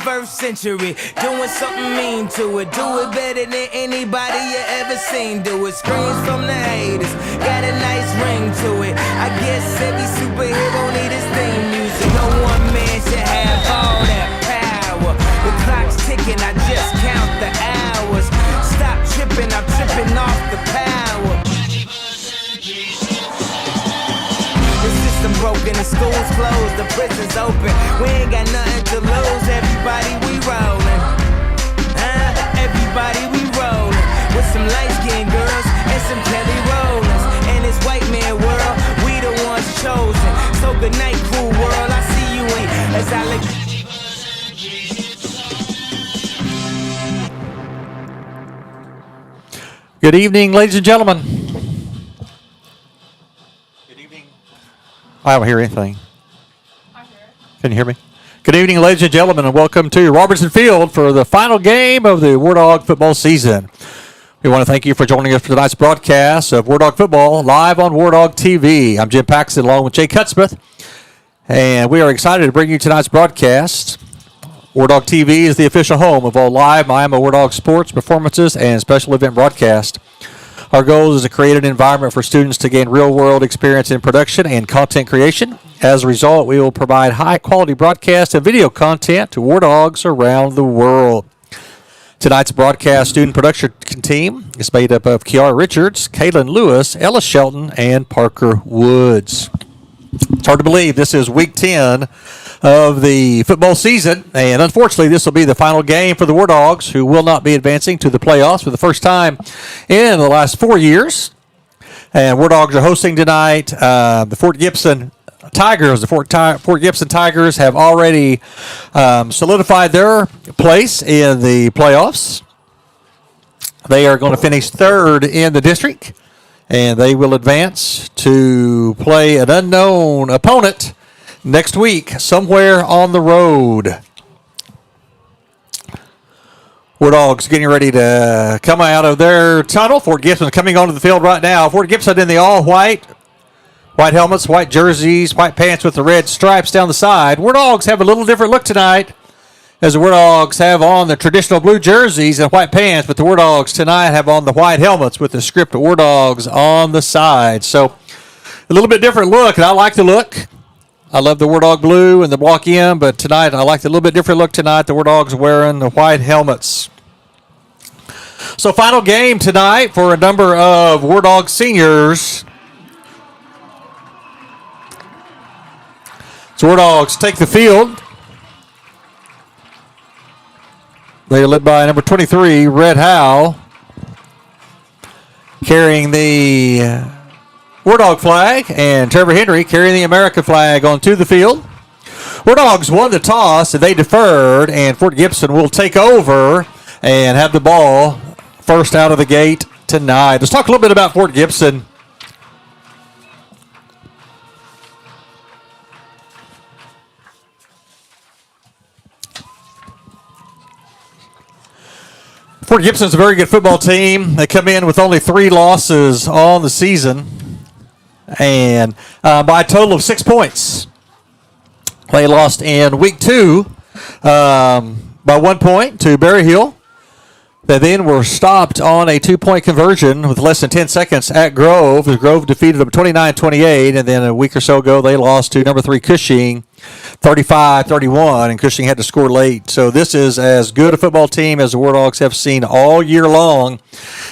21st century. Doing something mean to it. Do it better than anybody you ever seen do it. Screams from the haters. Got a nice ring to it. I guess every superhero need his theme music. No one man should have all that power. The clock's ticking, I just count the hours. Stop tripping, I'm tripping off the power. The system broken, the school's closed, the prison's open. We ain't got nothing to lose, everybody we rollin'. Everybody we rollin'. With some light-skinned girls and some Kelly Rollins. And this white man world, we the ones chosen. So good night, cool world, I see you ain't as I look. Good evening, ladies and gentlemen. Good evening. I don't hear anything. I hear it. Can you hear me? Good evening, ladies and gentlemen, and welcome to Robertson Field for the final game of the Wardog football season. We want to thank you for joining us for tonight's broadcast of Wardog Football live on Wardog TV. I'm Jim Paxton along with Jay Cutsmith, and we are excited to bring you tonight's broadcast. Wardog TV is the official home of all live Miami Wardog sports, performances, and special event broadcasts. Our goal is to create an environment for students to gain real-world experience in production and content creation. As a result, we will provide high-quality broadcast and video content to Wardogs around the world. Tonight's broadcast student production team is made up of Kiara Richards, Kaylin Lewis, Ella Shelton, and Parker Woods. It's hard to believe this is week 10 of the football season, and unfortunately this will be the final game for the Wardogs, who will not be advancing to the playoffs for the first time in the last 4 years. And Wardogs are hosting tonight the Fort Gibson Tigers. The Fort Gibson Tigers have already solidified their place in the playoffs. They are going to finish third in the district, and they will advance to play an unknown opponent next week somewhere on the road. Wardogs getting ready to come out of their tunnel. Fort Gibson coming onto the field right now. Fort Gibson in the all-white. White helmets, white jerseys, white pants with the red stripes down the side. Wardogs have a little different look tonight, as the Wardogs have on the traditional blue jerseys and white pants, but the Wardogs tonight have on the white helmets with the script of Wardogs on the side. So a little bit different look, and I like the look. I love the Wardog blue and the block in, but tonight I like the little bit different look tonight. The Wardogs wearing the white helmets. So final game tonight for a number of Wardog seniors. So Wardogs take the field. They are led by number 23, Red Howe, carrying the Wardog flag, and Trevor Henry carrying the American flag onto the field. Wardogs won the toss, and they deferred, and Fort Gibson will take over and have the ball first out of the gate tonight. Let's talk a little bit about Fort Gibson. Fort Gibson's a very good football team. They come in with only 3 losses on the season, and by a total of 6 points. They lost in week 2 by 1 point to Berry Hill. They then were stopped on a 2-point conversion with less than 10 seconds at Grove. Grove defeated them 29-28, and then a week or so ago they lost to number 3 Cushing 35-31, and Cushing had to score late. So this is as good a football team as the Wardogs have seen all year long,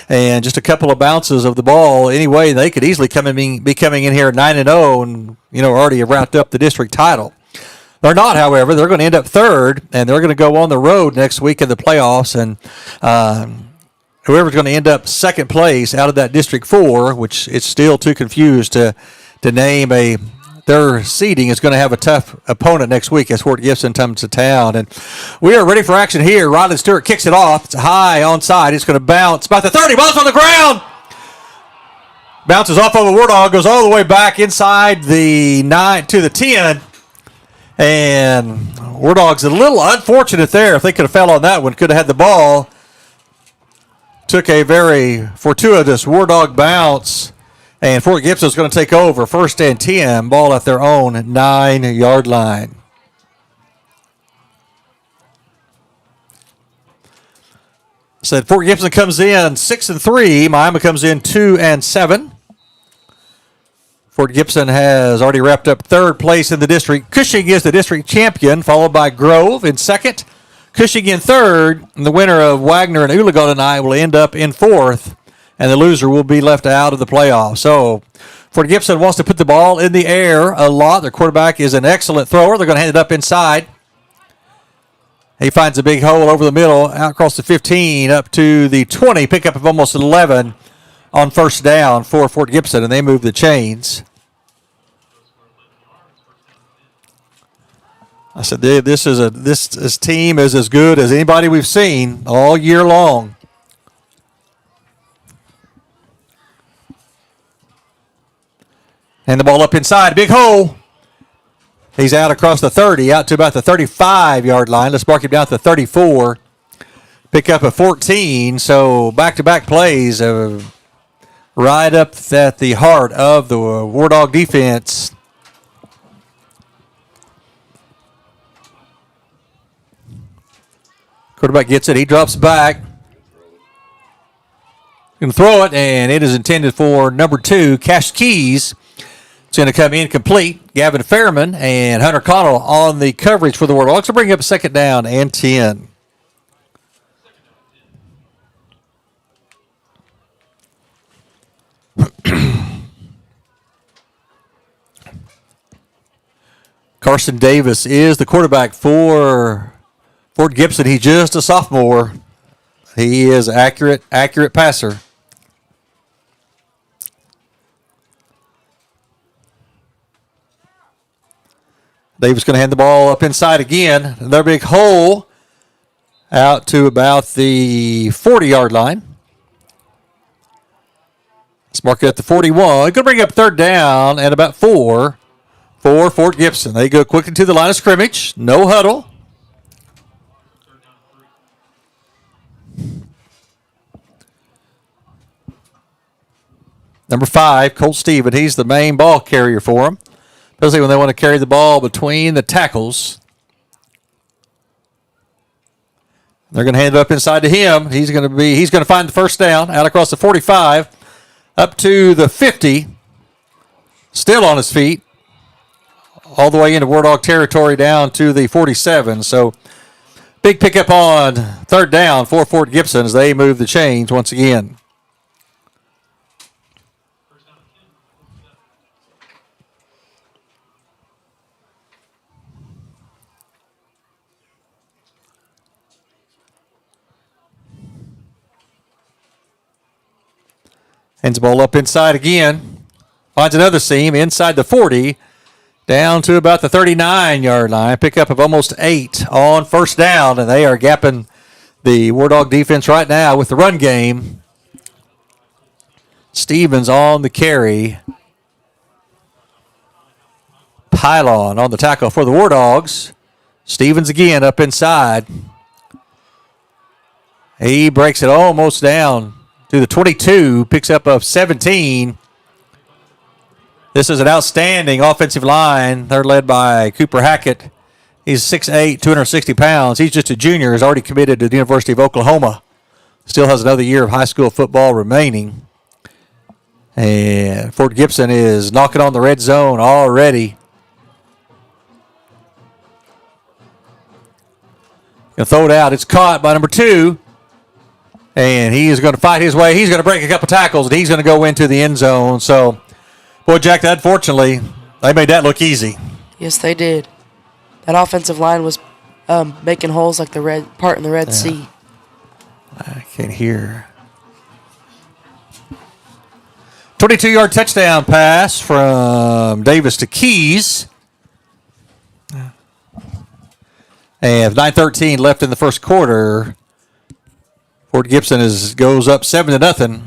and just a couple of bounces of the ball. Anyway, they could easily be coming in here 9-0 and already have wrapped up the district title. They're not, however. They're going to end up third, and they're going to go on the road next week in the playoffs, and whoever's going to end up second place out of that District 4, which it's still too confused to name their seeding, is going to have a tough opponent next week as Fort Gibson comes to town. And we are ready for action here. Riley Stewart kicks it off. It's high onside. It's going to bounce about the 30. Ball's on the ground. Bounces off of a Wardog, goes all the way back inside the 9 to the 10. And Wardog's a little unfortunate there. If they could have fell on that one, could have had the ball. Took a very fortuitous Wardog bounce, and Fort Gibson's going to take over. 1st and 10, ball at their own 9-yard line. Said Fort Gibson comes in 6-3. Miami comes in 2-7. Fort Gibson has already wrapped up third place in the district. Cushing is the district champion, followed by Grove in second. Cushing in third. And the winner of Wagner and Oologah tonight will end up in fourth, and the loser will be left out of the playoffs. So Fort Gibson wants to put the ball in the air a lot. Their quarterback is an excellent thrower. They're going to hand it up inside. He finds a big hole over the middle, out across the 15, up to the 20, pickup of almost 11 on first down for Fort Gibson, and they move the chains. I said, this team is as good as anybody we've seen all year long. And the ball up inside, big hole. He's out across the 30, out to about the 35-yard line. Let's mark him down to the 34. Pick up a 14, so back-to-back plays right up at the heart of the Wardog defense. Quarterback gets it. He drops back. Going to throw it, and it is intended for number 2, Cash Keys. It's going to come incomplete. Gavin Fairman and Hunter Connell on the coverage for the Wardogs to bring up a second down and 10. Carson Davis is the quarterback for Fort Gibson. He's just a sophomore. He is accurate passer. Davis going to hand the ball up inside again. Another big hole out to about the 40-yard line. Let's mark it at the 41. Going to bring up third down and about 4 for Fort Gibson. They go quickly to the line of scrimmage. No huddle. Number 5, Colt Steven. He's the main ball carrier for them. Especially when they want to carry the ball between the tackles. They're going to hand it up inside to him. He's going to find the first down out across the 45, up to the 50. Still on his feet, all the way into Wardog territory down to the 47. So big pickup on third down for Fort Gibson as they move the chains once again. Hands the ball up inside again. Finds another seam inside the 40. Down to about the 39-yard line. Pickup of almost 8 on first down. And they are gapping the Wardog defense right now with the run game. Stevens on the carry. Pylon on the tackle for the Wardogs. Stevens again up inside. He breaks it almost down to the 22, picks up a 17. This is an outstanding offensive line. They're led by Cooper Hackett. He's 6'8", 260 pounds. He's just a junior. He's already committed to the University of Oklahoma. Still has another year of high school football remaining. And Fort Gibson is knocking on the red zone already. Gonna throw it out. It's caught by number 2. And he is going to fight his way. He's going to break a couple tackles, and he's going to go into the end zone. So, boy, Jack, unfortunately, they made that look easy. Yes, they did. That offensive line was making holes like the red part in the Red Sea. I can't hear. 22-yard touchdown pass from Davis to Keys. And 9:13 left in the first quarter. Fort Gibson goes up 7-0.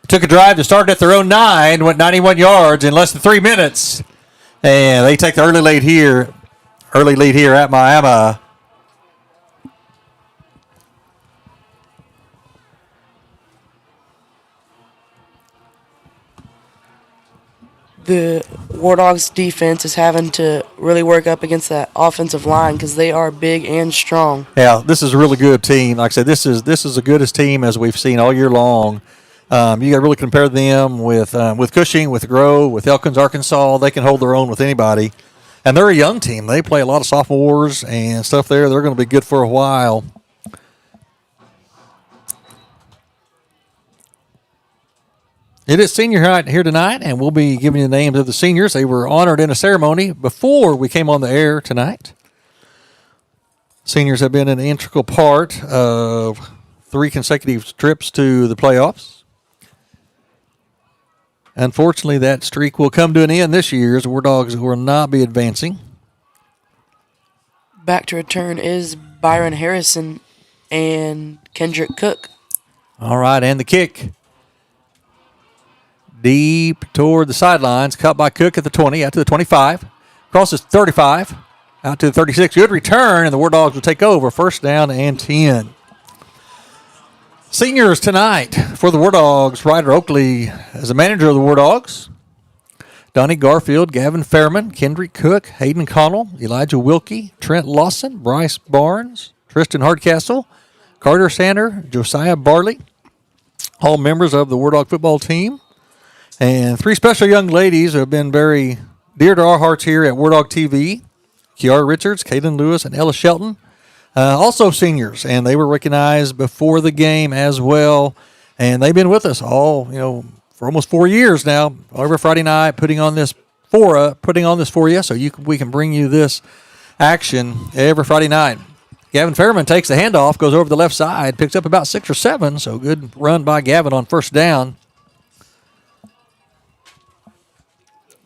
Took a drive to start at their own 9, went 91 yards in less than 3 minutes. And they take the early lead here at Miami. The Wardog's defense is having to really work up against that offensive line because they are big and strong. Yeah, this is a really good team. Like I said, this is the goodest team as we've seen all year long. You got to really compare them with Cushing, with Grove, with Elkins, Arkansas. They can hold their own with anybody. And they're a young team. They play a lot of sophomores and stuff there. They're going to be good for a while. It is senior night here tonight, and we'll be giving you the names of the seniors. They were honored in a ceremony before we came on the air tonight. Seniors have been an integral part of 3 consecutive trips to the playoffs. Unfortunately, that streak will come to an end this year as the War Dogs will not be advancing. Back to return is Byron Harrison and Kendrick Cook. All right, and the kick. Deep toward the sidelines, cut by Cook at the 20, out to the 25. Crosses 35, out to the 36. Good return, and the War Dogs will take over. First down and 10. Seniors tonight for the War Dogs. Ryder Oakley as the manager of the War Dogs. Donnie Garfield, Gavin Fairman, Kendrick Cook, Hayden Connell, Elijah Wilkie, Trent Lawson, Bryce Barnes, Tristan Hardcastle, Carter Sander, Josiah Barley, all members of the Wardog football team. And 3 special young ladies who have been very dear to our hearts here at Wardog TV. Kiara Richards, Kaden Lewis, and Ella Shelton. Also seniors, and they were recognized before the game as well. And they've been with us all, for almost 4 years now. Every Friday night, putting on this for you, so we can bring you this action every Friday night. Gavin Fairman takes the handoff, goes over the left side, picks up about 6 or 7. So good run by Gavin on first down.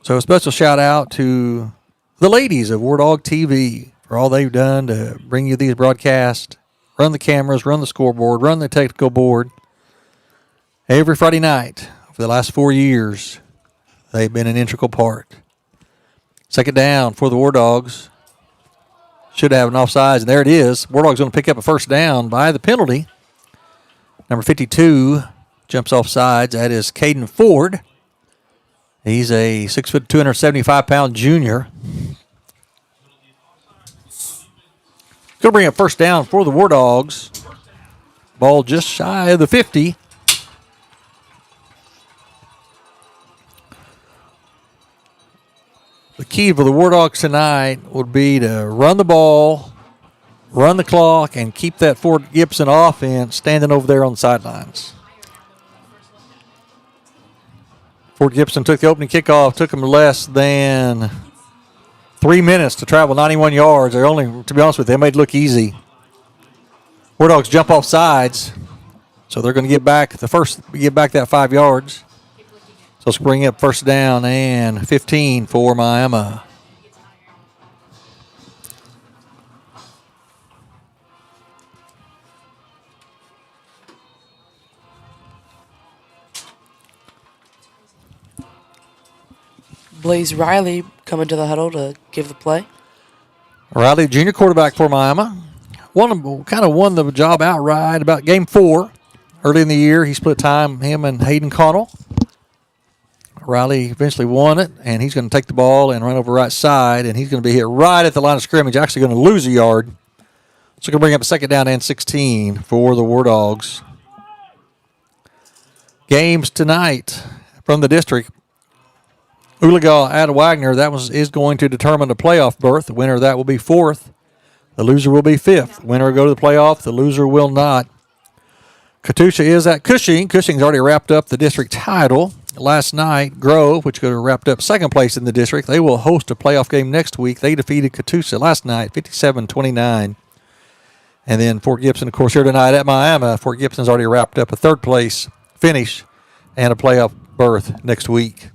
So a special shout out to the ladies of Wardog TV for all they've done to bring you these broadcasts, run the cameras, run the scoreboard, run the technical board. Every Friday night for the last 4 years, they've been an integral part. Second down for the War Dogs. Should have an offsides, and there it is. War Dogs going to pick up a first down by the penalty. Number 52 jumps off sides. That is Caden Ford. He's a 6 foot, 275-pound junior. Going to bring up first down for the War Dogs. Ball just shy of the 50. The key for the War Dogs tonight would be to run the ball, run the clock, and keep that Fort Gibson offense standing over there on the sidelines. Fort Gibson took the opening kickoff, took them less than 3 minutes to travel 91 yards. They're only, to be honest with you, they made it look easy. War Dogs jump off sides, so they're going to get back that 5 yards. So let's bring up first down and 15 for Miami. Blaze Riley coming to the huddle to give the play. Riley, junior quarterback for Miami, won the job outright about game 4. Early in the year, he split time, him and Hayden Connell. Riley eventually won it, and he's going to take the ball and run over right side, and he's going to be hit right at the line of scrimmage, actually going to lose a yard. So going to bring up a second down and 16 for the War Dogs. Games tonight from the district. Ooligaw at Wagner, is going to determine the playoff berth. The winner of that will be 4th. The loser will be 5th. The winner will go to the playoff. The loser will not. Katusha is at Cushing. Cushing's already wrapped up the district title. Last night, Grove, which could have wrapped up second place in the district, they will host a playoff game next week. They defeated Katusha last night, 57-29. And then Fort Gibson, of course, here tonight at Miami. Fort Gibson's already wrapped up a third place finish and a playoff berth next week.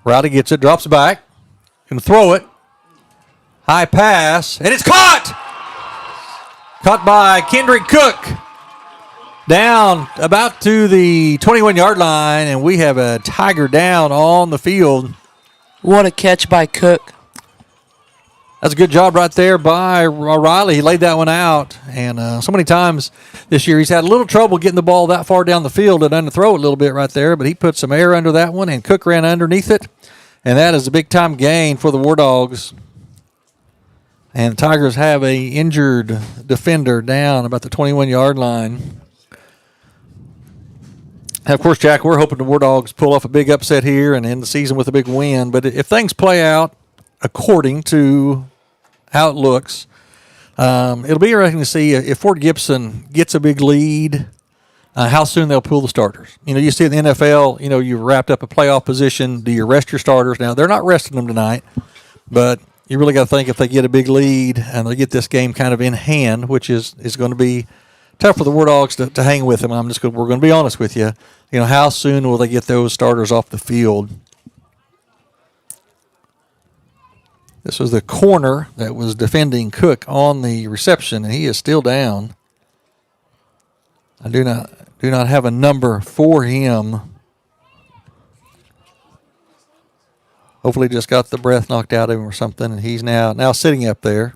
Riley gets it, drops back, going to throw it. High pass, and it's caught! Caught by Kendrick Cook. Down about to the 21-yard line, and we have a Tiger down on the field. What a catch by Cook. That's a good job right there by Riley. He laid that one out, and so many times this year he's had a little trouble getting the ball that far down the field and underthrow it a little bit right there, but he put some air under that one, and Cook ran underneath it And that is a big-time gain for the War Dogs. And the Tigers have a injured defender down about the 21-yard line. And of course, Jack, we're hoping the War Dogs pull off a big upset here and end the season with a big win. But if things play out according to how it looks, it'll be interesting to see if Fort Gibson gets a big lead, how soon they'll pull the starters. You see in the NFL, you wrapped up a playoff position. Do you rest your starters? Now, they're not resting them tonight, but you really got to think if they get a big lead and they get this game kind of in hand, which is going to be tough for the War Dogs to hang with them. We're going to be honest with you. How soon will they get those starters off the field? This was the corner that was defending Cook on the reception, and he is still down. I do not have a number for him. Hopefully just got the breath knocked out of him or something, and he's now sitting up there.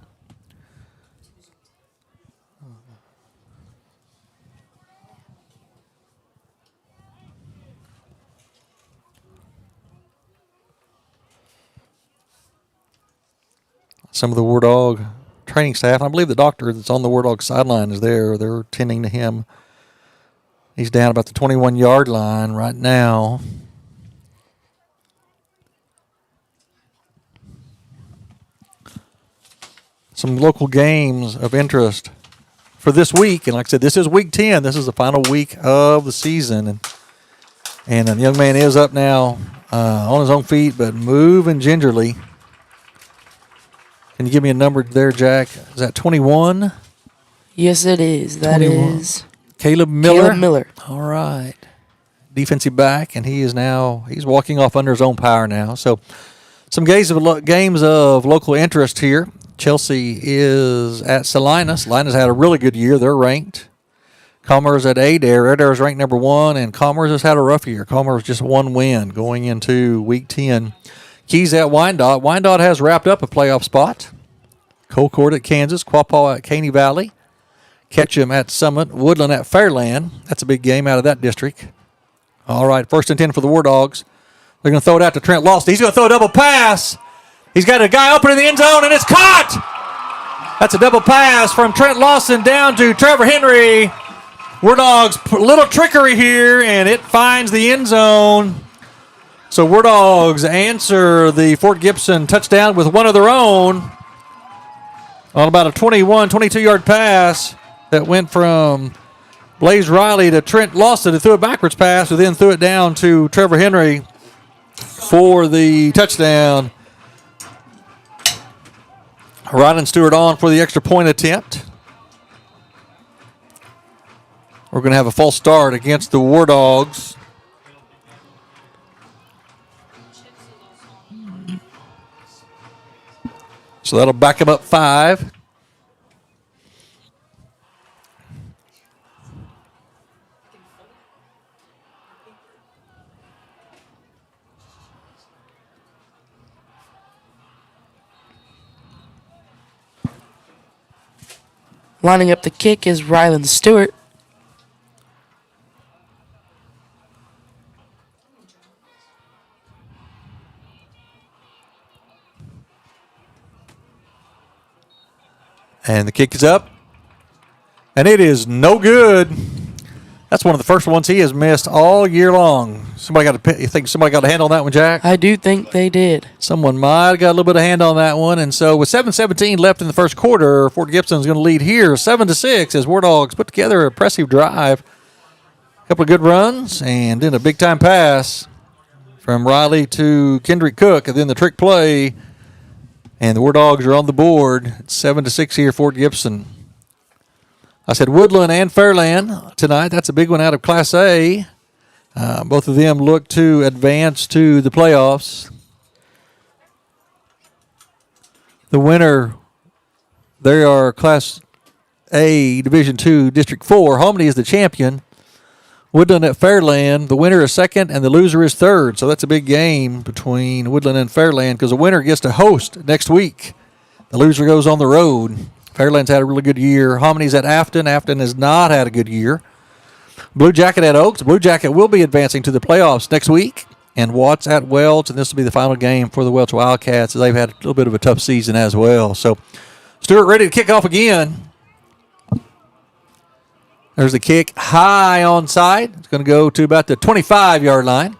Some of the War Dog training staff, and I believe the doctor that's on the War Dog sideline is there. They're tending to him. He's down about the 21-yard line right now. Some local games of interest for this week, and like I said, this is week 10. This is the final week of the season, and the young man is up now on his own feet, but moving gingerly. Can you give me a number there, Jack? Is that 21? Yes, it is. That 21. is Caleb Miller. Caleb Miller. All right. Defensive back, and he's walking off under his own power now. So some games of local interest here. Chelsea is at Salina. Salina's had a really good year. They're ranked. Commerce at Adair. Adair is ranked number 1, and Commerce has had a rough year. Commerce just 1 win going into week 10. Keys at Wyandotte. Wyandotte has wrapped up a playoff spot. Colcord at Kansas. Quapaw at Caney Valley. Ketchum at Summit. Woodland at Fairland. That's a big game out of that district. All right, 1st and 10 for the War Dogs. They're going to throw it out to Trent Lawson. He's going to throw a double pass. He's got a guy open in the end zone, and it's caught. That's a double pass from Trent Lawson down to Trevor Henry. War Dogs, a little trickery here, and it finds the end zone. So War Dogs answer the Fort Gibson touchdown with one of their own on about a 22-yard pass that went from Blaze Riley to Trent Lawson, who threw a backwards pass, who then threw it down to Trevor Henry for the touchdown. Rylan Stewart on for the extra point attempt. We're going to have a false start against the War Dogs. So that'll back him up 5. Lining up the kick is Rylan Stewart. And the kick is up. And it is no good. That's one of the first ones he has missed all year long. You think somebody got a hand on that one, Jack? I do think they did. Someone might have got a little bit of hand on that one. And so with 7:17 left in the first quarter, Fort Gibson's going to lead here 7-6 as War Dogs put together an impressive drive. A couple of good runs and then a big-time pass from Riley to Kendrick Cook. And then the trick play. And the War Dogs are on the board. It's 7-6 here, Fort Gibson. I said Woodland and Fairland tonight. That's a big one out of Class A. Both of them look to advance to the playoffs. The winner, they are Class A, Division II, District 4. Hominy is the champion. Woodland at Fairland. The winner is second, and the loser is third. So that's a big game between Woodland and Fairland because the winner gets to host next week. The loser goes on the road. Fairland's had a really good year. Homony's at Afton. Afton has not had a good year. Blue Jacket at Oaks. Blue Jacket will be advancing to the playoffs next week. and Watts at Welch, and this will be the final game for the Welch Wildcats. They've had a little bit of a tough season as well. So Stewart ready to kick off again. There's the kick high onside. It's going to go to about the 25-yard line.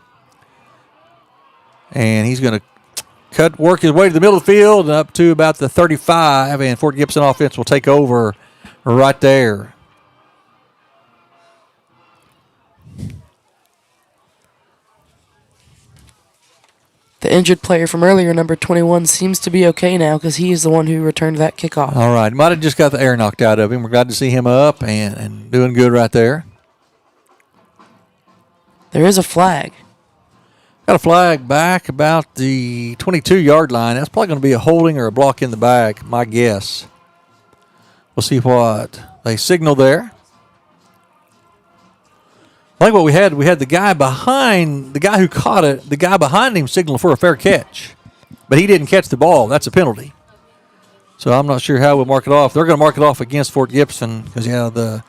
And he's going to work his way to the middle of the field and up to about the 35, and Fort Gibson offense will take over right there. The injured player from earlier, number 21, seems to be okay now because he is the one who returned that kickoff. All right. Might have just got the air knocked out of him. We're glad to see him up and doing good right there. There is a flag. Got a flag back about the 22-yard line. That's probably going to be a holding or a block in the back, my guess. We'll see what they signal there. I think what we had the guy behind, the guy who caught it, the guy behind him signaling for a fair catch. But he didn't catch the ball. That's a penalty. So I'm not sure how we'll mark it off. They're going to mark it off against Fort Gibson because, the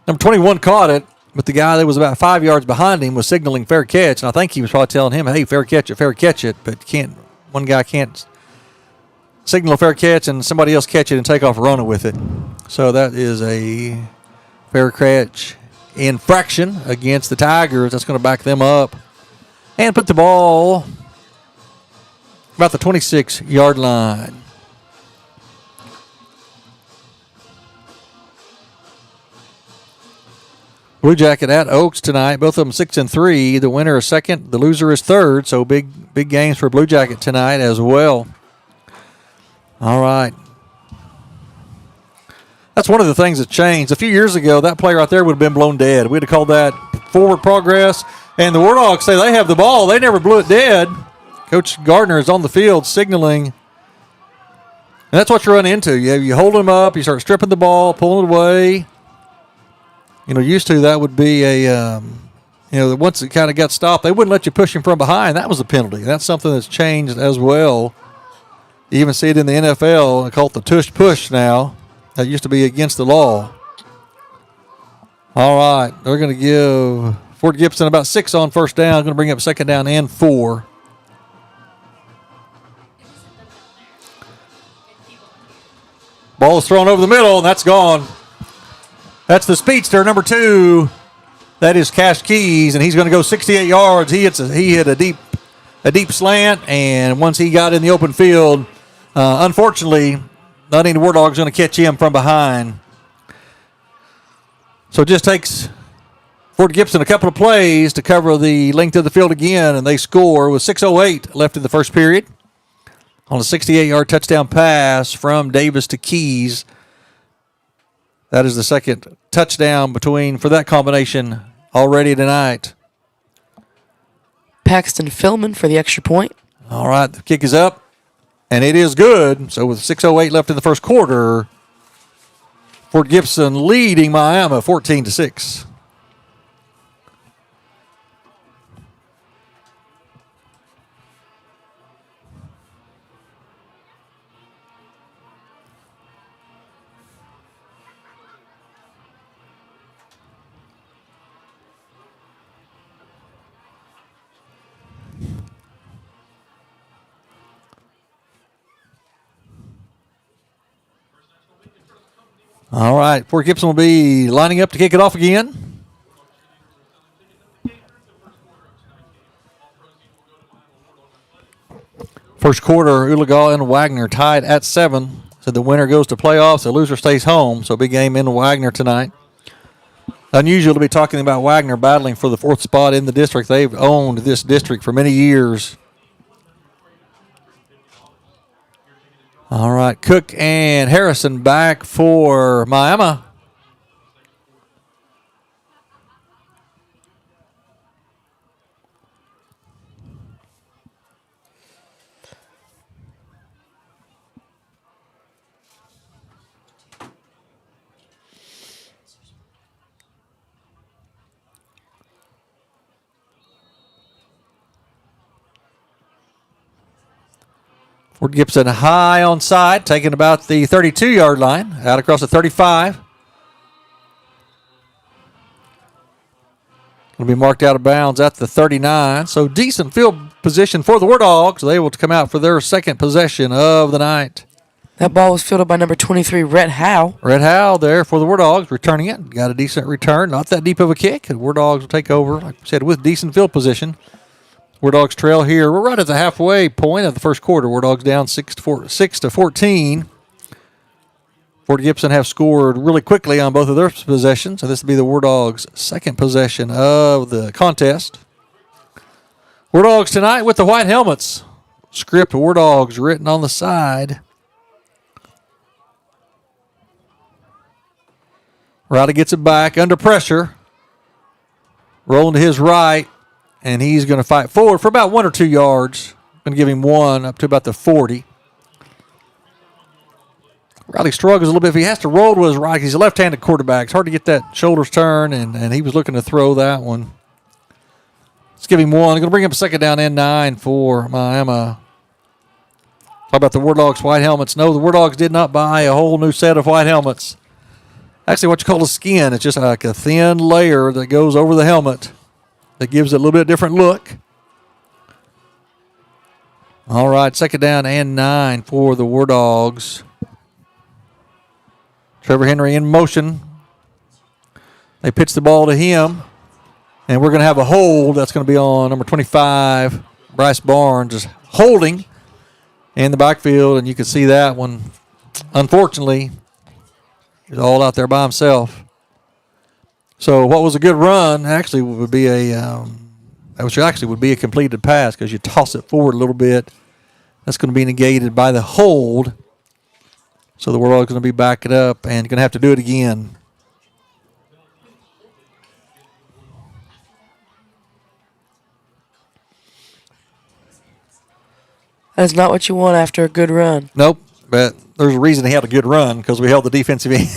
number 21 caught it, but the guy that was about 5 yards behind him was signaling fair catch. And I think he was probably telling him, hey, fair catch it. But one guy can't signal a fair catch and somebody else catch it and take off running with it. So that is a fair catch infraction against the Tigers. That's going to back them up and put the ball about the 26-yard line. Blue Jacket at Oaks tonight. Both of them 6-3. The winner is second. The loser is third. So big games for Blue Jacket tonight as well. All right. That's one of the things that changed. A few years ago, that play right there would have been blown dead. We'd have called that forward progress. And the Wardogs say they have the ball. They never blew it dead. Coach Gardner is on the field signaling. And that's what you run into. You hold him up. You start stripping the ball, pulling it away. Used to that would be once it kind of got stopped, they wouldn't let you push him from behind. That was a penalty. That's something that's changed as well. You even see it in the NFL. They call it the tush push now. That used to be against the law. All right. They're going to give Fort Gibson about 6 on first down. Going to bring up second down and 4. Ball is thrown over the middle, and that's gone. That's the speedster, number 2. That is Cash Keys, and he's going to go 68 yards. He hit a deep slant, and once he got in the open field, unfortunately, not any War Dog's going to catch him from behind. So it just takes Fort Gibson a couple of plays to cover the length of the field again, and they score with 6:08 left in the first period on a 68-yard touchdown pass from Davis to Keys. That is the second touchdown for that combination already tonight. Paxton Philman for the extra point. All right, the kick is up. And it is good. So with 6:08 left in the first quarter, Fort Gibson leading Miami 14-6. All right, Fort Gibson will be lining up to kick it off again. First quarter, Uligal and Wagner tied at 7. So the winner goes to playoffs, the loser stays home. So big game in Wagner tonight. Unusual to be talking about Wagner battling for the 4th spot in the district. They've owned this district for many years. All right, Cook and Harrison back for Miami. Fort Gibson high on side, taking about the 32-yard line, out across the 35. Going to be marked out of bounds at the 39. So decent field position for the War Dogs. They will come out for their second possession of the night. That ball was fielded by number 23, Rhett Howe. Rhett Howe there for the War Dogs, returning it. Got a decent return. Not that deep of a kick. The War Dogs will take over, like I said, with decent field position. War Dogs trail here. We're right at the halfway point of the first quarter. War Dogs down 6 to 14. Fort Gibson have scored really quickly on both of their possessions, so this will be the War Dogs' second possession of the contest. War Dogs tonight with the white helmets. Script War Dogs written on the side. Riley gets it back under pressure. Rolling to his right, and he's going to fight forward for about 1 or 2 yards. Going to give him one up to about the 40. Riley struggles a little bit. If he has to roll to his right, he's a left-handed quarterback. It's hard to get that shoulders turn, and he was looking to throw that one. Let's give him one. Going to bring up a second down and 9 for Miami. Talk about the War Dogs white helmets. No, the War Dogs did not buy a whole new set of white helmets. Actually, what you call a skin. It's just like a thin layer that goes over the helmet that gives it a little bit different look. All right, second down and 9 for the War Dogs. Trevor Henry in motion. They pitch the ball to him, and we're going to have a hold. That's going to be on number 25, Bryce Barnes, just holding in the backfield, and you can see that one. Unfortunately, he's all out there by himself. So what was a good run actually would be a completed pass because you toss it forward a little bit. That's going to be negated by the hold. So the War Dogs going to be backing up and going to have to do it again. That's not what you want after a good run. Nope, but there's a reason he had a good run because we held the defensive end.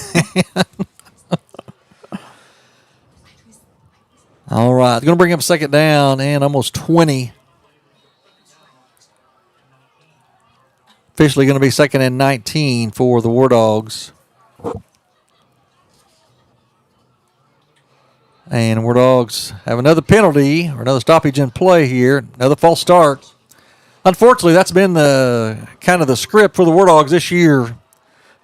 All right, going to bring up second down and almost 20. Officially going to be second and 19 for the War Dogs. And War Dogs have another penalty or another stoppage in play here. Another false start. Unfortunately, that's been the kind of the script for the War Dogs this year.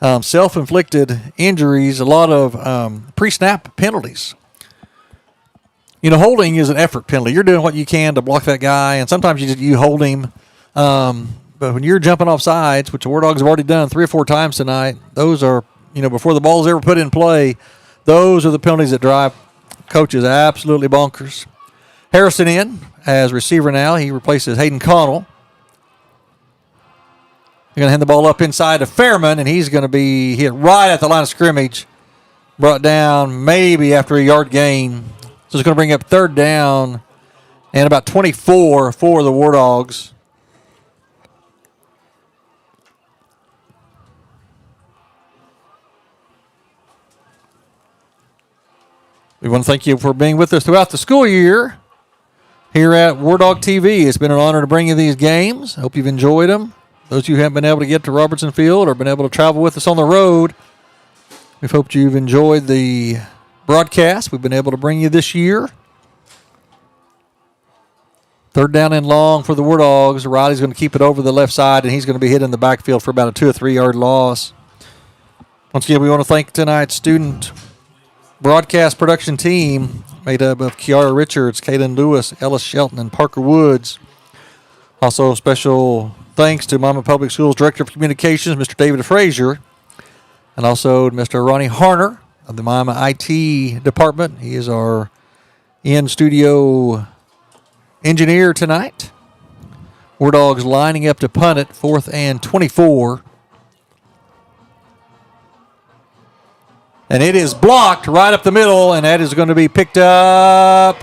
Self-inflicted injuries, a lot of pre-snap penalties. You know, holding is an effort penalty. You're doing what you can to block that guy, and sometimes you hold him. But when you're jumping off sides, which the War Dogs have already done 3 or 4 times tonight, those are, before the ball is ever put in play, those are the penalties that drive coaches absolutely bonkers. Harrison in as receiver now. He replaces Hayden Connell. They're going to hand the ball up inside to Fairman, and he's going to be hit right at the line of scrimmage. Brought down maybe after a yard gain. So it's going to bring up third down and about 24 for the War Dogs. We want to thank you for being with us throughout the school year here at Wardog TV. It's been an honor to bring you these games. I hope you've enjoyed them. Those of you who haven't been able to get to Robertson Field or been able to travel with us on the road, we've hoped you've enjoyed the broadcast we've been able to bring you this year. Third down and long for the War Dogs. Riley's going to keep it over the left side, and he's going to be hit in the backfield for about a 2 or 3 yard loss. Once again, we want to thank tonight's student broadcast production team made up of Kiara Richards, Kaylin Lewis, Ellis Shelton, and Parker Woods. Also, special thanks to Miami Public Schools Director of Communications, Mr. David Frazier, and also Mr. Ronnie Harner of the Miami IT department. He is our in-studio engineer tonight. War Dogs lining up to punt it, 4th and 24. And it is blocked right up the middle, and that is going to be picked up.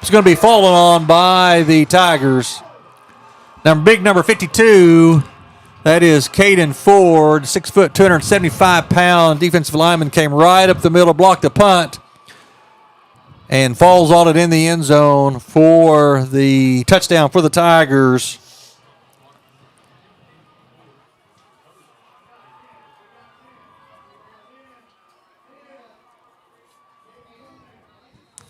It's going to be fallen on by the Tigers. Big number 52, that is Caden Ford, 6 foot, 275-pound defensive lineman, came right up the middle, blocked the punt, and falls on it in the end zone for the touchdown for the Tigers.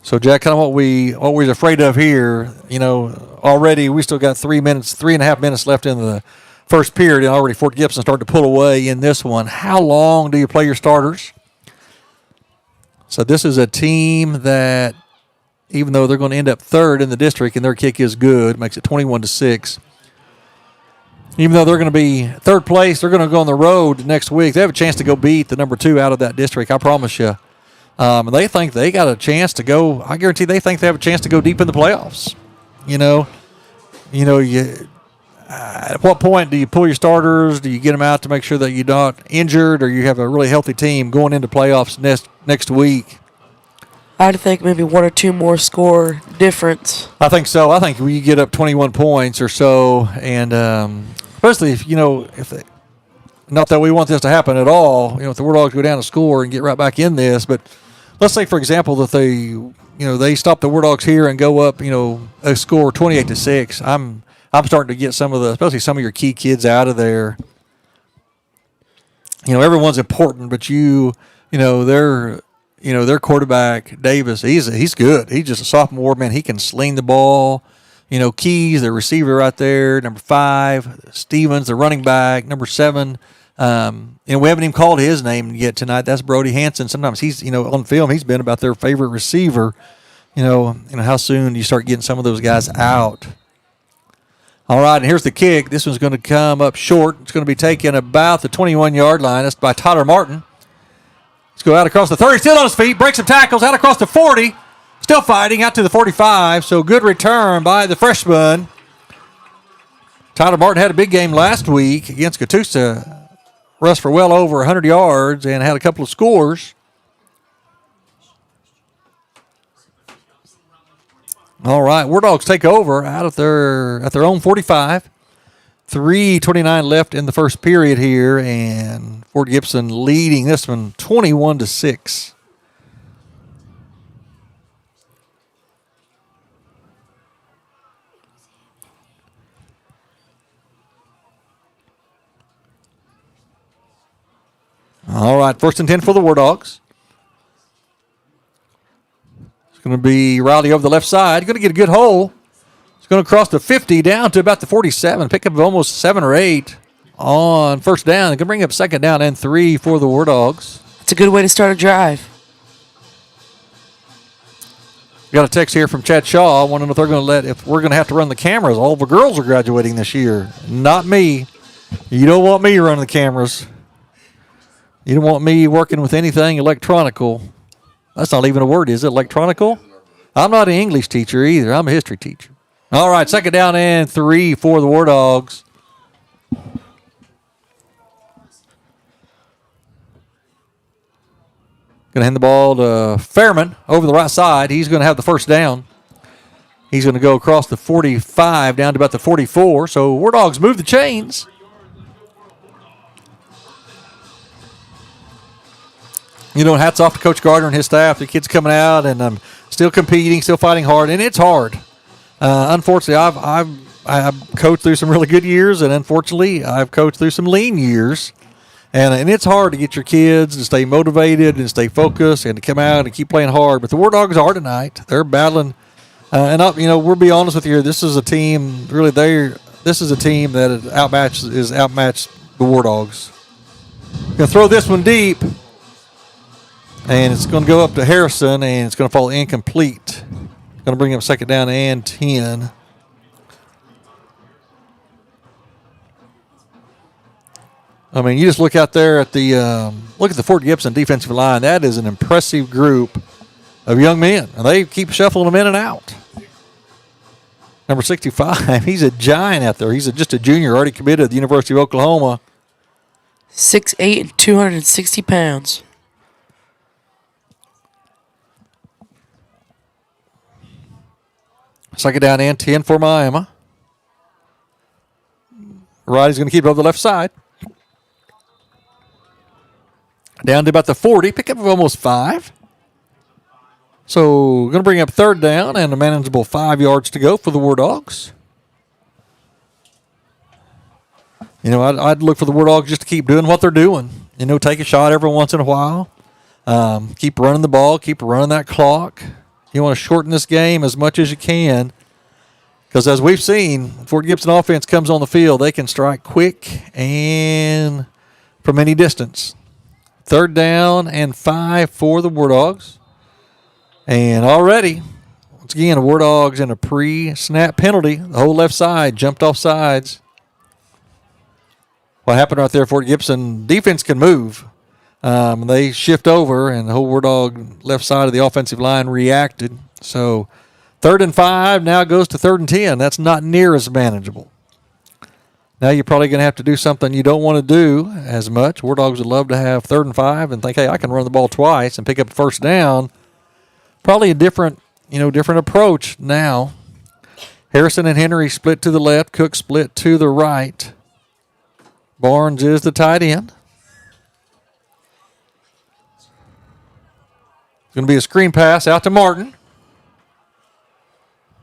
So, Jack, kind of what we're afraid of here, already we still got 3.5 minutes left in the first period, and already Fort Gibson started to pull away in this one. How long do you play your starters? So this is a team that, even though they're going to end up third in the district and their kick is good, makes it 21-6. Even though they're going to be third place, they're going to go on the road next week. They have a chance to go beat the number 2 out of that district, I promise you. And they think they got a chance to go. I guarantee they think they have a chance to go deep in the playoffs. At what point do you pull your starters? Do you get them out to make sure that you're not injured, or you have a really healthy team going into playoffs next week? I'd think maybe 1 or 2 more score difference. I think so. I think we get up 21 points or so, and especially if not that we want this to happen at all. If the Wardogs go down to score and get right back in this, but let's say, for example, that they stop the Wardogs here and go up, a score 28-6. I'm starting to get especially some of your key kids out of there. Everyone's important, but their quarterback, Davis, he's good. He's just a sophomore, man. He can sling the ball. Keys, the receiver right there, number 5. Stevens, the running back, number 7. We haven't even called his name yet tonight. That's Brody Hanson. Sometimes he's, on film, he's been about their favorite receiver. How soon do you start getting some of those guys out? All right, and here's the kick. This one's going to come up short. It's going to be taken about the 21-yard line. That's by Tyler Martin. Let's go out across the 30, still on his feet, breaks some tackles, out across the 40, still fighting, out to the 45, so good return by the freshman. Tyler Martin had a big game last week against Catoosa, rushed for well over 100 yards and had a couple of scores. All right, Wardogs take over out at their own 45. 3:29 left in the first period here, and Fort Gibson leading this one 21-6. All right, 1st and 10 for the Wardogs. It's going to be Riley over the left side. Going to get a good hole. It's going to cross the 50 down to about the 47. Pick up almost 7 or 8 on first down. They're going to bring up 2nd down and 3 for the Wardogs. It's a good way to start a drive. We got a text here from Chad Shaw. Wondering if we're going to have to run the cameras. All the girls are graduating this year. Not me. You don't want me running the cameras. You don't want me working with anything electronical. That's not even a word, is it? Electronical? I'm not an English teacher either. I'm a history teacher. All right, 2nd down and 3 for the Wardogs. Going to hand the ball to Fairman over the right side. He's going to have the first down. He's going to go across the 45 down to about the 44. So Wardogs move the chains. Hats off to Coach Gardner and his staff. The kids coming out and still competing, still fighting hard, and it's hard. Unfortunately, I've coached through some really good years, and unfortunately, I've coached through some lean years. And it's hard to get your kids to stay motivated and stay focused and to come out and keep playing hard. But the Wardogs are tonight. They're battling. We'll be honest with you. This is a team, really, this is a team that is outmatched the Wardogs. Going to throw this one deep. And it's going to go up to Harrison, and it's going to fall incomplete. Going to bring up 2nd down and 10. I mean, you just look out there at the Fort Gibson defensive line. That is an impressive group of young men, and they keep shuffling them in and out. Number 65, he's a giant out there. He's just a junior, already committed to the University of Oklahoma. 6'8" and 260 pounds. Second down and 10 for Miami. Riley's going to keep it over the left side. Down to about the 40. Pick up of almost 5. So going to bring up 3rd down and a manageable 5 yards to go for the Wardogs. I'd look for the Wardogs just to keep doing what they're doing. Take a shot every once in a while. Keep running the ball. Keep running that clock. You want to shorten this game as much as you can. Because as we've seen, Fort Gibson offense comes on the field, they can strike quick and from any distance. 3rd down and 5 for the Wardogs. And already, once again, the Wardogs in a pre-snap penalty. The whole left side jumped off sides. What happened right there, Fort Gibson defense can move. They shift over, and the whole Wardog left side of the offensive line reacted. So 3rd and 5 now goes to 3rd and 10. That's not near as manageable. Now you're probably going to have to do something you don't want to do as much. Wardogs would love to have 3rd and 5 and think, hey, I can run the ball twice and pick up a 1st down. Probably a different approach now. Harrison and Henry split to the left. Cook split to the right. Barnes is the tight end. It's going to be a screen pass out to Martin.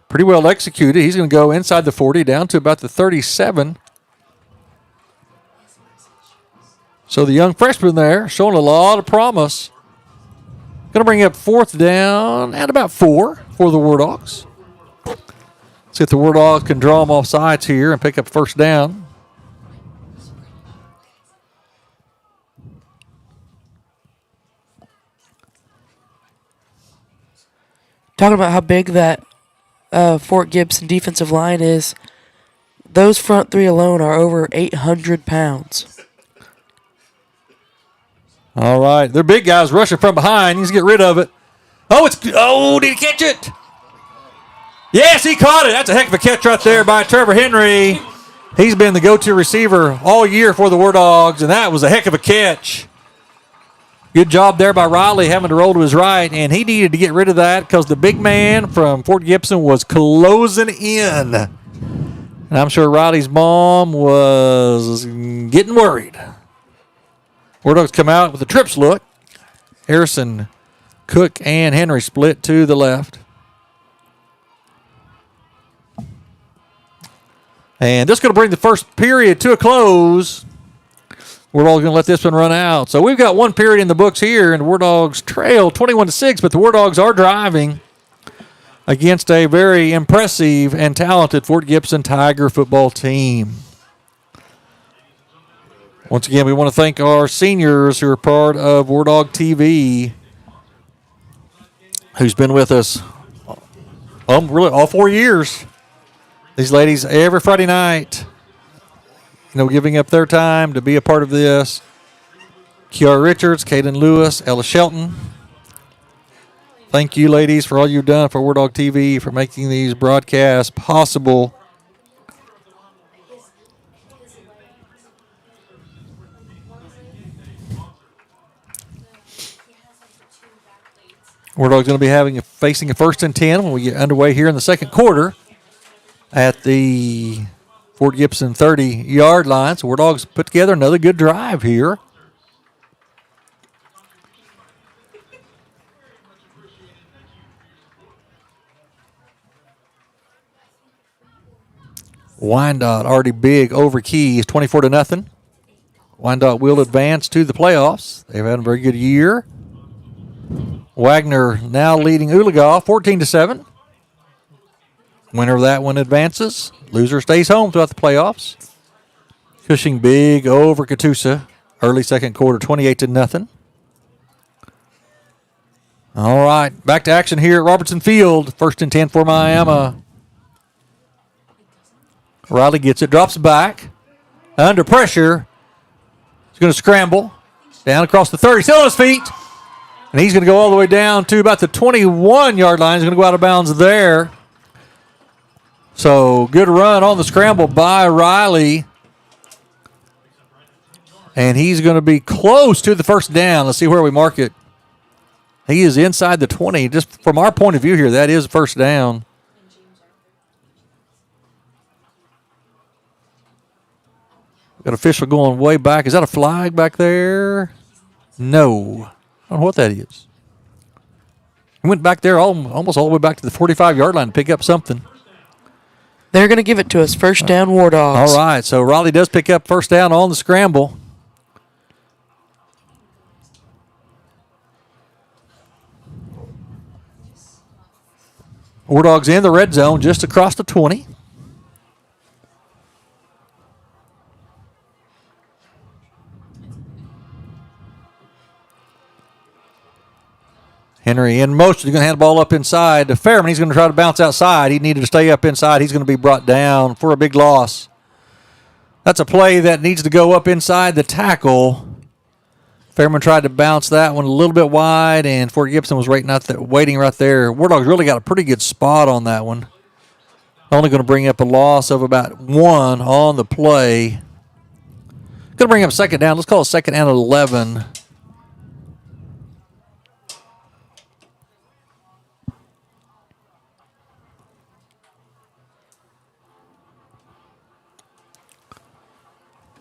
Pretty well executed. He's going to go inside the 40 down to about the 37. So the young freshman there showing a lot of promise. Going to bring up 4th down and about 4 for the Wardogs. See if the Wardogs can draw them off sides here and pick up 1st down. Talking about how big that Fort Gibson defensive line is, those front 3 alone are over 800 pounds. All right. They're big guys rushing from behind. He needs to get rid of it. Did he catch it? Yes, he caught it. That's a heck of a catch right there by Trevor Henry. He's been the go-to receiver all year for the Wardogs, and that was a heck of a catch. Good job there by Riley having to roll to his right, and he needed to get rid of that because the big man from Fort Gibson was closing in. And I'm sure Riley's mom was getting worried. Wardogs come out with a trips look. Harrison, Cook, and Henry split to the left. And this is going to bring the first period to a close. We're all going to let this one run out. So we've got 1 period in the books here, and the Wardogs trail 21-6, but the Wardogs are driving against a very impressive and talented Fort Gibson Tiger football team. Once again, we want to thank our seniors who are part of Wardog TV, who's been with us really all 4 years. These ladies every Friday night, giving up their time to be a part of this. Kiara Richards, Kaden Lewis, Ella Shelton. Thank you, ladies, for all you've done for Wardog TV, for making these broadcasts possible. Wardog's going to be facing a 1st and 10 when we get underway here in the second quarter at the Fort Gibson 30-yard line. So Wardogs put together another good drive here. Wyandotte already big over Keys, 24-0. Wyandotte will advance to the playoffs. They've had a very good year. Wagner now leading Oologah 14-7. Winner of that one advances. Loser stays home throughout the playoffs. Cushing big over Catoosa. Early second quarter, 28-0. All right, back to action here at Robertson Field. 1st and 10 for Miami. Riley gets it, drops back. Under pressure. He's going to scramble. Down across the 30, still on his feet. And he's going to go all the way down to about the 21-yard line. He's going to go out of bounds there. So good run on the scramble by Riley. And he's going to be close to the 1st down. Let's see where we mark it. He is inside the 20. Just from our point of view here, that is 1st down. Got official going way back. Is that a flag back there? No. I don't know what that is. He went back there almost all the way back to the 45-yard line to pick up something. They're going to give it to us. 1st down, Wardogs. All right, so Riley does pick up 1st down on the scramble. Wardogs in the red zone just across the 20. Henry in motion. He's going to hand the ball up inside to Fairman. He's going to try to bounce outside. He needed to stay up inside. He's going to be brought down for a big loss. That's a play that needs to go up inside the tackle. Fairman tried to bounce that one a little bit wide, and Fort Gibson was waiting right there. Wardogs really got a pretty good spot on that one. Only going to bring up a loss of about 1 on the play. Going to bring up second down. Let's call it second down at 11.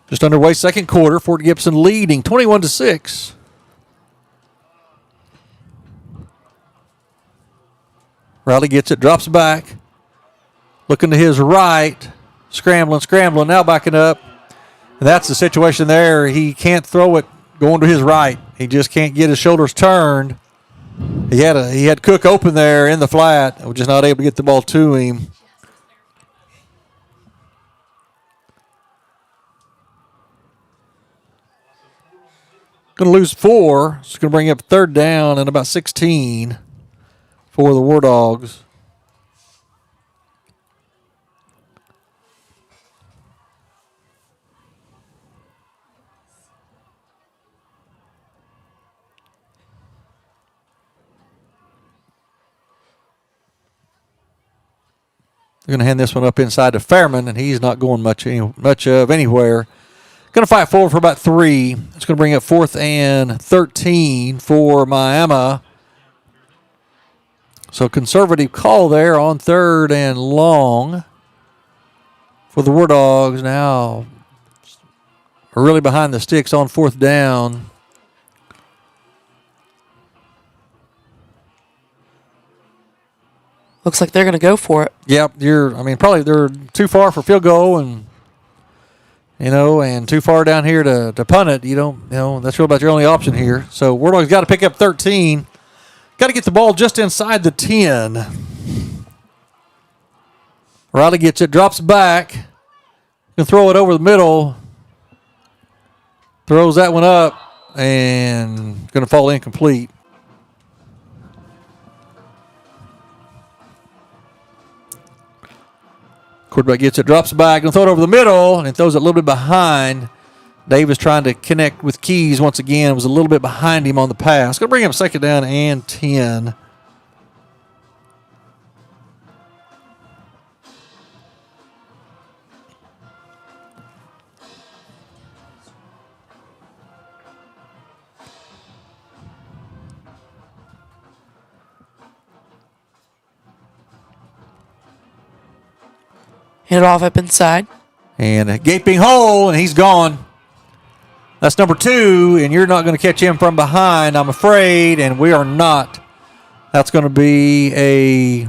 Just underway, second quarter. Fort Gibson leading 21-6. Riley gets it, drops back. Looking to his right. Scrambling. Now backing up. And that's the situation there. He can't throw it going to his right. He just can't get his shoulders turned. He had Cook open there in the flat. We're just not able to get the ball to him. Going to lose 4. It's going to bring up third down and about 16 for the Wardogs. They're going to hand this one up inside to Fairman, and he's not going much of anywhere. Going to fight forward for about 3. It's going to bring up 4th and 13 for Miami. So conservative call there on 3rd and long for the Wardogs. Now are really behind the sticks on 4th down. Looks like they're going to go for it. Yep, probably they're too far for field goal and too far down here to punt it. That's really about your only option here. So Wardogs got to pick up 13. Got to get the ball just inside the 10. Riley gets it, drops back. Can throw it over the middle. Throws that one up and going to fall incomplete. Quarterback gets it, drops back, and throw it over the middle, and throws it a little bit behind. Davis trying to connect with Keys once again. Was a little bit behind him on the pass. Going to bring him second down and 10. Hand it off up inside. And a gaping hole, and he's gone. That's number 2, and you're not going to catch him from behind, I'm afraid, and we are not. That's going to be a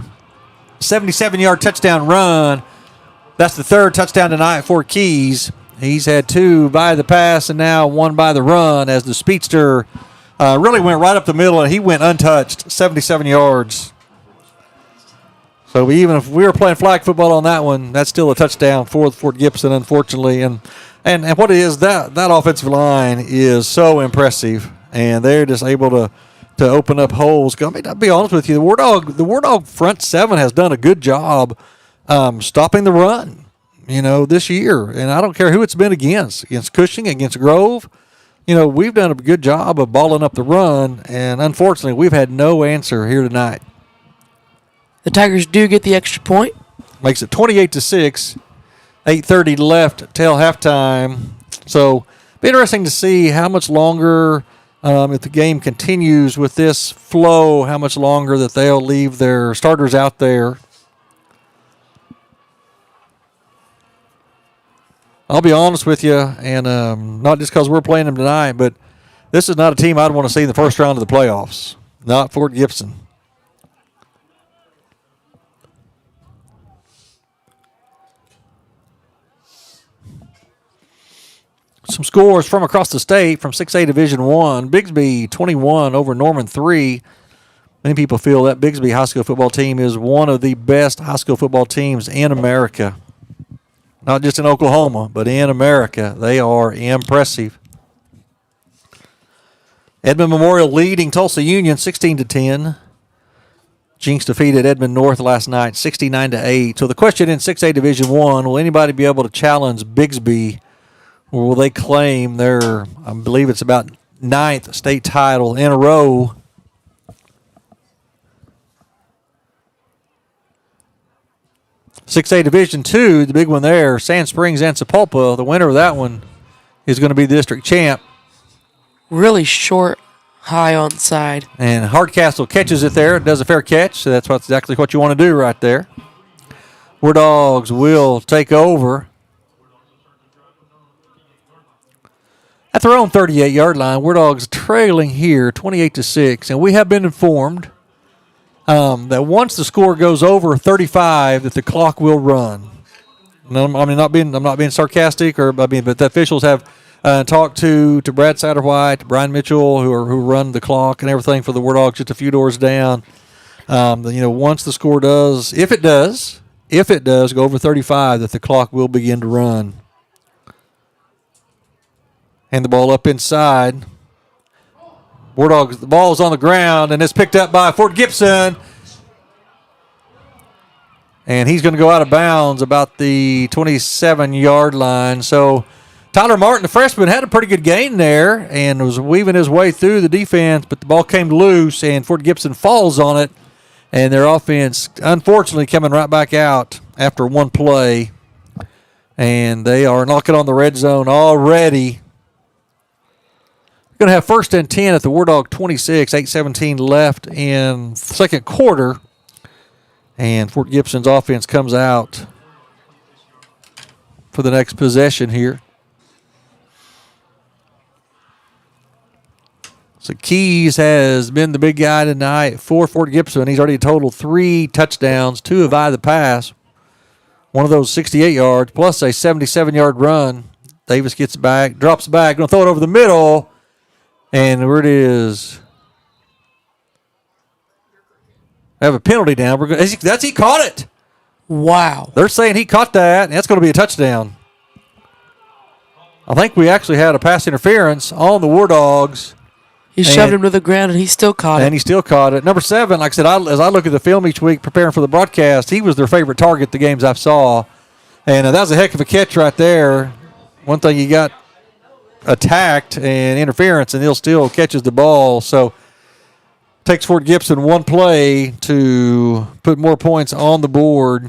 77-yard touchdown run. That's the 3rd touchdown tonight for Keys. He's had 2 by the pass and now 1 by the run as the speedster really went right up the middle, and he went untouched, 77 yards. So even if we were playing flag football on that one, that's still a touchdown for Fort Gibson, unfortunately. And what it is, that offensive line is so impressive, and they're just able to open up holes. I mean, I'll be honest with you, the Wardog front 7 has done a good job stopping the run, this year. And I don't care who it's been against Cushing, against Grove. We've done a good job of balling up the run, and unfortunately, we've had no answer here tonight. The Tigers do get the extra point. Makes it 28-6. 8:30 left till halftime. So, be interesting to see how much longer, if the game continues with this flow, how much longer that they'll leave their starters out there. I'll be honest with you, and not just because we're playing them tonight, but this is not a team I'd want to see in the first round of the playoffs. Not Fort Gibson. Some scores from across the state from 6A Division I. Bigsby 21 over Norman 3. Many people feel that Bigsby high school football team is one of the best high school football teams in America. Not just in Oklahoma, but in America. They are impressive. Edmond Memorial leading Tulsa Union 16-10. Jinx defeated Edmond North last night 69-8. So the question in 6A Division I, will anybody be able to challenge Bigsby, or will they claim their, I believe it's about 9th state title in a row? A Division II, the big one there, Sand Springs and Sapulpa. The winner of that one is going to be the district champ. Really short, high on side. And Hardcastle catches it there, does a fair catch, so that's exactly what you want to do right there. Wardogs will take over at their own 38-yard line. Wardogs trailing here 28-6, and we have been informed that once the score goes over 35, that the clock will run. No, I'm not being sarcastic, but the officials have talked to Brad Satterwhite, to Brian Mitchell, who run the clock and everything for the Wardogs just a few doors down. Once the score does, if it does go over 35, that the clock will begin to run. Hand the ball up inside. Wardogs, the ball is on the ground, and it's picked up by Fort Gibson. And he's going to go out of bounds about the 27-yard line. So Tyler Martin, the freshman, had a pretty good gain there and was weaving his way through the defense, but the ball came loose, and Fort Gibson falls on it. And their offense, unfortunately, coming right back out after one play. And they are knocking on the red zone already. Going to have 1st and 10 at the Wardog 26, 8:17 left in second quarter. And Fort Gibson's offense comes out for the next possession here. So Keys has been the big guy tonight for Fort Gibson. He's already totaled 3 touchdowns, 2 have eyed the pass. One of those 68 yards, plus a 77-yard run. Davis gets back, drops back, going to throw it over the middle. And where it is, I have a penalty down. He caught it. Wow. They're saying he caught that, and that's going to be a touchdown. I think we actually had a pass interference on the Wardogs. He shoved him to the ground, and he still caught it. And he still caught it. Number 7, like I said, as I look at the film each week preparing for the broadcast, he was their favorite target the games I saw. And that was a heck of a catch right there. One thing, you got attacked and interference, and he'll still catches the ball. So takes Fort Gibson one play to put more points on the board.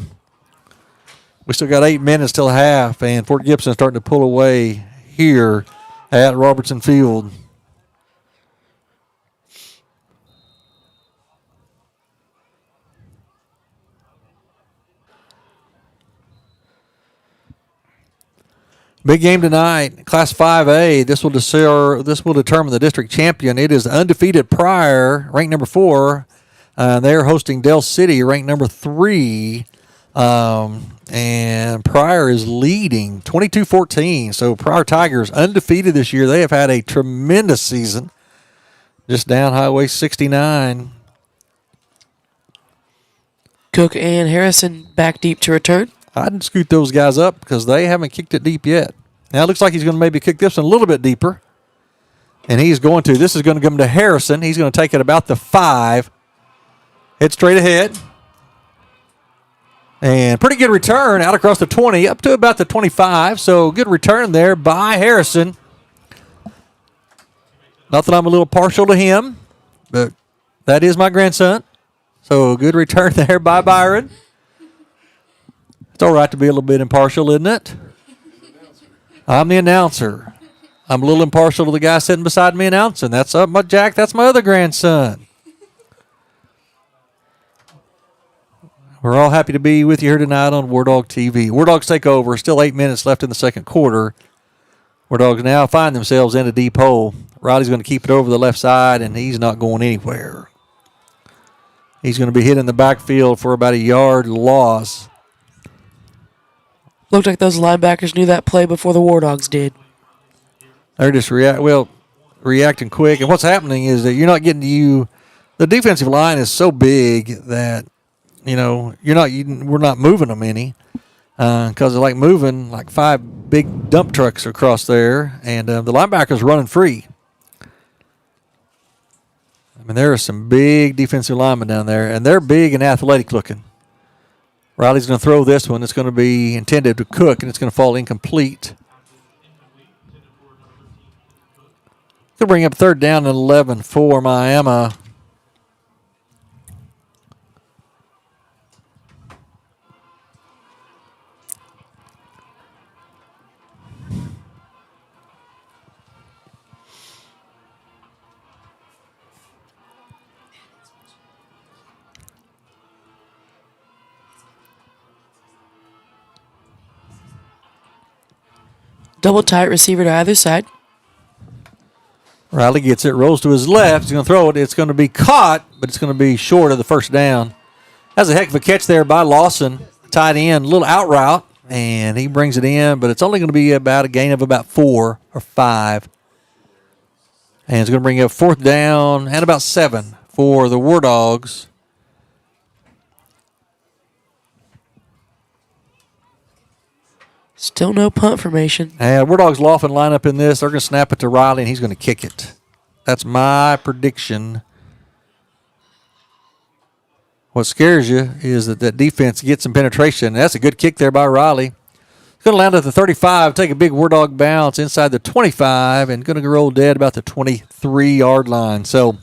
We still got 8 minutes till half, and Fort Gibson starting to pull away here at Robertson Field. Big game tonight, Class 5A. This will determine the district champion. It is undefeated Pryor, ranked number 4. They're hosting Del City, ranked number 3. And Pryor is leading 22-14. So Pryor Tigers undefeated this year. They have had a tremendous season. Just down Highway 69. Cook and Harrison back deep to return. I didn't scoot those guys up because they haven't kicked it deep yet. Now it looks like he's going to maybe kick this one a little bit deeper. And he's going to. This is going to come to Harrison. He's going to take it about the 5. Head straight ahead. And pretty good return out across the 20 up to about the 25. So good return there by Harrison. Not that I'm a little partial to him, but that is my grandson. So good return there by Byron. It's all right to be a little bit impartial, isn't it? I'm the announcer. I'm a little impartial to the guy sitting beside me announcing. That's my Jack. That's my other grandson. We're all happy to be with you here tonight on Wardog TV. Wardogs take over. Still 8 minutes left in the second quarter. Wardogs now find themselves in a deep hole. Riley's going to keep it over the left side, and he's not going anywhere. He's going to be hit in the backfield for about a yard loss. Looked like those linebackers knew that play before the Wardogs did. They're just reacting quick. And what's happening is that you're not getting to you the defensive line is so big that, we're not moving them any because they're like moving like 5 big dump trucks across there, and the linebackers running free. I mean, there are some big defensive linemen down there, and they're big and athletic looking. Riley's going to throw this one. It's going to be intended to Cook, and it's going to fall incomplete. Going to bring up 3rd down and 11 for Miami. Double tight receiver to either side. Riley gets it, rolls to his left. He's going to throw it. It's going to be caught, but it's going to be short of the 1st down. That's a heck of a catch there by Lawson. Tight end, a little out route, and he brings it in, but it's only going to be about a gain of about 4 or 5. And it's going to bring up 4th down and about 7 for the Wardogs. Still no punt formation. And Wardogs often line up in this. They're going to snap it to Riley, and he's going to kick it. That's my prediction. What scares you is that defense gets some penetration. That's a good kick there by Riley. It's going to land at the 35, take a big Wardog bounce inside the 25, and going to roll dead about the 23-yard line. So,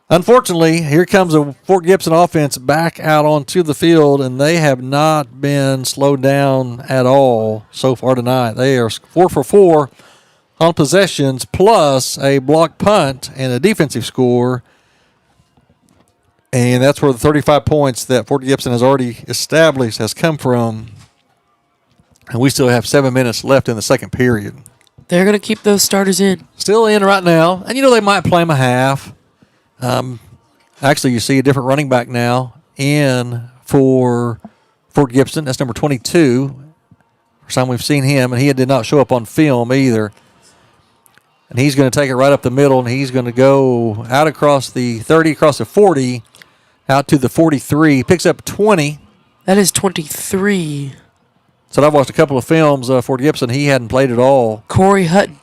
unfortunately, here comes a Fort Gibson offense back out onto the field, and they have not been slowed down at all so far tonight. They are 4 for 4 on possessions, plus a blocked punt and a defensive score. And that's where the 35 points that Fort Gibson has already established has come from. And we still have 7 minutes left in the second period. They're going to keep those starters in. Still in right now. And, they might play them a half. Actually, you see a different running back now in for Fort Gibson. That's number 22. First time we've seen him, and he did not show up on film either. And he's going to take it right up the middle, and he's going to go out across the 30, across the 40, out to the 43. Picks up 20. That is 23. So I've watched a couple of films. Fort Gibson, he hadn't played at all. Corey Hutton.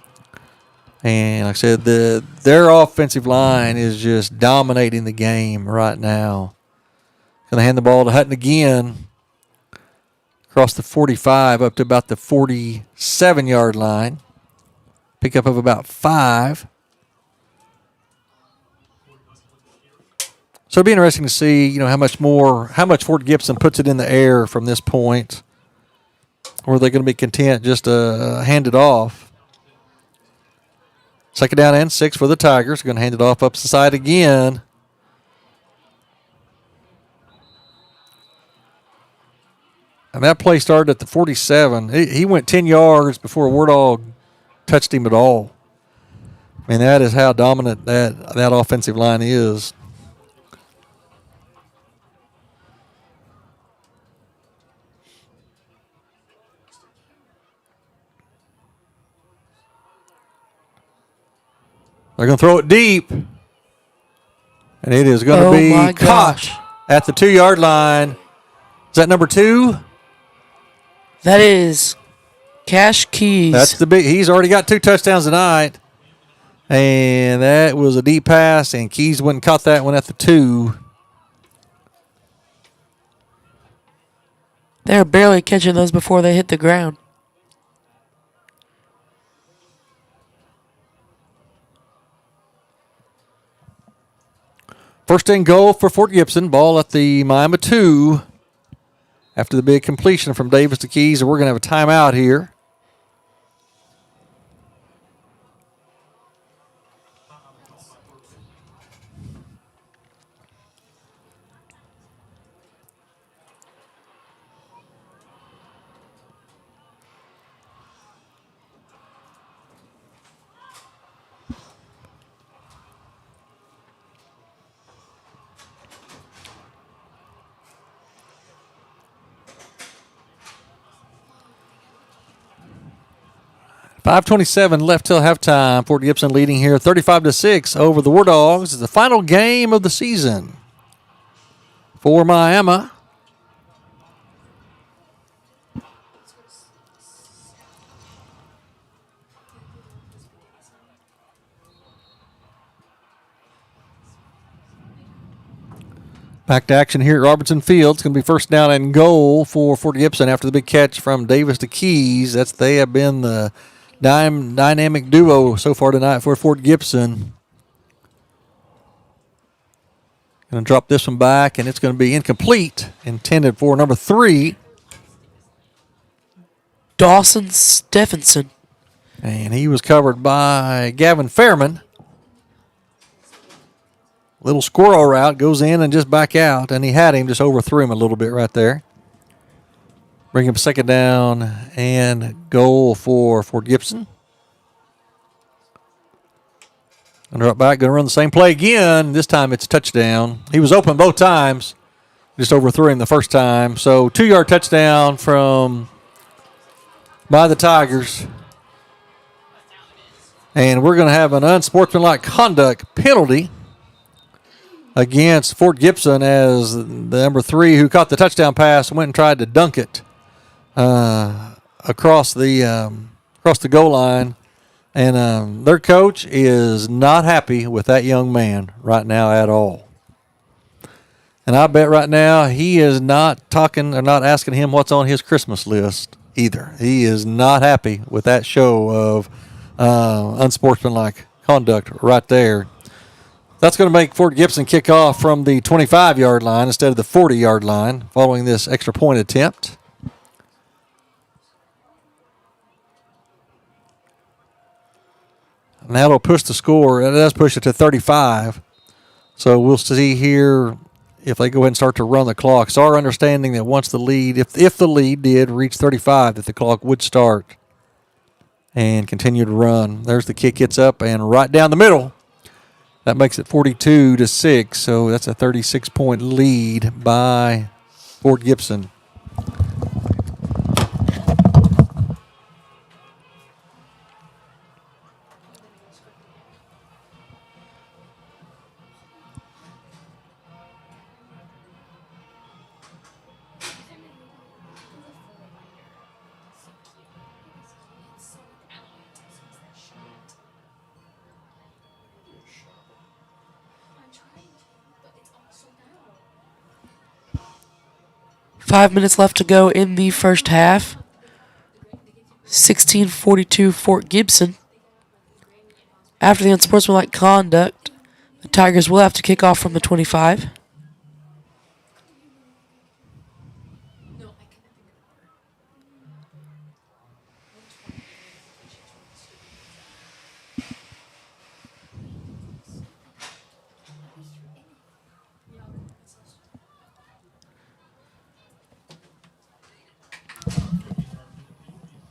And like I said, their offensive line is just dominating the game right now. Going to hand the ball to Hutton again. Across the 45 up to about the 47-yard line. Pickup of about 5. So it'll be interesting to see, how much Fort Gibson puts it in the air from this point. Or are they going to be content just to hand it off? 2nd down and 6 for the Tigers. Going to hand it off up the side again. And that play started at the 47. He went 10 yards before Wardog touched him at all. I mean, that is how dominant that offensive line is. They're going to throw it deep. And it is going to be caught at the 2-yard line. Is that number 2? That is Cash Keys. That's the big. He's already got 2 touchdowns tonight. And that was a deep pass, and Keys went and caught that one at the 2. They're barely catching those before they hit the ground. First and goal for Fort Gibson. Ball at the Miami 2. After the big completion from Davis to Keys, and we're going to have a timeout here. 5:27 left till halftime. Fort Gibson leading here 35-6 over the War Dogs. It's the final game of the season for Miami. Back to action here at Robertson Field. It's going to be first down and goal for Fort Gibson after the big catch from Davis to Keys. They have been the dynamic duo so far tonight for Fort Gibson. Going to drop this one back, and it's going to be incomplete, intended for number 3. Dawson Stephenson. And he was covered by Gavin Fairman. Little squirrel route, goes in and just back out, and he had him, just overthrew him a little bit right there. Bring him second down and goal for Fort Gibson. And right back, going to run the same play again. This time it's a touchdown. He was open both times, just overthrew him the first time. So 2-yard touchdown by the Tigers. And we're going to have an unsportsmanlike conduct penalty against Fort Gibson as the number 3 who caught the touchdown pass went and tried to dunk it across the goal line. And their coach is not happy with that young man right now at all. And I bet right now he is not talking or not asking him what's on his Christmas list either. He is not happy with that show of unsportsmanlike conduct right there. That's going to make Fort Gibson kick off from the 25-yard line instead of the 40-yard line following this extra point attempt. Now it'll push the score. It does push it to 35. So we'll see here if they go ahead and start to run the clock. It's our understanding that once the lead, if the lead did reach 35, that the clock would start and continue to run. There's the kick, gets up and right down the middle. That makes it 42-6. So that's a 36-point lead by Fort Gibson. Five minutes left to go in the first half. 16-42 Fort Gibson. After the unsportsmanlike conduct, the Tigers will have to kick off from the 25.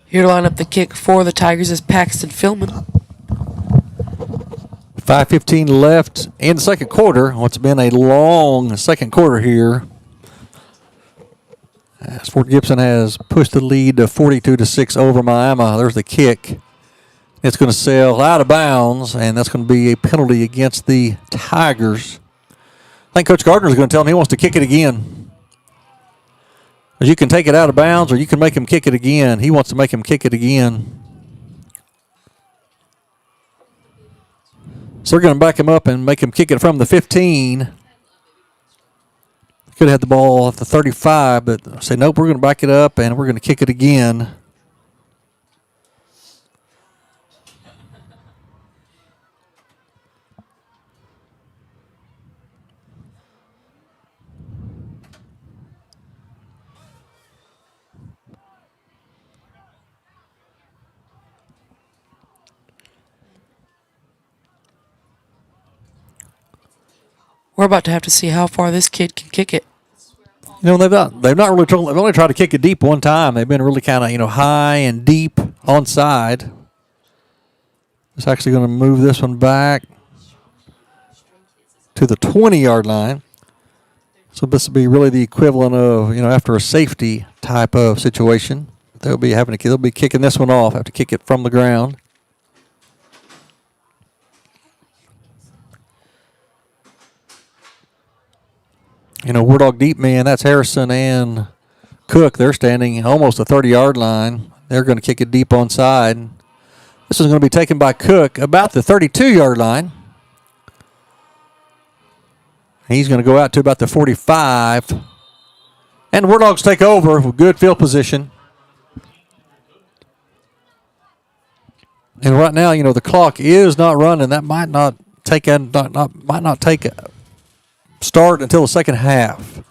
Here to line up the kick for the Tigers is Paxton Philman. 5:15 left in the second quarter. What's been a long second quarter here. As Fort Gibson has pushed the lead to 42-6 over Miami. There's the kick. It's going to sail out of bounds, and that's going to be a penalty against the Tigers. I think Coach Gardner is going to tell him he wants to kick it again. Because you can take it out of bounds or you can make him kick it again. He wants to make him kick it again. So they're going to back him up and make him kick it from the 15. Could have had the ball off the 35, but say, nope, we're going to back it up and we're going to kick it again. We're about to have to see how far this kid can kick it. You know, they've not really they've only tried to kick it deep one time. They've been really kind of, high and deep onside. It's actually going to move this one back to the 20-yard line. So this will be really the equivalent of, after a safety type of situation. they'll be kicking this one off. Have to kick it from the ground. Wardog deep man, that's Harrison and Cook. They're standing almost the 30-yard line. They're going to kick it deep onside. This is going to be taken by Cook about the 32-yard line. He's going to go out to about the 45. And Wardogs take over with good field position. And right now, the clock is not running. That might not take start until the second half.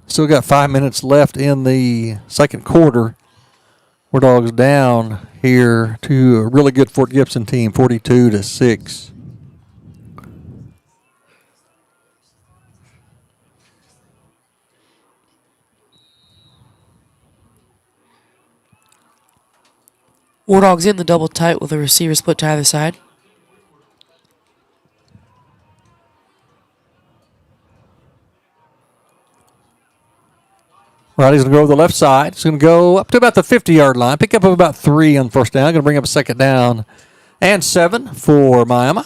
Still got 5 minutes left in the second quarter. Wardogs down here to a really good Fort Gibson team, 42-6. Wardogs in the double tight with a receiver split to either side. Riley's going to go to the left side. He's going to go up to about the 50-yard line. Pick up about 3 on first down. Going to bring up a second down and 7 for Miami.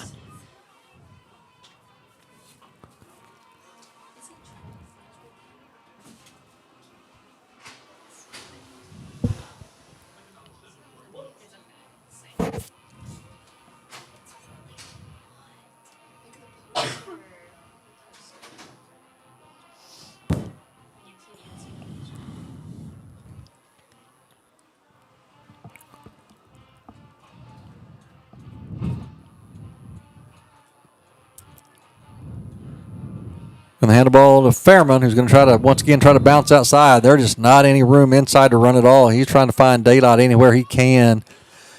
Going to hand the ball to Fairman, who's going to once again try to bounce outside. There's just not any room inside to run at all. He's trying to find daylight anywhere he can.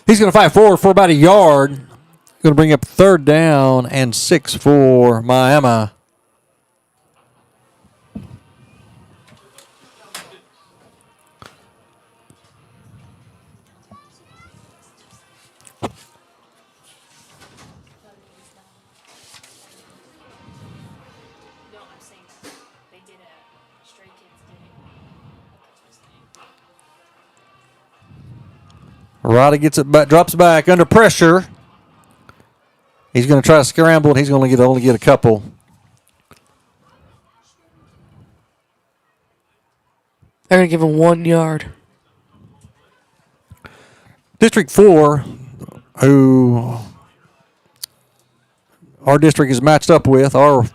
He's going to fight forward for about a yard. Going to bring up third down and 6 for Miami. Roddy gets it back, drops back under pressure. He's going to try to scramble, and he's going to only get a couple. They're going to give him 1 yard. District 4, who our district is matched up with, our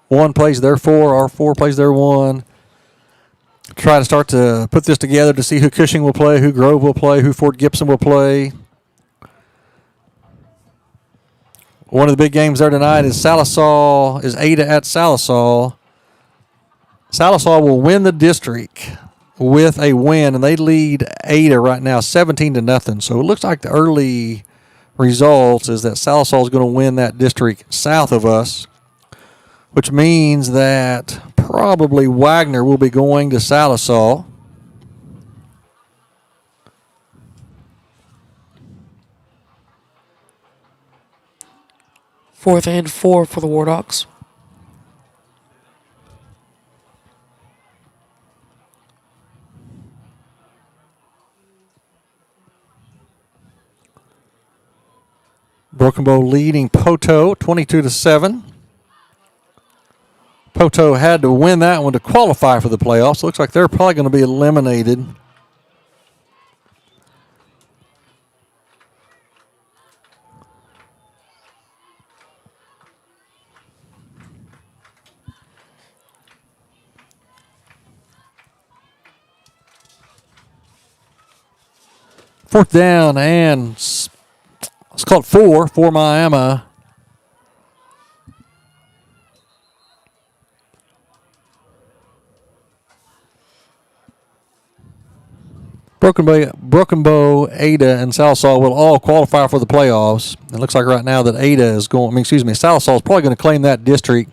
1 plays their 4, our 4 plays their 1. Try to start to put this together to see who Cushing will play, who Grove will play, who Fort Gibson will play. One of the big games there tonight is Ada at Salisaw. Salisaw will win the district with a win, and they lead Ada right now 17-0. So it looks like the early results is that Salisaw is going to win that district south of us, which means that probably Wagner will be going to Salisaw. Fourth and 4 for the Wardogs. Broken Bow leading Poto 22-7. Poto had to win that one to qualify for the playoffs. Looks like they're probably going to be eliminated. Fourth down and it's called 4 for Miami. Broken Bow, Ada, and Salisaw will all qualify for the playoffs. It looks like right now that Salisaw is probably going to claim that district.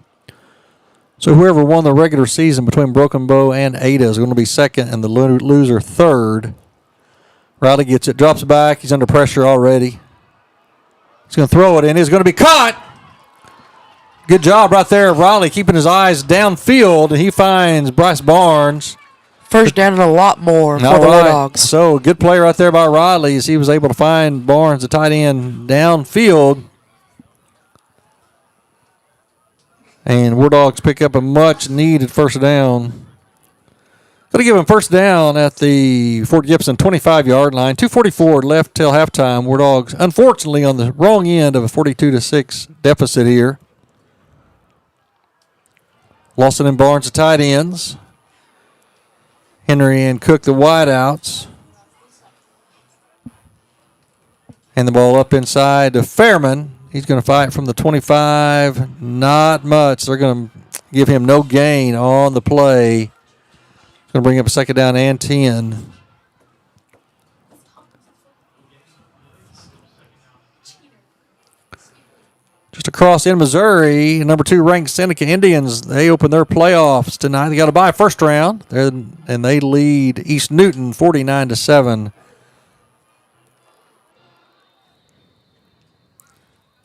So whoever won the regular season between Broken Bow and Ada is going to be second and the loser third. Riley gets it, drops back. He's under pressure already. He's going to throw it in. It's going to be caught. Good job right there of Riley keeping his eyes downfield, and he finds Bryce Barnes. First down and a lot more for All the right. Wardogs. So, good play right there by Riley as he was able to find Barnes, the tight end, downfield. And Wardogs pick up a much-needed first down. Going to give him first down at the Fort Gibson 25-yard line. 2:44 left till halftime. Wardogs, unfortunately, on the wrong end of a 42-6 deficit here. Lawson and Barnes, the tight ends. Henry and Cook, the wideouts. And the ball up inside to Fairman. He's going to fight from the 25. Not much. They're going to give him no gain on the play. Going to bring up a second down and 10. Just across in Missouri, number 2 ranked Seneca Indians, they open their playoffs tonight. They got to bye first round, and they lead East Newton 49-7.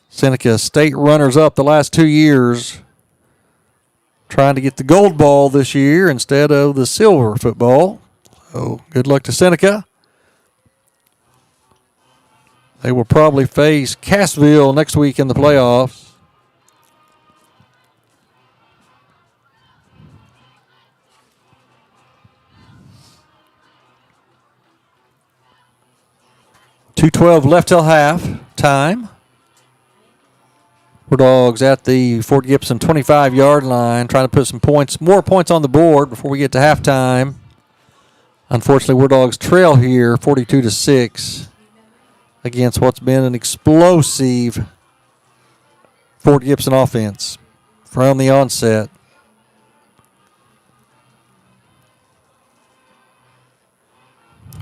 Seneca state runners-up the last 2 years, trying to get the gold ball this year instead of the silver football. So good luck to Seneca. They will probably face Cassville next week in the playoffs. .212 left till half time. Wardogs at the Fort Gibson 25-yard line, trying to put some points, more points on the board before we get to halftime. Unfortunately, Wardogs trail here 42-6 against what's been an explosive Fort Gibson offense from the onset.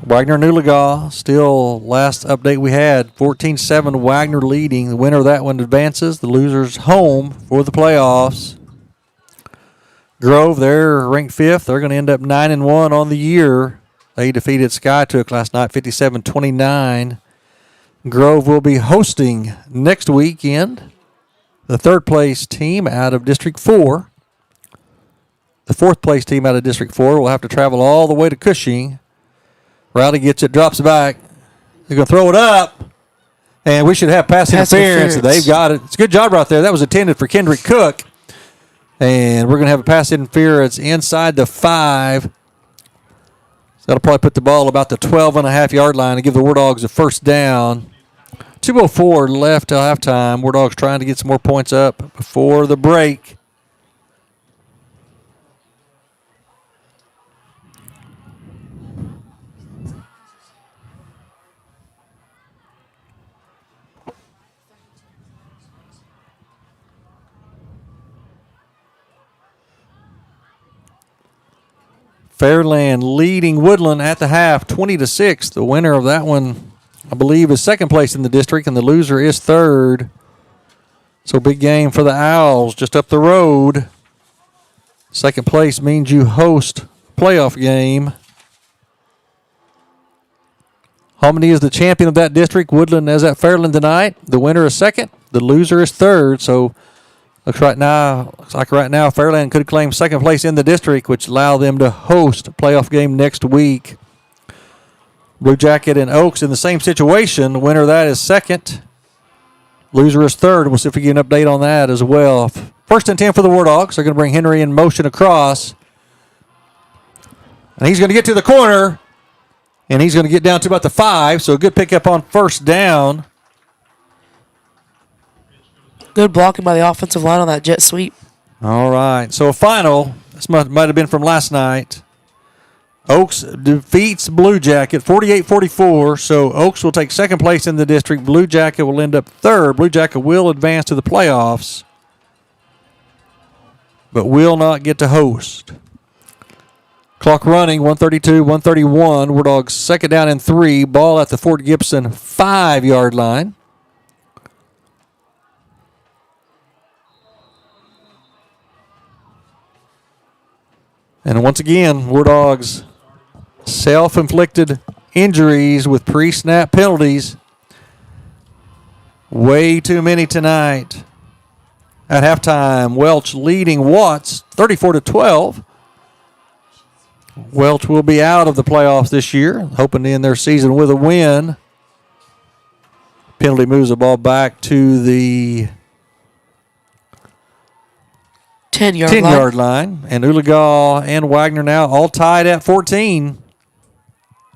Wagner Newligaw, still last update we had, 14-7 Wagner leading. The winner of that one advances. The loser's home for the playoffs. Grove, they're ranked 5th. They're going to end up 9-1 on the year. They defeated Skytook last night, 57-29. Grove will be hosting next weekend the 3rd place team out of District 4. The 4th place team out of District 4 will have to travel all the way to Cushing. Riley gets it, drops it back. They're going to throw it up, and we should have pass interference. They've got it. It's a good job right there. That was intended for Kendrick Cook, and we're going to have a pass interference inside the 5. So that'll probably put the ball about the 12.5-yard line and give the Wardogs a first down. 2:04 left till halftime. Wardogs trying to get some more points up before the break. Fairland leading Woodland at the half, 20-6. The winner of that one, I believe, is 2nd place in the district, and the loser is 3rd. So big game for the Owls just up the road. 2nd place means you host a playoff game. Hominy is the champion of that district. Woodland is at Fairland tonight. The winner is 2nd. The loser is 3rd. So looks like right now Fairland could claim 2nd place in the district, which allow them to host a playoff game next week. Blue Jacket and Oaks in the same situation. The winner of that is 2nd. Loser is 3rd. We'll see if we get an update on that as well. 1st and 10 for the Wardogs. They're going to bring Henry in motion across. And he's going to get to the corner. And he's going to get down to about the 5. So a good pickup on first down. Good blocking by the offensive line on that jet sweep. All right. So a final. This might have been from last night. Oaks defeats Blue Jacket 48-44. So Oaks will take 2nd place in the district. Blue Jacket will end up 3rd. Blue Jacket will advance to the playoffs, but will not get to host. Clock running, 132, 131. Wardogs 2nd down and 3. Ball at the Fort Gibson 5-yard line. And once again, Wardogs self-inflicted injuries with pre-snap penalties. Way too many tonight. At halftime, Welch leading Watts 34-12. Welch will be out of the playoffs this year, hoping to end their season with a win. Penalty moves the ball back to the 10-yard line. And Uligal and Wagner now all tied at 14.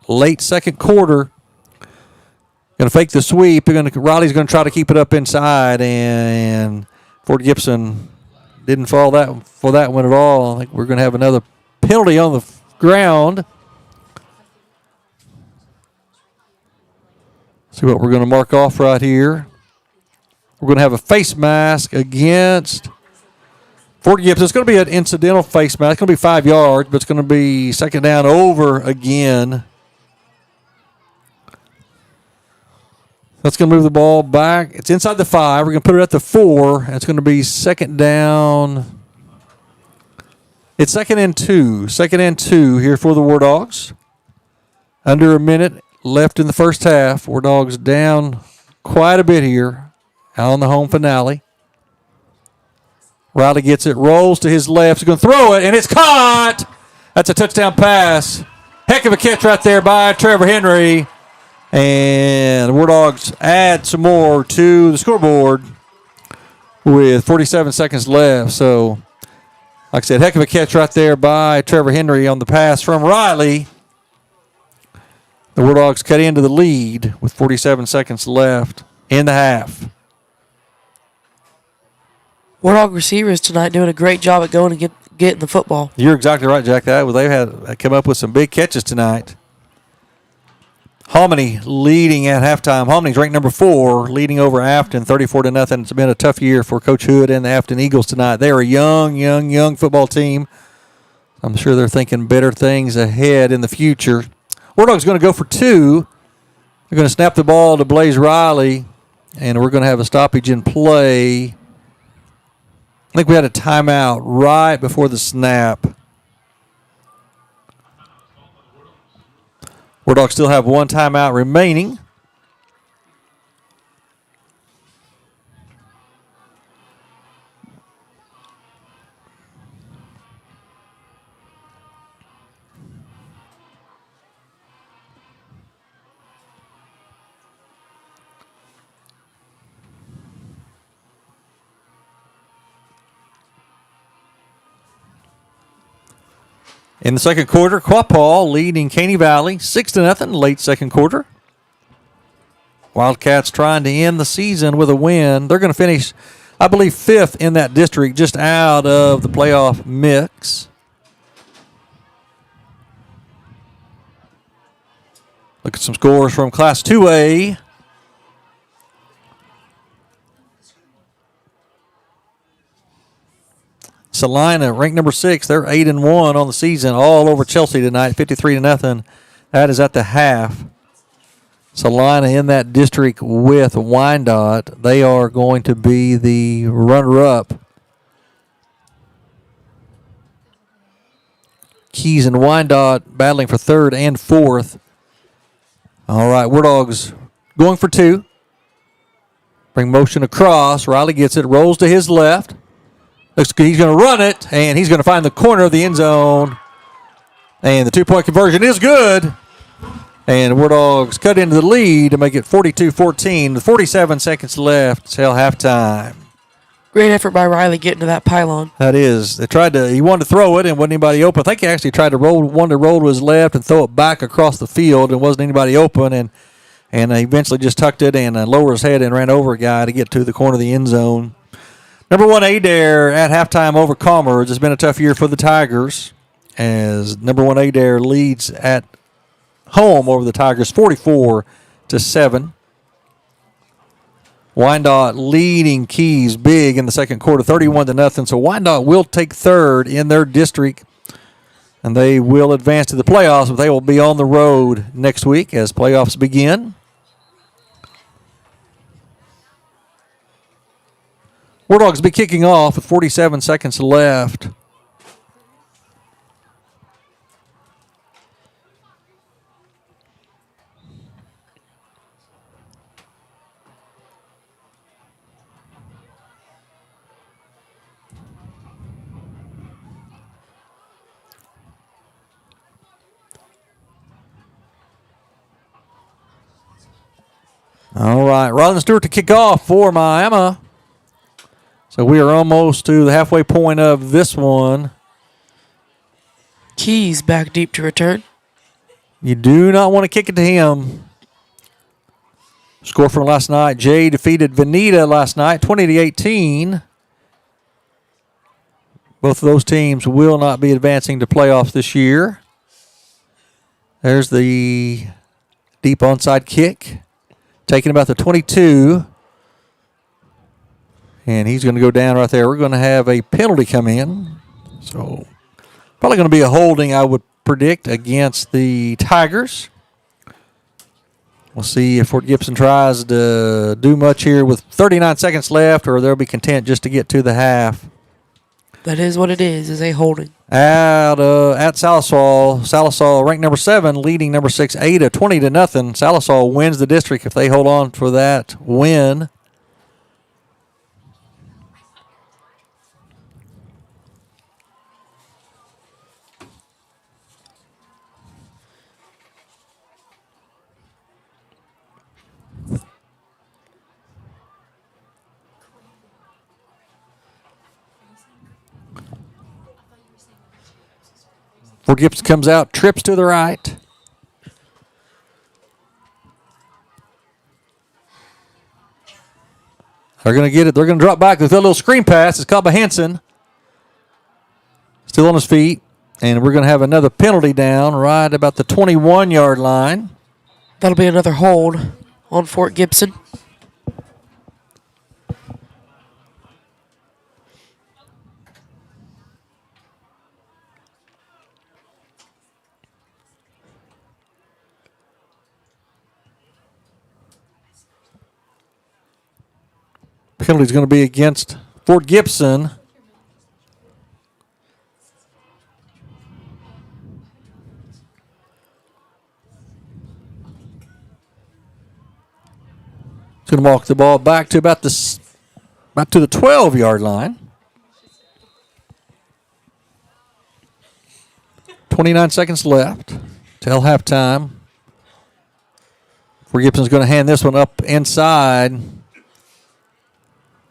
Late second quarter. Going to fake the sweep. Riley's going to try to keep it up inside, and Fort Gibson didn't fall for that one at all. I think we're going to have another penalty on the ground. See what we're going to mark off right here. We're going to have a face mask against Fort Gibson. It's going to be an incidental face mask. It's going to be 5 yards, but it's going to be second down over again. That's going to move the ball back. It's inside the 5. We're going to put it at the 4. And it's going to be second down. It's second and 2. Second and 2 here for the War Dogs. Under a minute left in the first half. War Dogs down quite a bit here out on the home finale. Riley gets it, rolls to his left. He's going to throw it, and it's caught. That's a touchdown pass. Heck of a catch right there by Trevor Henry. And the War Dogs add some more to the scoreboard with 47 seconds left. So, like I said, heck of a catch right there by Trevor Henry on the pass from Riley. The War Dogs cut into the lead with 47 seconds left in the half. Wardog receivers tonight doing a great job at going and getting the football. You're exactly right, Jack. They've had come up with some big catches tonight. Hominy leading at halftime. Homony's ranked number 4, leading over Afton 34-0. It's been a tough year for Coach Hood and the Afton Eagles tonight. They're a young football team. I'm sure they're thinking better things ahead in the future. War Dog's going to go for 2. They're going to snap the ball to Blaze Riley, and we're going to have a stoppage in play. I think we had a timeout right before the snap. War Dogs still have one timeout remaining. In the second quarter, Quapaw leading Caney Valley 6-0 late second quarter. Wildcats trying to end the season with a win. They're going to finish, I believe, 5th in that district, just out of the playoff mix. Look at some scores from Class 2A. Salina, ranked number 6. They're 8-1 on the season, all over Chelsea tonight, 53-0. That is at the half. Salina in that district with Wyandotte. They are going to be the runner-up. Keys and Wyandotte battling for 3rd and 4th. All right, War Dogs going for 2. Bring motion across. Riley gets it, rolls to his left. Looks good. He's going to run it, and he's going to find the corner of the end zone. And the 2-point conversion is good. And the War Dogs cut into the lead to make it 42-14 with 47 seconds left till halftime. Great effort by Riley getting to that pylon. That is. He wanted to throw it and wasn't anybody open. I think he actually wanted to roll to his left and throw it back across the field and wasn't anybody open. And he eventually just tucked it and lowered his head and ran over a guy to get to the corner of the end zone. Number 1 Adair at halftime over Commerce. It's been a tough year for the Tigers as number 1 Adair leads at home over the Tigers 44-7. Wyandotte leading Keys big in the second quarter 31-0. So Wyandotte will take 3rd in their district and they will advance to the playoffs, but they will be on the road next week as playoffs begin. War Dogs will be kicking off with 47 seconds left. All right, Rylan Stewart to kick off for Miami. So we are almost to the halfway point of this one. Keys back deep to return. You do not want to kick it to him. Score from last night. Jay defeated Veneta last night, 20-18. Both of those teams will not be advancing to playoffs this year. There's the deep onside kick. Taking about the 22. And he's going to go down right there. We're going to have a penalty come in. So probably going to be a holding, I would predict, against the Tigers. We'll see if Fort Gibson tries to do much here with 39 seconds left, or they'll be content just to get to the half. That is what it is a holding. At Salisal ranked number 7, leading number 6, Ada, 20-0. Salisal wins the district if they hold on for that win. Fort Gibson comes out, trips to the right. They're going to get it. They're going to drop back with a little screen pass. It's caught by Henson. Still on his feet. And we're going to have another penalty down right about the 21-yard line. That'll be another hold on Fort Gibson. Penalty is going to be against Fort Gibson. It's going to walk the ball back to about to the 12-yard line. 29 seconds left till halftime. Fort Gibson's going to hand this one up inside.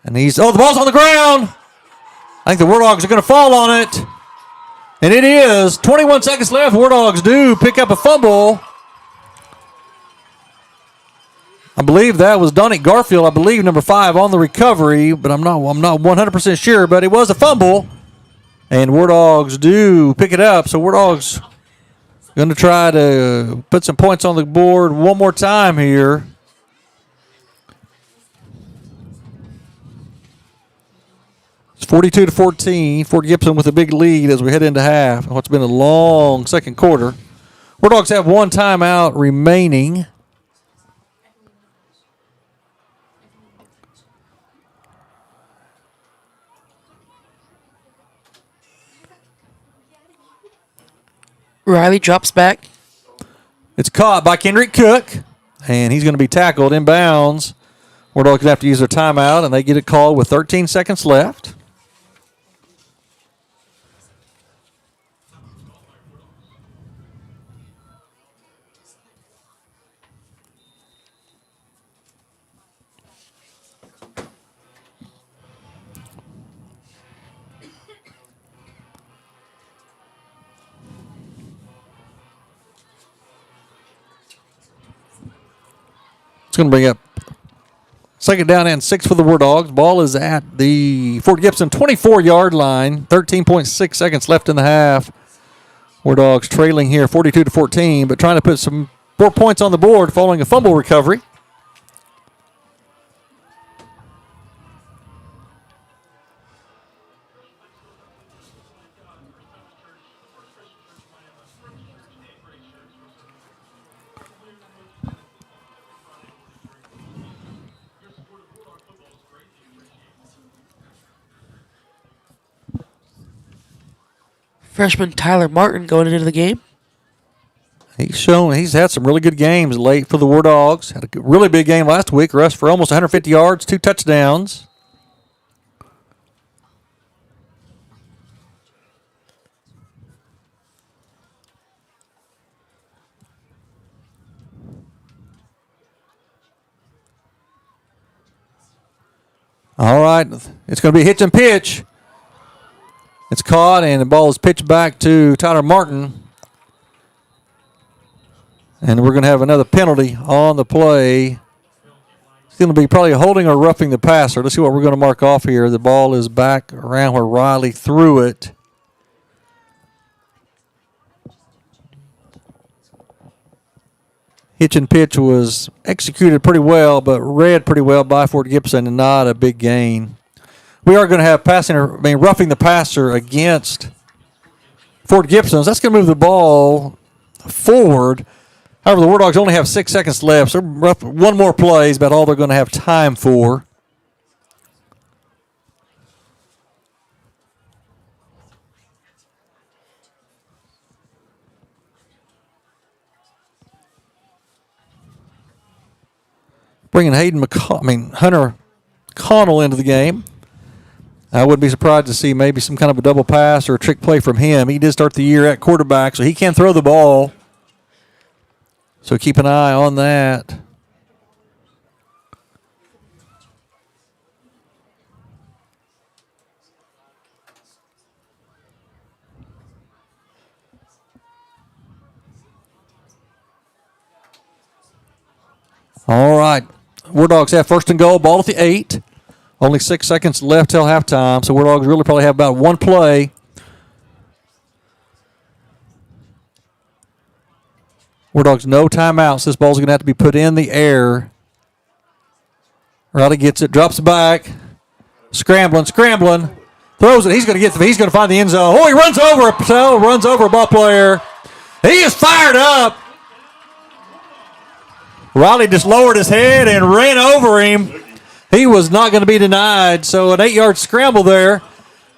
And the ball's on the ground. I think the Wardogs are going to fall on it. And it is. 21 seconds left. Wardogs do pick up a fumble. I believe that was Donnie Garfield, I believe, number 5 on the recovery, but I'm not 100% sure, but it was a fumble. And Wardogs do pick it up. So Wardogs going to try to put some points on the board one more time here. It's 42-14. Fort Gibson with a big lead as we head into half. What's been a long second quarter. Wardogs have one timeout remaining. Riley drops back. It's caught by Kendrick Cook, and he's going to be tackled inbounds. Wardogs going to have to use their timeout, and they get it called with 13 seconds left. It's going to bring up second down and 6 for the Wardogs. Ball is at the Fort Gibson 24-yard line. 13.6 seconds left in the half. Wardogs trailing here 42-14, but trying to put some more points on the board following a fumble recovery. Freshman Tyler Martin going into the game. He's had some really good games late for the Wardogs. Had a really big game last week. Rushed for almost 150 yards, 2 touchdowns. All right, it's going to be hitch and pitch. It's caught, and the ball is pitched back to Tyler Martin. And we're going to have another penalty on the play. It's going to be probably holding or roughing the passer. Let's see what we're going to mark off here. The ball is back around where Riley threw it. Hitch and pitch was executed pretty well, but read pretty well by Fort Gibson, and not a big gain. We are going to have roughing the passer against Fort Gibson. That's going to move the ball forward. However, the Wardogs only have 6 seconds left, so one more play is about all they're going to have time for. Bringing Hunter Connell into the game. I wouldn't be surprised to see maybe some kind of a double pass or a trick play from him. He did start the year at quarterback, so he can throw the ball. So keep an eye on that. All right. Wardogs have first and goal, ball at the 8. Only 6 seconds left till halftime, so Wardogs really probably have about one play. Wardogs no timeouts. This ball's going to have to be put in the air. Riley gets it, drops it back, scrambling, throws it. He's going to find the end zone. Oh, he runs over a ball player. He is fired up. Riley just lowered his head and ran over him. He was not going to be denied. So an 8-yard scramble there,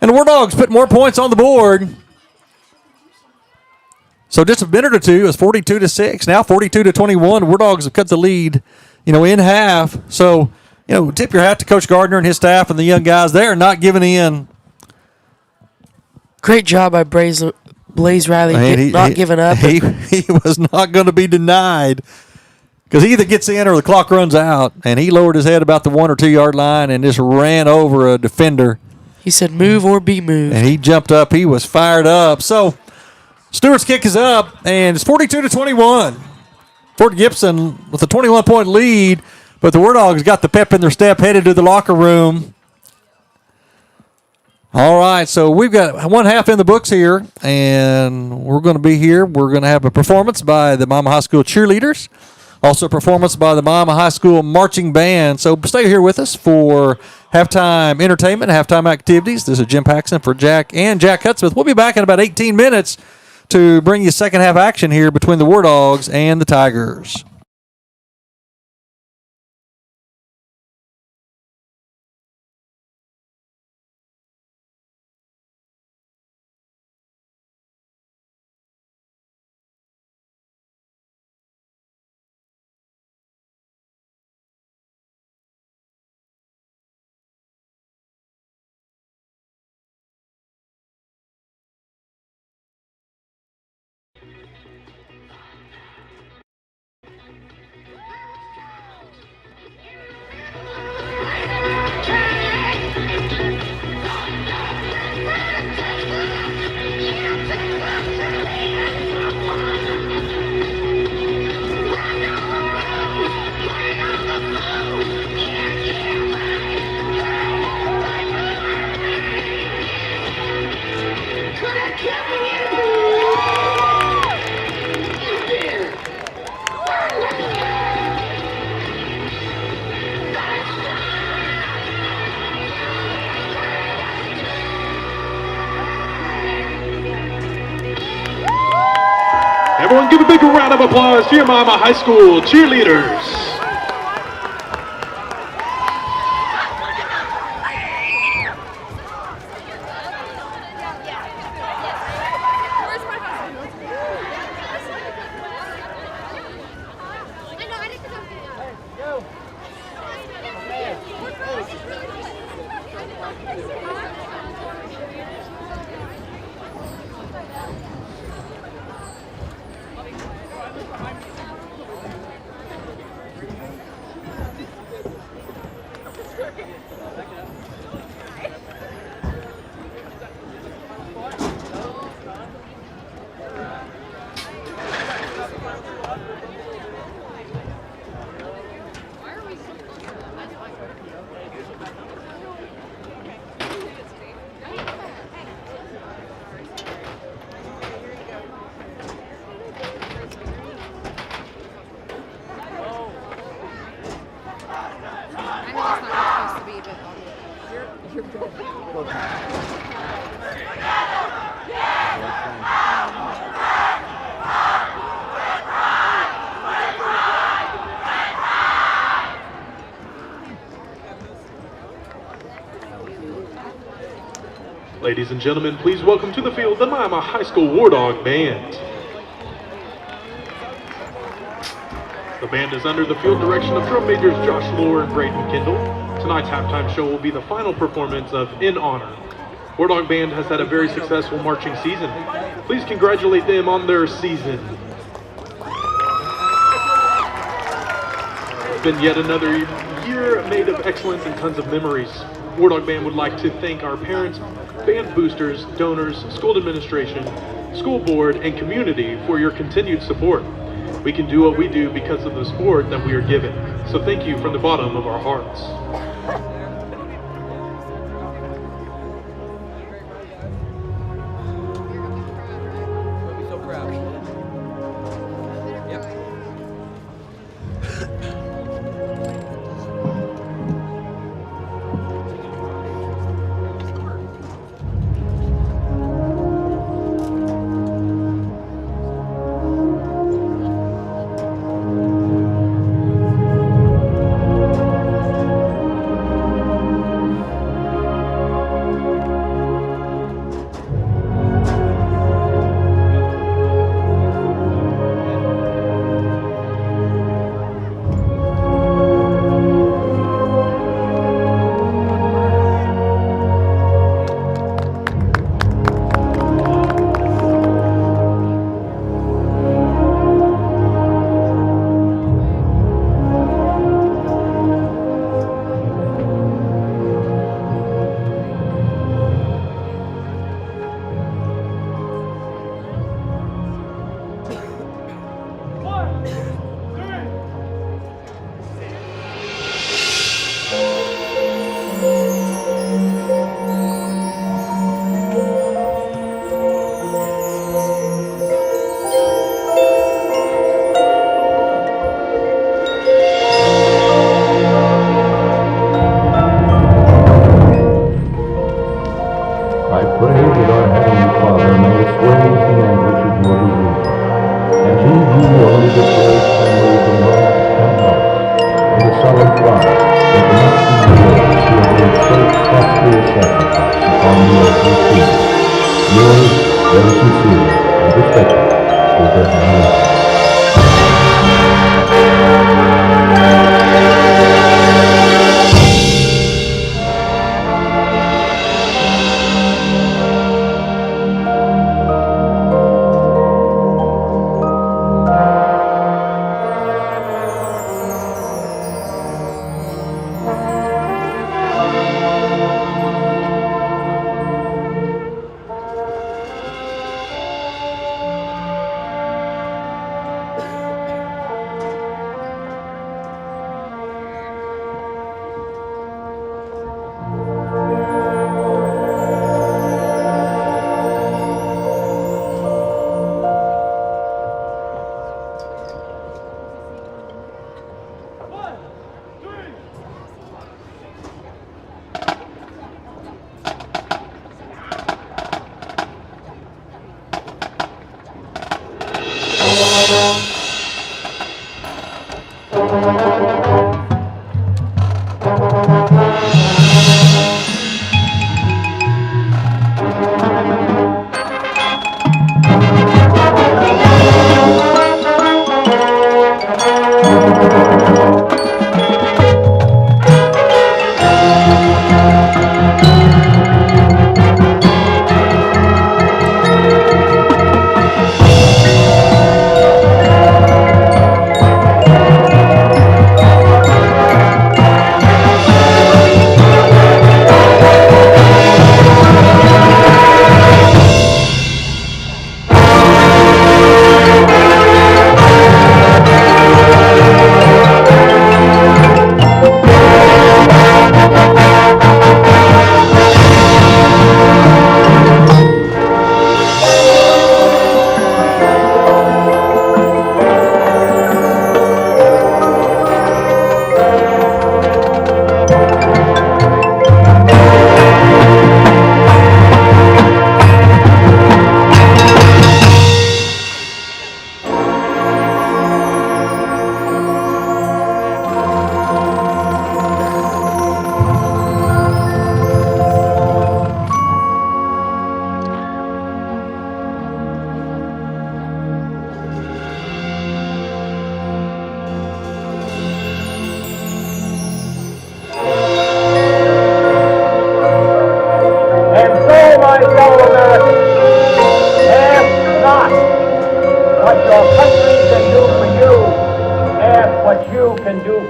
and the Wardogs put more points on the board. So just a minute or two, it's 42-6. Now 42-21. Wardogs have cut the lead, in half. So, tip your hat to Coach Gardner and his staff and the young guys. They are not giving in. Great job by Blaze Riley, not giving up. He was not going to be denied because he either gets in or the clock runs out. And he lowered his head about the 1 or 2 yard line and just ran over a defender. He said, "Move or be moved." And he jumped up. He was fired up. So Stewart's kick is up, and it's 42-21. Fort Gibson with a 21-point lead, but the Wardogs got the pep in their step, headed to the locker room. All right, so we've got one half in the books here, and we're going to be here. We're going to have a performance by the Mama High School cheerleaders, also a performance by the Mama High School marching band. So stay here with us for halftime entertainment, halftime activities. This is Jim Paxson for Jack and Jack Hutsmith. We'll be back in about 18 minutes to bring you second half action here between the Wardogs and the Tigers. Everyone give a big round of applause to your Mama High School cheerleaders. Ladies and gentlemen, please welcome to the field the Miami High School Wardog Band. The band is under the field direction of drum majors Josh Lohr and Braden Kendall. Tonight's halftime show will be the final performance of In Honor. Wardog Band has had a very successful marching season. Please congratulate them on their season. It's been yet another year made of excellence and tons of memories. Wardog Band would like to thank our parents, band boosters, donors, school administration, school board, and community for your continued support. We can do what we do because of the support that we are given. So thank you from the bottom of our hearts.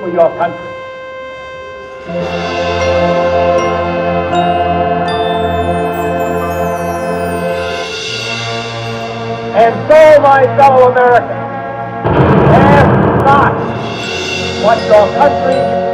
for your country. And so, my fellow Americans, ask not what your country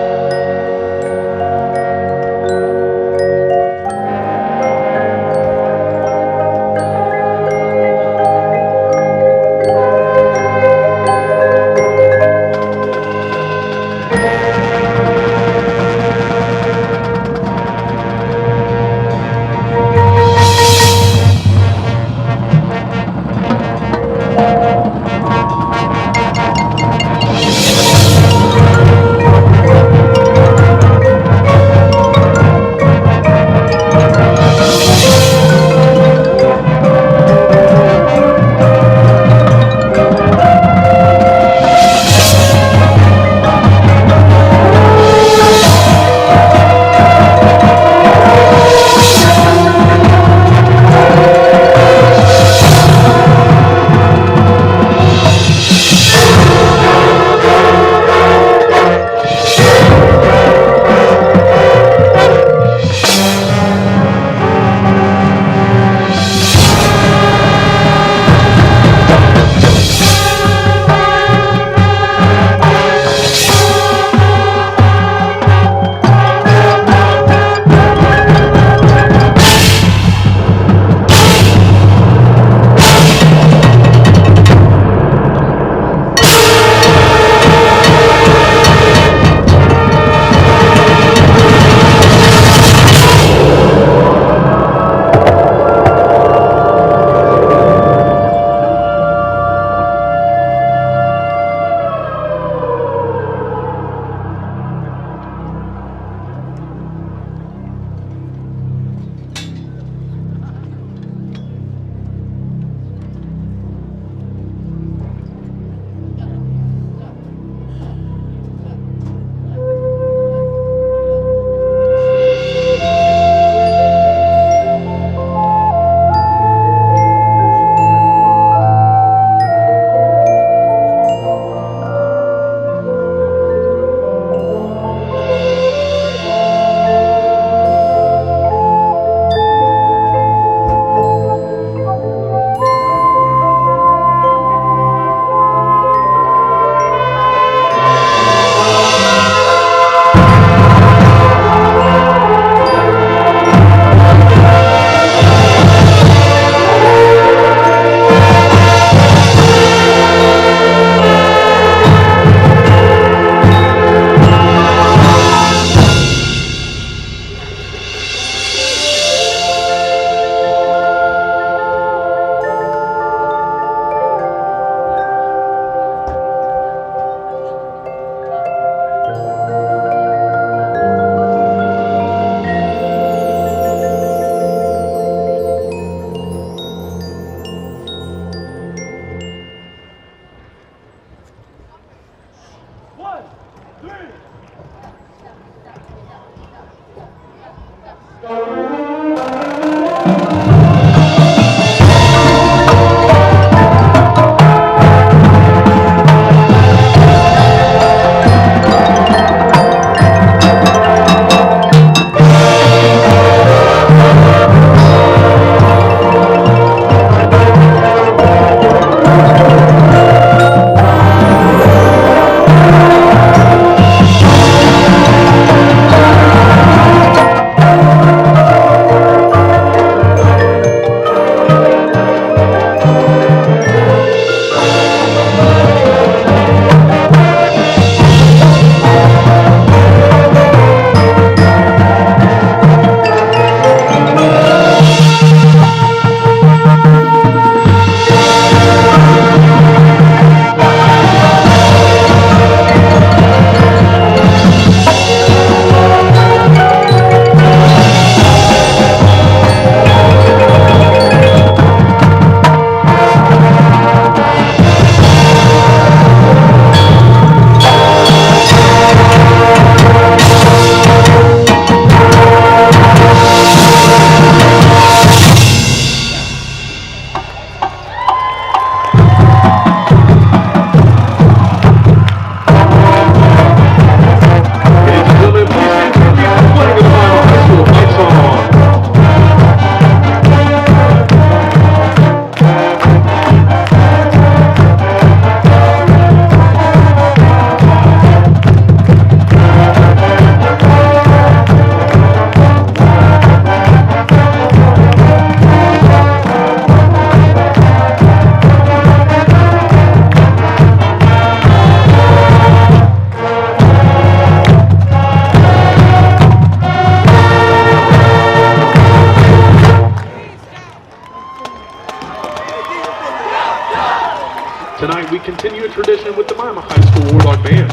Tonight, we continue a tradition with the Mima High School Wardog Band.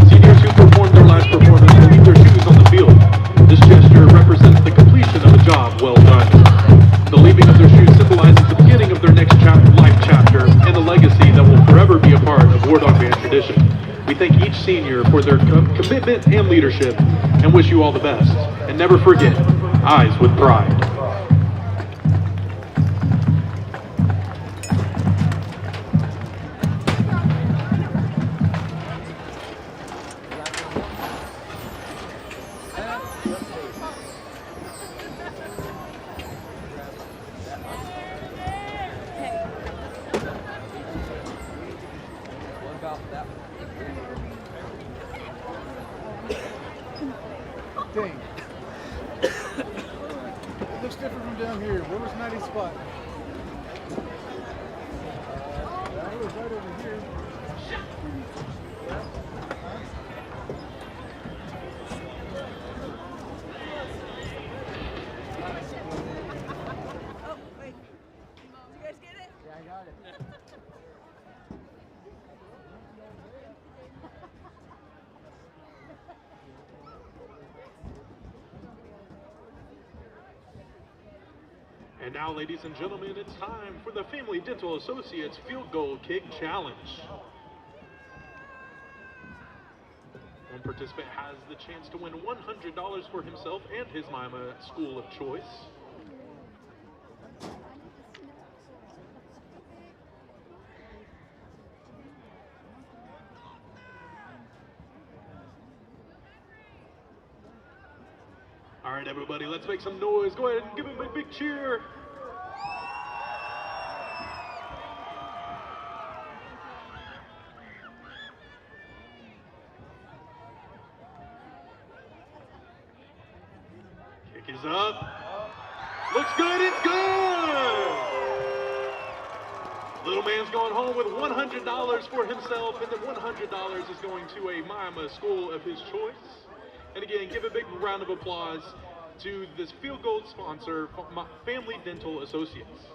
Seniors who performed their last performance will leave their shoes on the field. This gesture represents the completion of a job well done. The leaving of their shoes symbolizes the beginning of their next life chapter and a legacy that will forever be a part of Wardog Band tradition. We thank each senior for their commitment and leadership and wish you all the best. And never forget, eyes with pride. Dang. It looks different from down here. Where was Maddie's spot? It was right over here. Oh, wait. Did you guys get it? Yeah, I got it. And now, ladies and gentlemen, it's time for the Family Dental Associates Field Goal Kick Challenge. One participant has the chance to win $100 for himself and his Mima school of choice. All right, everybody, let's make some noise. Go ahead and give him a big cheer. Kick is up. Looks good, it's good. Little man's going home with $100 for himself, and then $100 is going to a Mima school of his choice. And again, give a big round of applause to this field goal sponsor, Family Dental Associates.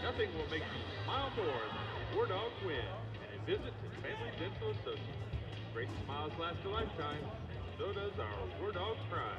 Nothing will make you smile more than Wardog win and a visit to Family Dental Associates. Great smiles last a lifetime, so does our Wardog prize.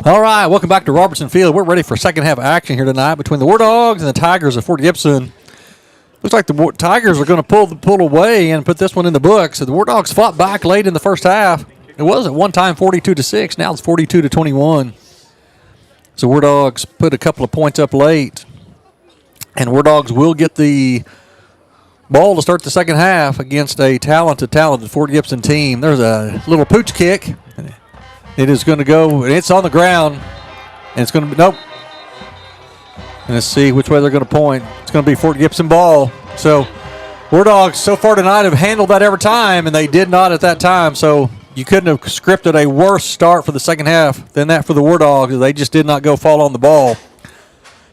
All right, welcome back to Robertson Field. We're ready for second half action here tonight between the Wardogs and the Tigers of Fort Gibson. Looks like the Tigers are going to pull away and put this one in the books. So the Wardogs fought back late in the first half. It was at one time 42-6. Now it's 42-21. So Wardogs put a couple of points up late, and Wardogs will get the ball to start the second half against a talented Fort Gibson team. There's a little pooch kick. It is going to go, and it's on the ground, and it's going to be, nope. And let's see which way they're going to point. It's going to be Fort Gibson ball. So Wardogs so far tonight have handled that every time, and they did not at that time. So you couldn't have scripted a worse start for the second half than that for the Wardogs. They just did not go fall on the ball.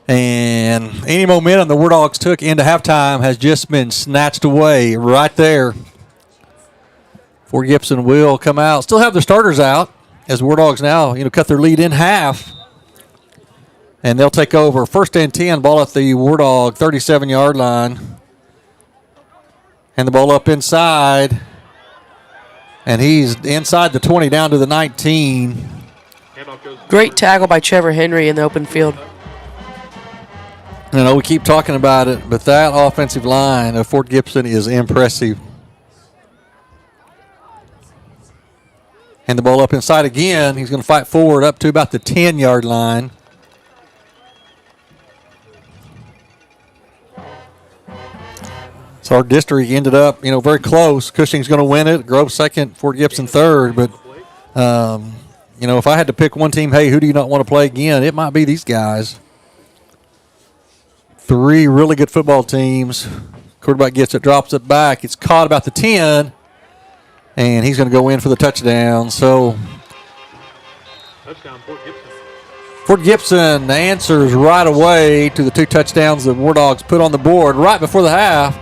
And any momentum the Wardogs took into halftime has just been snatched away right there. Fort Gibson will come out. Still have their starters out as Wardogs now, cut their lead in half. And they'll take over. First and 10, ball at the Wardog 37-yard line. And the ball up inside. And he's inside the 20 down to the 19. Great tackle by Trevor Henry in the open field. We keep talking about it, but that offensive line of Fort Gibson is impressive. And the ball up inside again. He's going to fight forward up to about the 10-yard line. So our district ended up, very close. Cushing's going to win it. Grove second, Fort Gibson third. But, if I had to pick one team, hey, who do you not want to play again? It might be these guys. Three really good football teams. Quarterback gets it, drops it back. It's caught about the 10. And he's going to go in for the touchdown. So Touchdown, Fort Gibson. Fort Gibson answers right away to the two touchdowns the Wardogs put on the board right before the half.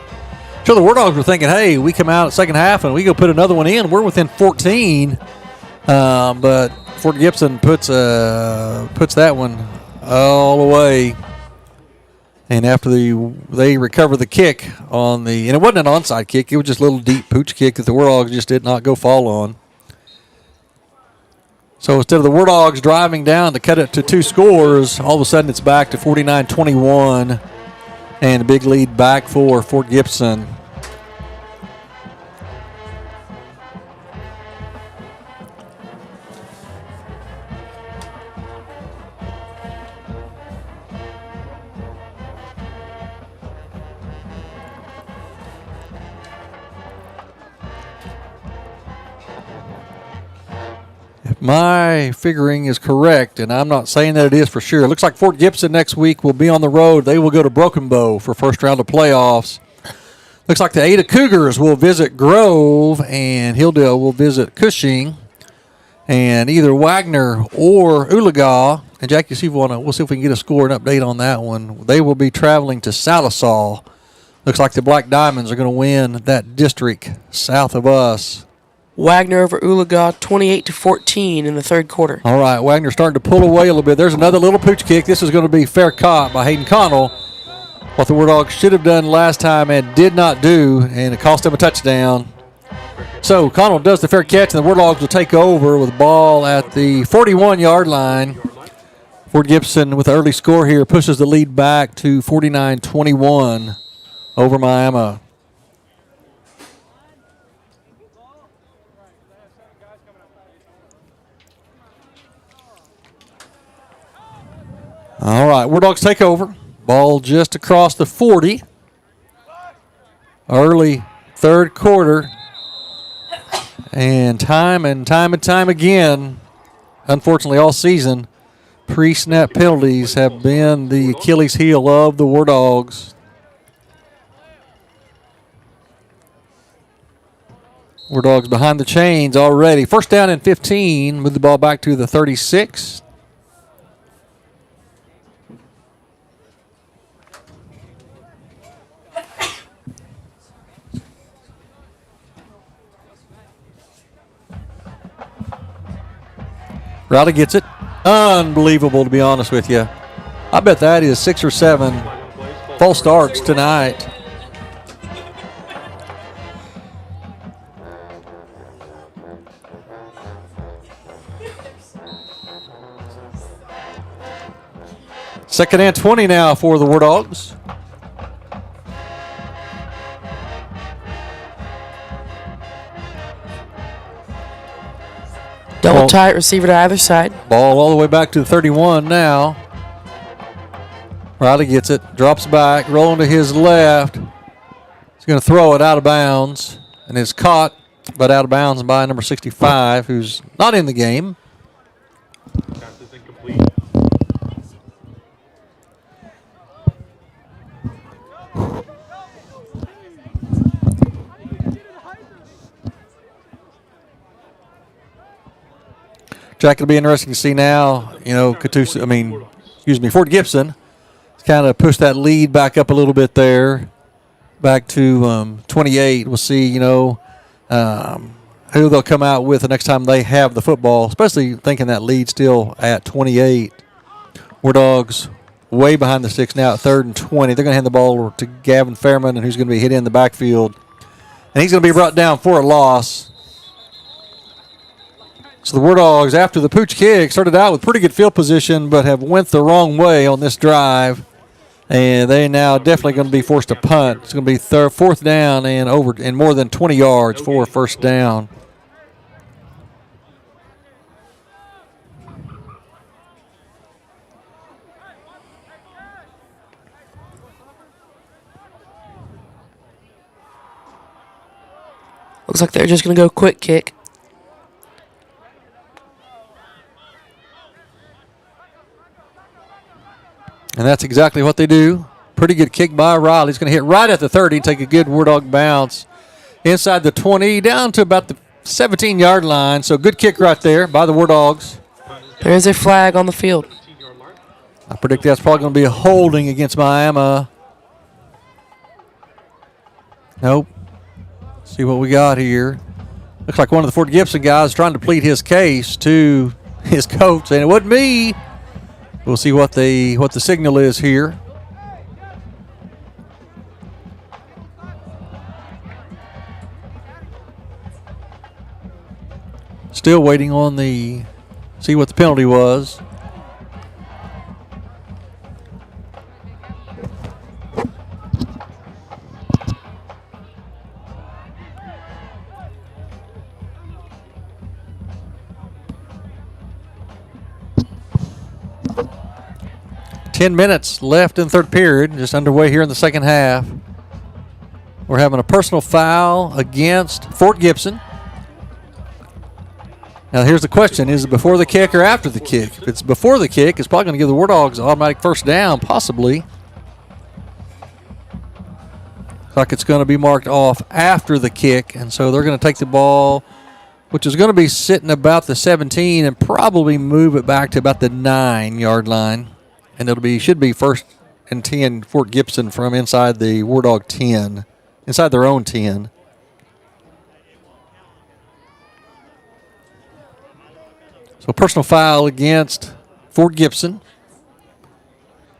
So the Wardogs were thinking, hey, we come out at second half and we go put another one in. We're within 14. But Fort Gibson puts that one all the way. And after they recover the kick and it wasn't an onside kick, it was just a little deep pooch kick that the Wardogs just did not go fall on. So instead of the Wardogs driving down to cut it to 2 scores, all of a sudden it's back to 49-21 and a big lead back for Fort Gibson. If my figuring is correct, and I'm not saying that it is for sure, it looks like Fort Gibson next week will be on the road. They will go to Broken Bow for first round of playoffs. Looks like the Ada Cougars will visit Grove, and Hilldale will visit Cushing. And either Wagner or Oologah, and Jackie, see if we'll see if we can get a score and update on that one. They will be traveling to Salisaw. Looks like the Black Diamonds are going to win that district south of us. Wagner over Oologah, 28-14 in the third quarter. All right, Wagner starting to pull away a little bit. There's another little pooch kick. This is going to be fair caught by Hayden Connell. What the Wardogs should have done last time and did not do, and it cost them a touchdown. So Connell does the fair catch, and the Wardogs will take over with the ball at the 41-yard line. Fort Gibson with the early score here pushes the lead back to 49-21 over Miami. All right, Wardogs take over. Ball just across the 40. Early third quarter. And time again, unfortunately all season, pre-snap penalties have been the Achilles heel of the Wardogs. Wardogs behind the chains already. First down and 15. Move the ball back to the 36. Riley gets it. Unbelievable, to be honest with you. I bet that is 6 or 7 false starts tonight. Second and 20 now for the Wardogs. Double tight receiver to either side. Ball all the way back to the 31 now. Riley gets it, drops back, rolling to his left. He's going to throw it out of bounds, and it's caught, but out of bounds by number 65, who's not in the game. Pass is incomplete. Jack, it'll be interesting to see now, Fort Gibson kind of pushed that lead back up a little bit there, back to 28. We'll see, who they'll come out with the next time they have the football, especially thinking that lead still at 28. Wardogs way behind the sticks now at 3rd and 20. They're going to hand the ball to Gavin Fairman, and who's going to be hit in the backfield. And he's going to be brought down for a loss. So the Wardogs, after the pooch kick, started out with pretty good field position, but have went the wrong way on this drive. And they now definitely going to be forced to punt. It's going to be 4th down and more than 20 yards for first down. Looks like they're just going to go quick kick. And that's exactly what they do. Pretty good kick by Riley. He's going to hit right at the 30, take a good Wardog bounce inside the 20, down to about the 17-yard line. So good kick right there by the Wardogs. There is a flag on the field. I predict that's probably going to be a holding against Miami. Nope. See what we got here. Looks like one of the Fort Gibson guys trying to plead his case to his coach, saying it wasn't me. We'll see what the signal is here. Still waiting on the see what the penalty was. Ten minutes left in the third period, just underway here in the second half. We're having a personal foul against Fort Gibson. Now here's the question, is it before the kick or after the kick? If it's before the kick, it's probably going to give the Wardogs automatic first down, possibly. Looks like it's going to be marked off after the kick, and so they're going to take the ball, which is going to be sitting about the 17, and probably move it back to about the 9-yard line. And should be first and 10 Fort Gibson from inside the Wardog 10, inside their own 10. So personal foul against Fort Gibson.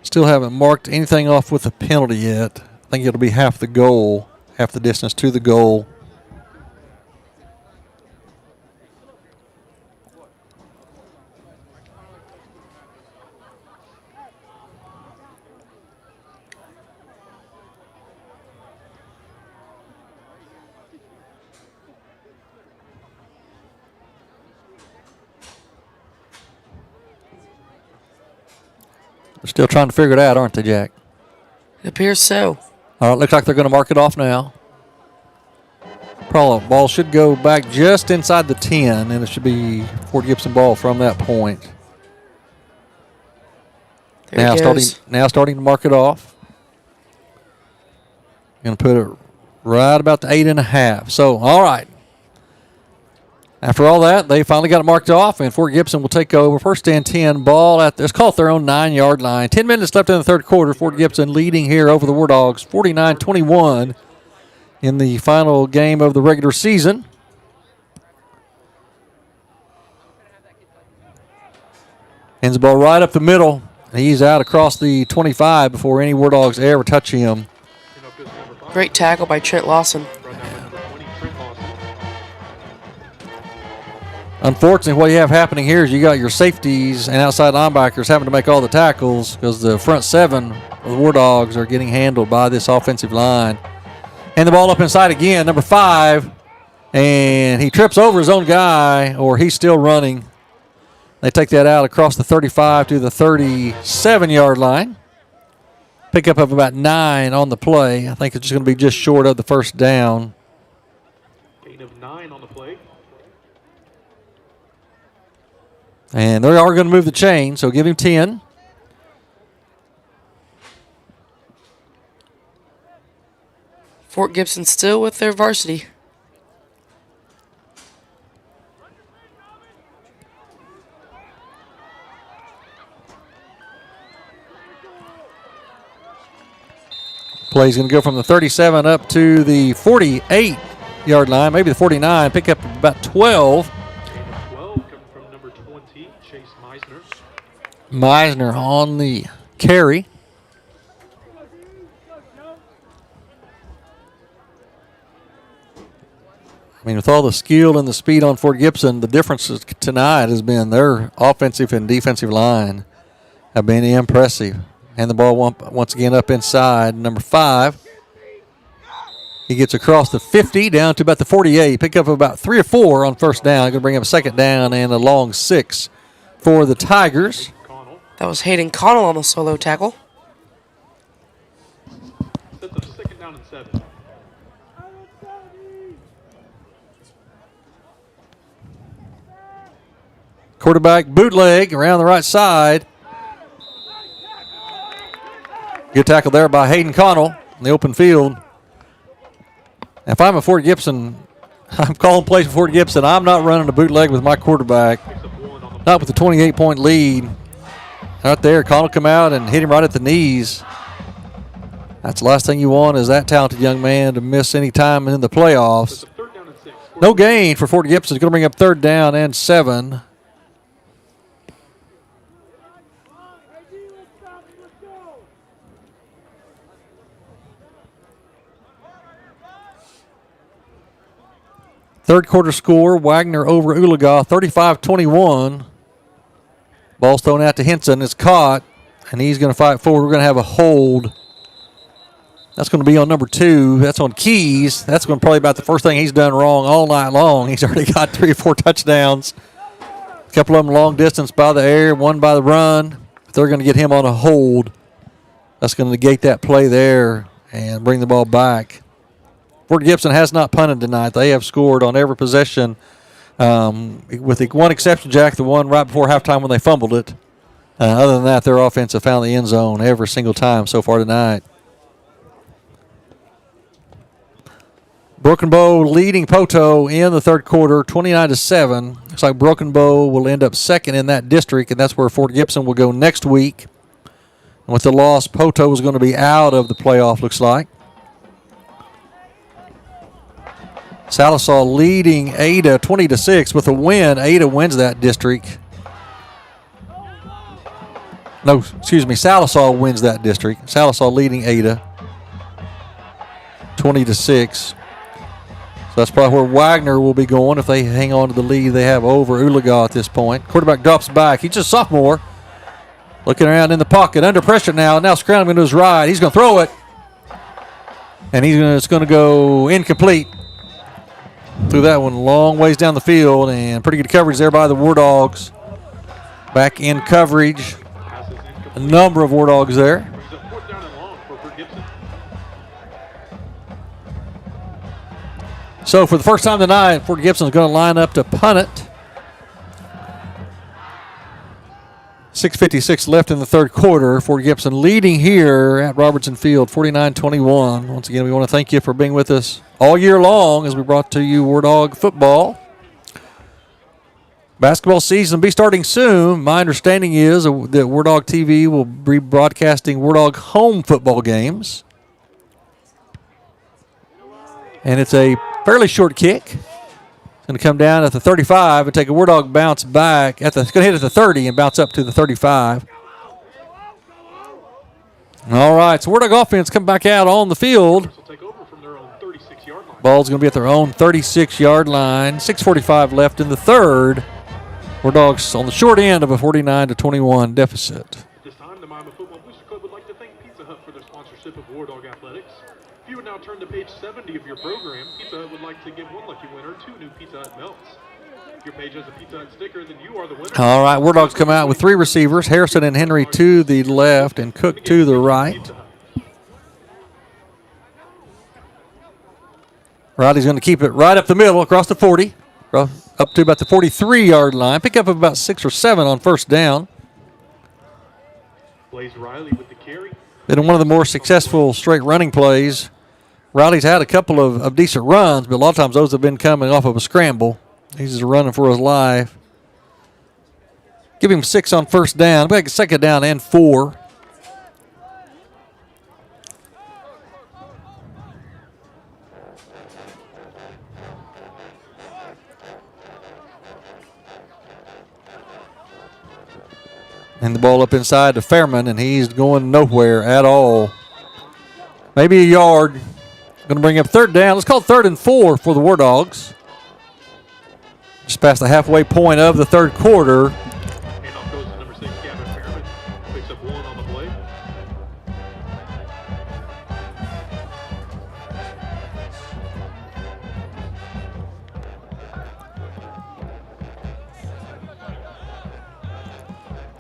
Still haven't marked anything off with a penalty yet. I think it'll be half the goal, half the distance to the goal. They're still trying to figure it out, aren't they, Jack? It appears so. All right, looks like they're going to mark it off now. Probably ball should go back just inside the 10, and it should be Fort Gibson ball from that point. There it goes. Starting to mark it off. Going to put it right about the 8.5. So, all right. After all that, they finally got it marked off, and Fort Gibson will take over. First and 10, ball at, let's call it their own 9-yard line. 10 minutes left in the third quarter. Fort Gibson leading here over the Wardogs, 49-21 in the final game of the regular season. Hands the ball right up the middle. He's out across the 25 before any Wardogs ever touch him. Great tackle by Trent Lawson. Unfortunately, what you have happening here is you got your safeties and outside linebackers having to make all the tackles because the front 7 of the Wardogs are getting handled by this offensive line. And the ball up inside again, number 5, and he trips over his own guy, or he's still running. They take that out across the 35 to the 37-yard line. Pickup of about 9 on the play. I think it's going to be just short of the first down. Gain of 9 on the play. And they are going to move the chain, so give him 10. Fort Gibson still with their varsity. Play's going to go from the 37 up to the 48-yard line, maybe the 49, pick up about 12. Meisner on the carry. I mean, with all the skill and the speed on Fort Gibson, the difference tonight has been their offensive and defensive line have been impressive. And the ball once again up inside, number 5. He gets across the 50 down to about the 48. Pick up about 3 or 4 on first down. Going to bring up a second down and a long 6 for the Tigers. That was Hayden Connell on the solo tackle. Sets up second down and 7. Quarterback bootleg around the right side. Good tackle there by Hayden Connell in the open field. If I'm a Fort Gibson, I'm calling plays for Fort Gibson. I'm not running a bootleg with my quarterback. Not with the 28-point lead. Right there, Connell come out and hit him right at the knees. That's the last thing you want is that talented young man to miss any time in the playoffs. No gain for Fort Gibson. It's going to bring up third down and 7. Third quarter score, Wagner over Oologah, 35-21. Ball's thrown out to Henson. It's caught, and he's going to fight forward. We're going to have a hold. That's going to be on number 2. That's on Keys. That's going to probably about the first thing he's done wrong all night long. He's already got 3 or 4 touchdowns. A couple of them long distance by the air, one by the run. If they're going to get him on a hold, that's going to negate that play there and bring the ball back. Fort Gibson has not punted tonight. They have scored on every possession, with the one exception, Jack, the one right before halftime when they fumbled it. Other than that, their offense have found the end zone every single time so far tonight. Broken Bow leading Poto in the third quarter, 29-7. Looks like Broken Bow will end up second in that district, and that's where Fort Gibson will go next week. And with the loss, Poto is going to be out of the playoff, looks like. Salisaw leading Ada 20-6. With a win, Ada wins that district. No, excuse me, Salisaw wins that district. Salisaw leading Ada 20-6. So that's probably where Wagner will be going if they hang on to the lead they have over Ulaga at this point. Quarterback drops back. He's just a sophomore. Looking around in the pocket, under pressure now. Now scrambling to his right. He's going to throw it. And it's going to go incomplete. Threw that one long ways down the field, and pretty good coverage there by the War Dogs. Back in coverage. A number of War Dogs there. So for the first time tonight, Fort Gibson is going to line up to punt it. 6:56 left in the third quarter. Fort Gibson leading here at Robertson Field, 49-21. Once again, we want to thank you for being with us all year long as we brought to you Wardog Football. Basketball season will be starting soon. My understanding is that Wardog TV will be broadcasting Wardog home football games. And it's a fairly short kick. It's going to come down at the 35 and take a Wardog bounce back. It's going to hit at the 30 and bounce up to the 35. All right, so Wardog offense come back out on the field. Ball's going to be at their own 36-yard line. 6:45 left in the third. Wardogs on the short end of a 49-21 deficit. At this time, the Miami Football Booster Club would like to thank Pizza Hut for their sponsorship of Wardog Athletics. If you would now turn to page 70 of your program, Pizza Hut would like to give one lucky winner 2 new Pizza Hut melts. If your page has a Pizza Hut sticker, then you are the winner. All right, Wardogs come out with 3 receivers. Harrison and Henry to the left and Cook to the right. Riley's going to keep it right up the middle across the 40. Up to about the 43-yard line. Pick up about 6 or 7 on first down. Blaze Riley with the carry. Been one of the more successful straight running plays. Riley's had a couple of decent runs, but a lot of times those have been coming off of a scramble. He's just running for his life. Give him 6 on first down. Back second down and 4. And the ball up inside to Fairman, and he's going nowhere at all. Maybe a yard. Going to bring up third down. Let's call it 3rd and 4 for the War Dogs. Just past the halfway point of the third quarter. Handoff goes to number 6, Gavin Fairman. Picks up 1 on the play.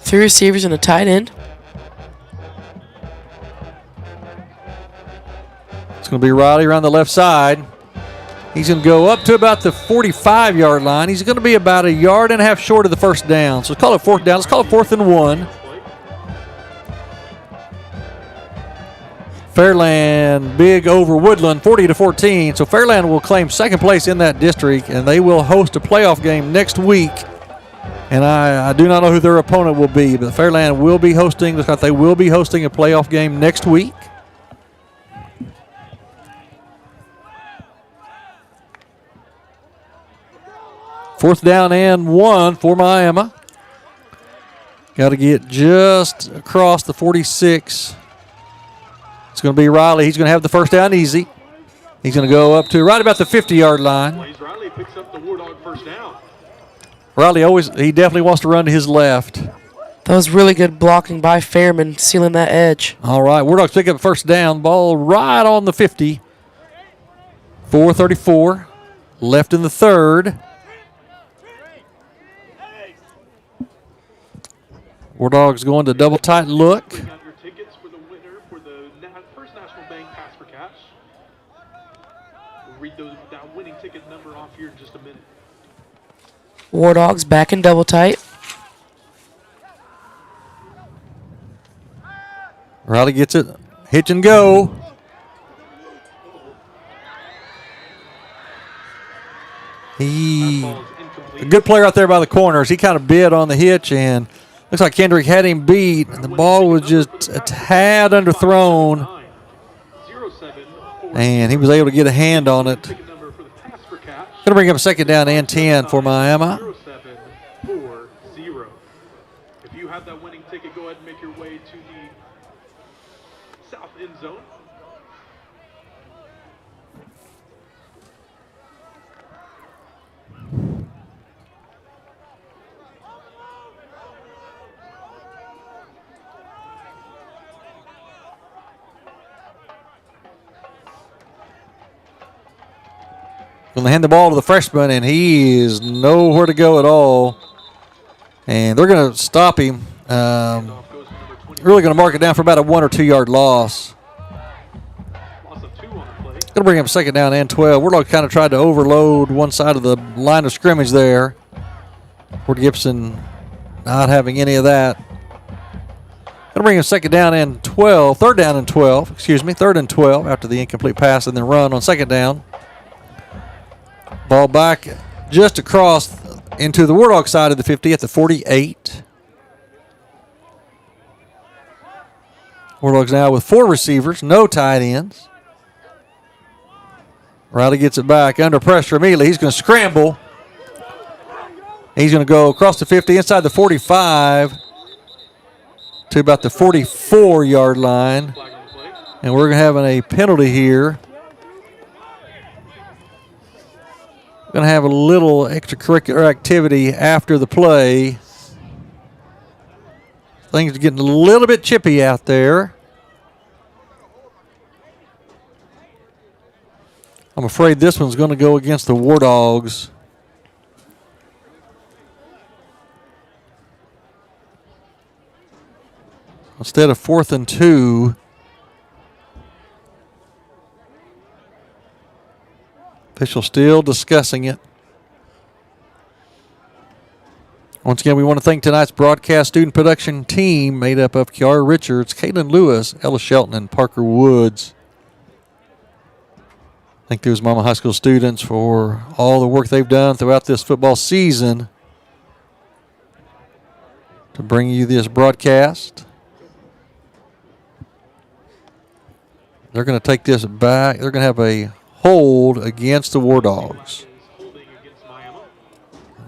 Three receivers and a tight end. It's going to be Riley around the left side. He's going to go up to about the 45-yard line. He's going to be about a yard and a half short of the first down. So let's call it 4th down. Let's call it 4th and 1. Fairland big over Woodland, 40-14. So Fairland will claim second place in that district, and they will host a playoff game next week. And I do not know who their opponent will be, but Fairland will be hosting. Looks like they will be hosting a playoff game next week. Fourth down and 1 for Miami. Got to get just across the 46. It's going to be Riley. He's going to have the first down easy. He's going to go up to right about the 50-yard line. Blaze Riley picks up the Wardog first down. Riley he definitely wants to run to his left. That was really good blocking by Fairman, sealing that edge. All right, Wardogs pick up first down. Ball right on the 50. 4:34 left in the third. Wardogs going to double tight look. Bring out your tickets for the winner for the First National Bank Pass for Cash. We'll read that winning ticket number off here in just a minute. Wardogs back in double tight. Riley gets it. Hitch and go. A good player out there by the corners. He kind of bid on the hitch, and looks like Kendrick had him beat. The ball was just a tad underthrown, and he was able to get a hand on it. Going to bring up second down and 10 for Miami. 0740. If you have that winning ticket, go ahead and make your way to the south end zone. Going to hand the ball to the freshman, and he is nowhere to go at all. And they're going to stop him. Really going to mark it down for about a 1 or 2 yard loss. Going to bring up second down and 12. Warlock kind of tried to overload one side of the line of scrimmage there. Fort Gibson not having any of that. Going to bring him second down and 12. Third down and 12. Excuse me. Third and 12 after the incomplete pass and then run on second down. Ball back just across into the Wardog side of the 50 at the 48. Wardogs now with 4 receivers, no tight ends. Riley gets it back under pressure immediately. He's going to scramble. He's going to go across the 50, inside the 45 to about the 44-yard line. And we're going to have a penalty here. Going to have a little extracurricular activity after the play. Things are getting a little bit chippy out there. I'm afraid this one's going to go against the Wardogs. Instead of 4th and 2. Official still discussing it. Once again, we want to thank tonight's broadcast student production team made up of Kiara Richards, Caitlin Lewis, Ella Shelton, and Parker Woods. Thank those Mama High School students for all the work they've done throughout this football season to bring you this broadcast. They're going to take this back. They're going to have a hold against the Wardogs.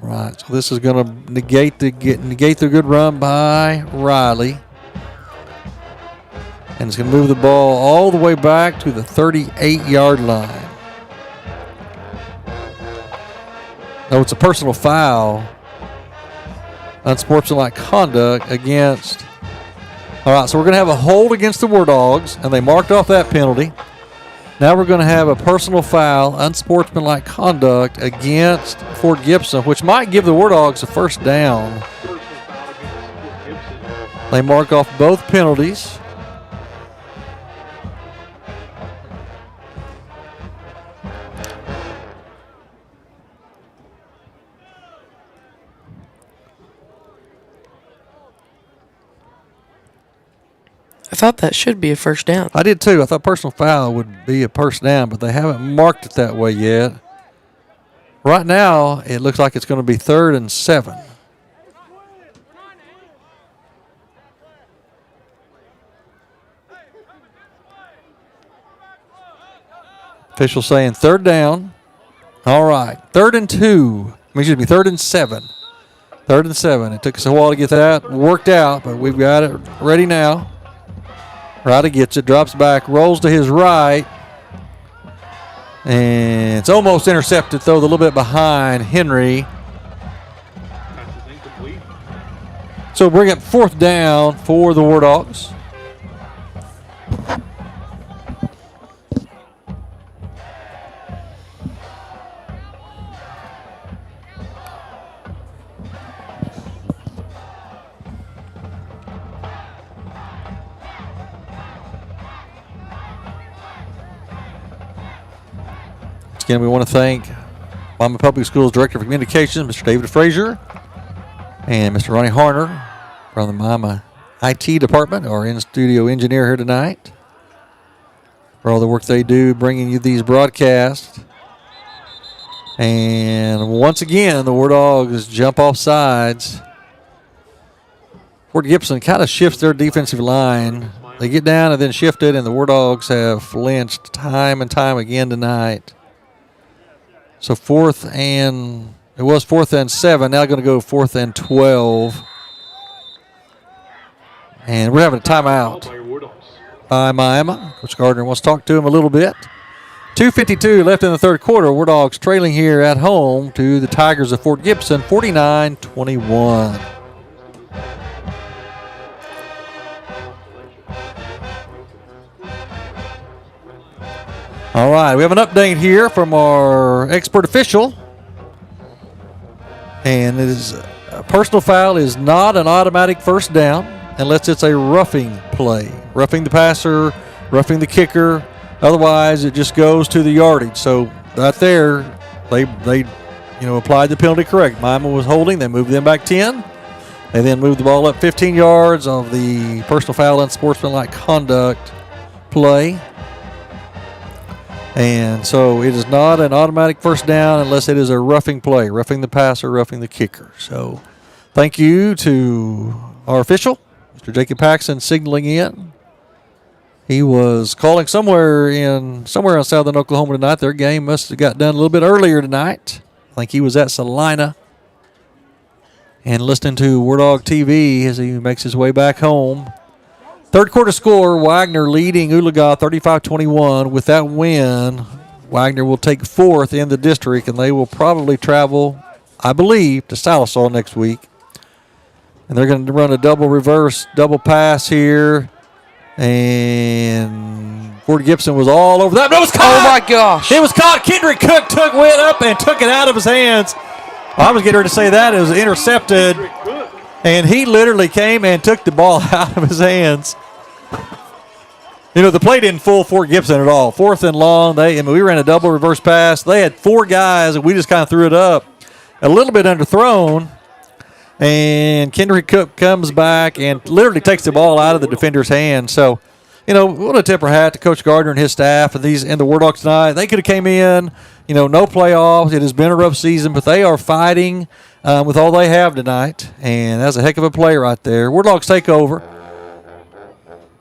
Right, so this is going to negate the good run by Riley. And it's going to move the ball all the way back to the 38-yard line. No, it's a personal foul. Unsportsmanlike conduct against. All right, so we're going to have a hold against the Wardogs, and they marked off that penalty. Now we're going to have a personal foul, unsportsmanlike conduct against Fort Gibson, which might give the Wardogs a first down. They mark off both penalties. I thought that should be a first down. I did too. I thought personal foul would be a first down, but they haven't marked it that way yet. Right now, it looks like it's going to be 3rd and 7. Official saying 3rd down. All right, 3rd and 2. Excuse me, 3rd and 7. 3rd and 7. It took us a while to get that worked out, but we've got it ready now. Riley gets it, drops back, rolls to his right. And it's almost intercepted, though, a little bit behind Henry. So bring up 4th down for the War Dogs. Again, we want to thank Miami Public Schools Director of Communications, Mr. David Frazier, and Mr. Ronnie Harner from the Miami IT Department, our in-studio engineer here tonight, for all the work they do bringing you these broadcasts. And once again, the War Dogs jump off sides. Fort Gibson kind of shifts their defensive line. They get down and then shift it, and the War Dogs have flinched time and time again tonight. So it was 4th and 7. Now going to go 4th and 12. And we're having a timeout by Miami. Coach Gardner wants to talk to him a little bit. 2:52 left in the third quarter. War Dogs trailing here at home to the Tigers of Fort Gibson, 49-21. All right, we have an update here from our expert official. And it is a personal foul is not an automatic first down unless it's a roughing play. Roughing the passer, roughing the kicker. Otherwise, it just goes to the yardage. So right there, they applied the penalty correct. Miami was holding. They moved them back 10. They then moved the ball up 15 yards of the personal foul and sportsmanlike conduct play. And so it is not an automatic first down unless it is a roughing play, roughing the passer, roughing the kicker. So thank you to our official, Mr. Jacob Paxson, signaling in. He was calling somewhere in southern Oklahoma tonight. Their game must have got done a little bit earlier tonight. I think he was at Salina and listening to Wardog TV as he makes his way back home. Third quarter score, Wagner leading Oologah 35-21. With that win, Wagner will take 4th in the district, and they will probably travel, I believe, to Sallisaw next week. And they're going to run a double reverse, double pass here. And Fort Gibson was all over that. But it was caught! Oh, my gosh. It was caught. Kendrick Cook went up and took it out of his hands. I was getting ready to say that. It was intercepted. And he literally came and took the ball out of his hands. The play didn't fool Fort Gibson at all. 4th and long. We ran a double reverse pass. They had 4 guys, and we just kind of threw it up. A little bit underthrown. And Kendrick Cook comes back and literally takes the ball out of the defender's hand. So, we want to tip our hat to Coach Gardner and his staff and the War Dogs tonight. They could have came in, no playoffs. It has been a rough season, but they are fighting with all they have tonight. And that's a heck of a play right there. War Dogs take over.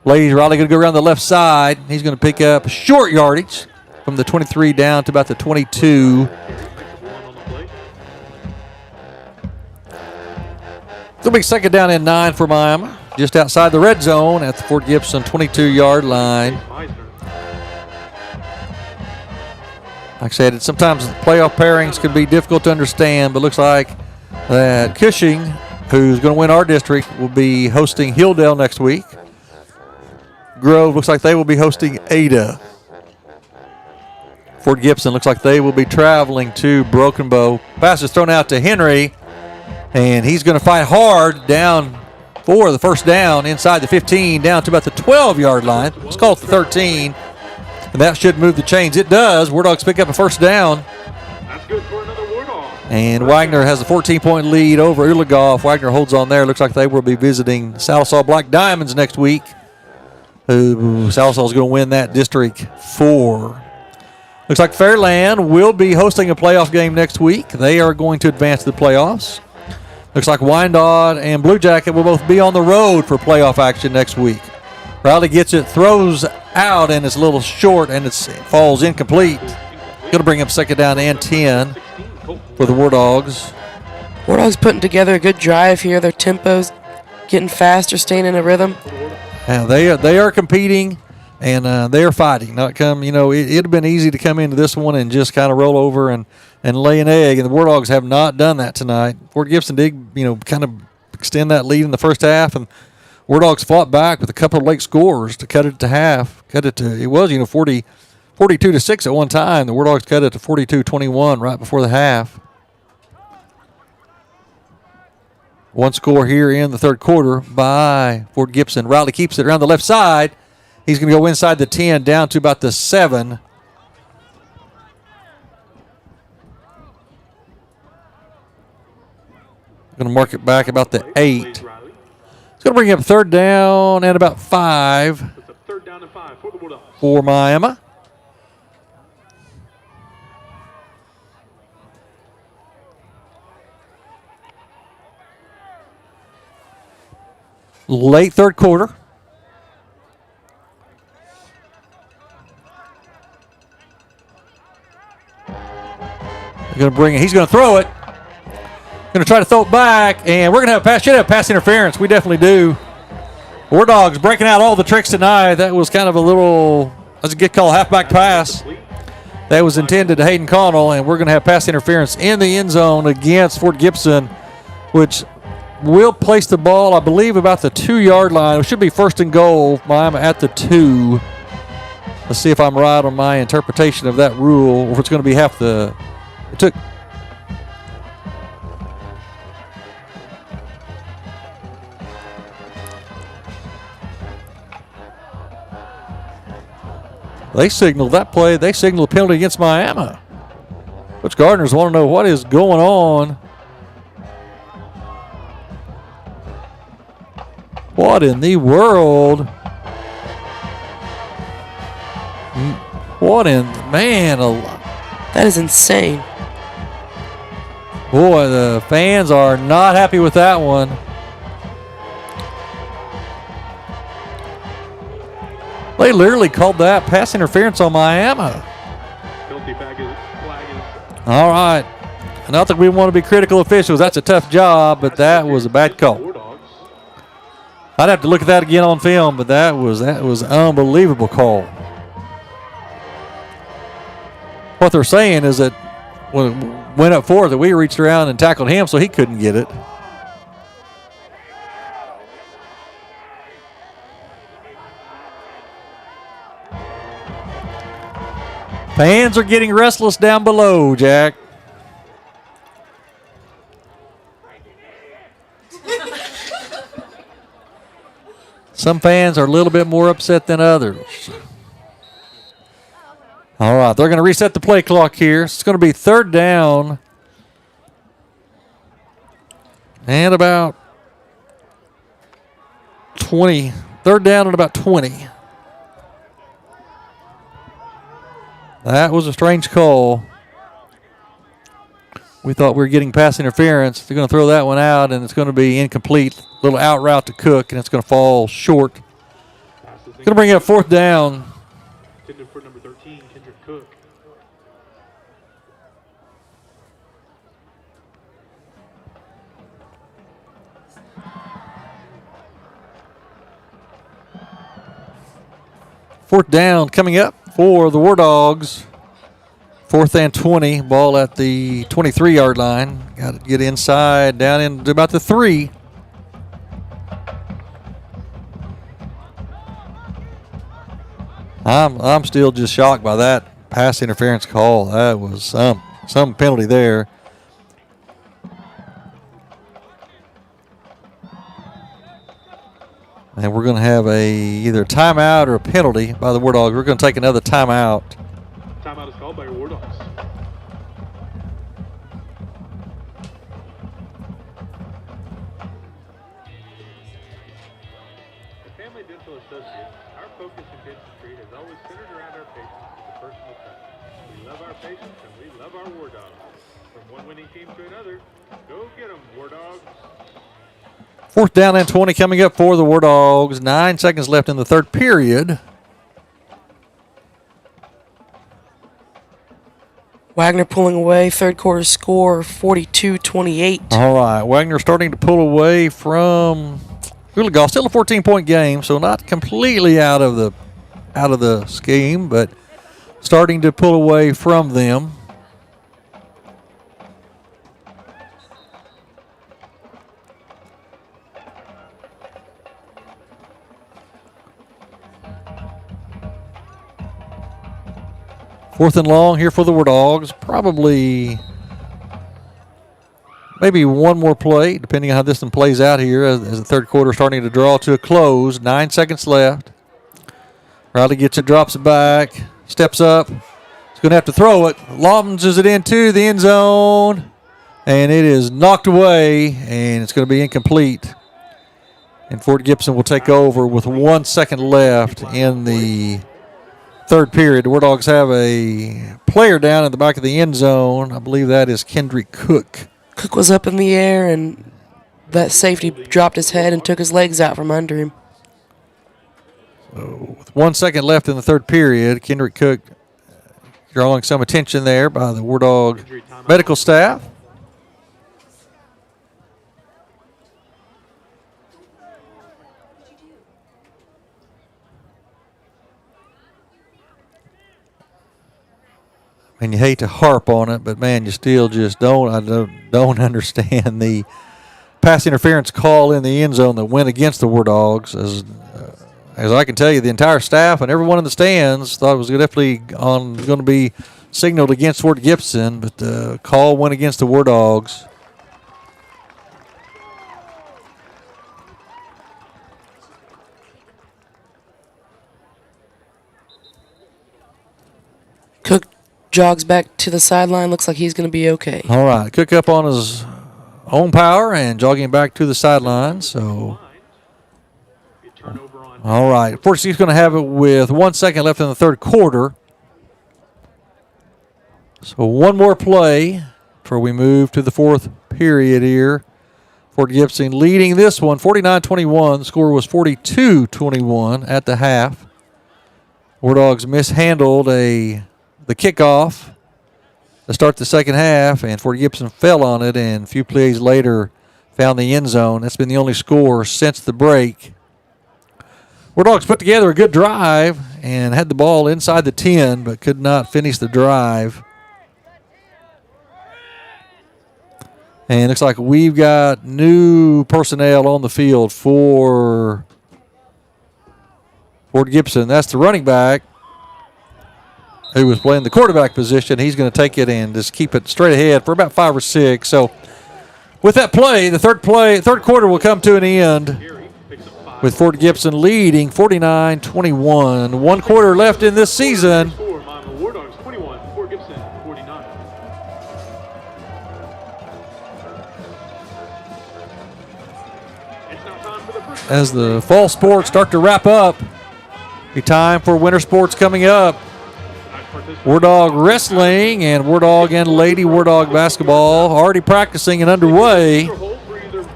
Ladies Riley going to go around the left side. He's going to pick up short yardage from the 23 down to about the 22. It'll be 2nd down and 9 for Miami, just outside the red zone at the Fort Gibson 22-yard line. Like I said, sometimes the playoff pairings can be difficult to understand, but looks like that Cushing, who's going to win our district, will be hosting Hilldale next week. Grove looks like they will be hosting Ada. Fort Gibson looks like they will be traveling to Broken Bow. Pass is thrown out to Henry. And he's going to fight hard down for the first down inside the 15, down to about the 12-yard line. Let's call it the 13. And that should move the chains. It does. War Dogs pick up a first down. That's good for another War Dog. And Wagner has a 14-point lead over Oologah. If Wagner holds on there, looks like they will be visiting Sallisaw Black Diamonds next week. Sallisaw is going to win that District 4. Looks like Fairland will be hosting a playoff game next week. They are going to advance to the playoffs. Looks like Wyandotte and Blue Jacket will both be on the road for playoff action next week. Riley gets it, throws out, and it's a little short, and it falls incomplete. Going to bring up 2nd down and 10 for the War Dogs. War Dogs putting together a good drive here. Their tempo's getting faster, staying in a rhythm. Yeah, they are competing, and they are fighting. It'd have been easy to come into this one and just kind of roll over and lay an egg, and the War Dogs have not done that tonight. Fort Gibson did, kind of extend that lead in the first half, and War Dogs fought back with a couple of late scores to cut it to half. It was 42-6 at one time. The War Dogs cut it to 42-21 right before the half. One score here in the third quarter by Fort Gibson. Riley keeps it around the left side. He's going to go inside the 10, down to about the 7. Going to mark it back about the 8. It's going to bring up third down and about 5 for Miami. Late third quarter. They're going to bring it. He's going to throw it. Going to try to throw it back, and we're going to should have pass interference. We definitely do. War Dogs breaking out all the tricks tonight. That was kind of that's a good call, halfback pass. That was intended to Hayden Connell, and we're going to have pass interference in the end zone against Fort Gibson, which will place the ball, I believe, about the 2-yard line. It should be first and goal. Miami at the 2. Let's see if I'm right on my interpretation of that rule, or if it's going to be half the. It took. They signaled that play. They signaled a penalty against Miami. Coach Gardner's want to know what is going on. What in the world? What in, man. That is insane. Boy, the fans are not happy with that one. They literally called that pass interference on Miami. All right. Not that we want to be critical officials. That's a tough job, but that was a bad call. I'd have to look at that again on film, but that was an unbelievable call. What they're saying is that when it went up forward, that we reached around and tackled him so he couldn't get it. Fans are getting restless down below, Jack. Some fans are a little bit more upset than others. All right, they're going to reset the play clock here. It's going to be third down and about 20. Third down and about 20. That was a strange call. We thought we were getting pass interference. They're going to throw that one out, and it's going to be incomplete. Little out route to Cook, and it's going to fall short. Going to bring up fourth down. Intended for number 13, Kendrick Cook. Fourth down coming up for the War Dogs. 4th and 20. Ball at the 23-yard line. Got to get inside, down into about the 3. I'm still just shocked by that pass interference call. That was some penalty there. And we're going to have either a timeout or a penalty by the War Dogs. We're going to take another timeout. Timeout is called by your War Dogs. At Family Dental Associates, our focus in dentistry has always centered around our patients with a personal touch. We love our patients and we love our War Dogs. From one winning team to another, go get them, War Dogs. 4th down and 20 coming up for the War Dogs. 9 seconds left in the third period. Wagner pulling away. Third quarter score 42-28. All right. Wagner starting to pull away from Hooligans. Still a 14-point game, so not completely out of the scheme, but starting to pull away from them. 4th and long here for the Wardogs. Probably maybe one more play, depending on how this one plays out here as the third quarter is starting to draw to a close. 9 seconds left. Riley gets it, drops it back, steps up. He's going to have to throw it. Launches it into the end zone, and it is knocked away, and it's going to be incomplete. And Fort Gibson will take over with 1 second left in the third period. The Wardogs have a player down in the back of the end zone. I believe that is Kendrick Cook. Cook was up in the air, and that safety dropped his head and took his legs out from under him. So with 1 second left in the third period, Kendrick Cook drawing some attention there by the Wardog medical staff. And you hate to harp on it, but man, you still just don't understand the pass interference call in the end zone that went against the Wardogs. As I can tell you, the entire staff and everyone in the stands thought it was definitely going to be signaled against Fort Gibson, but the call went against the Wardogs. Cook jogs back to the sideline. Looks like he's going to be okay. All right, Cook up on his own power and jogging back to the sideline. So, all right, Fort Gibson's going to have it with 1 second left in the third quarter. So one more play before we move to the fourth period here. Fort Gibson leading this one 49-21. The score was 42-21 at the half. Wardogs mishandled the kickoff to start the second half, and Fort Gibson fell on it, and a few plays later found the end zone. That's been the only score since the break. Wardogs put together a good drive and had the ball inside the 10, but could not finish the drive. And it looks like we've got new personnel on the field for Fort Gibson. That's the running back who was playing the quarterback position. He's going to take it and just keep it straight ahead for about 5 or 6. So with that play, the third quarter will come to an end with Fort Gibson leading 49-21. 1 quarter left in this season. Wardogs 21, Fort Gibson 49. As the fall sports start to wrap up, be time for winter sports coming up. Wardog wrestling and Wardog and Lady Wardog basketball already practicing and underway. For either $50,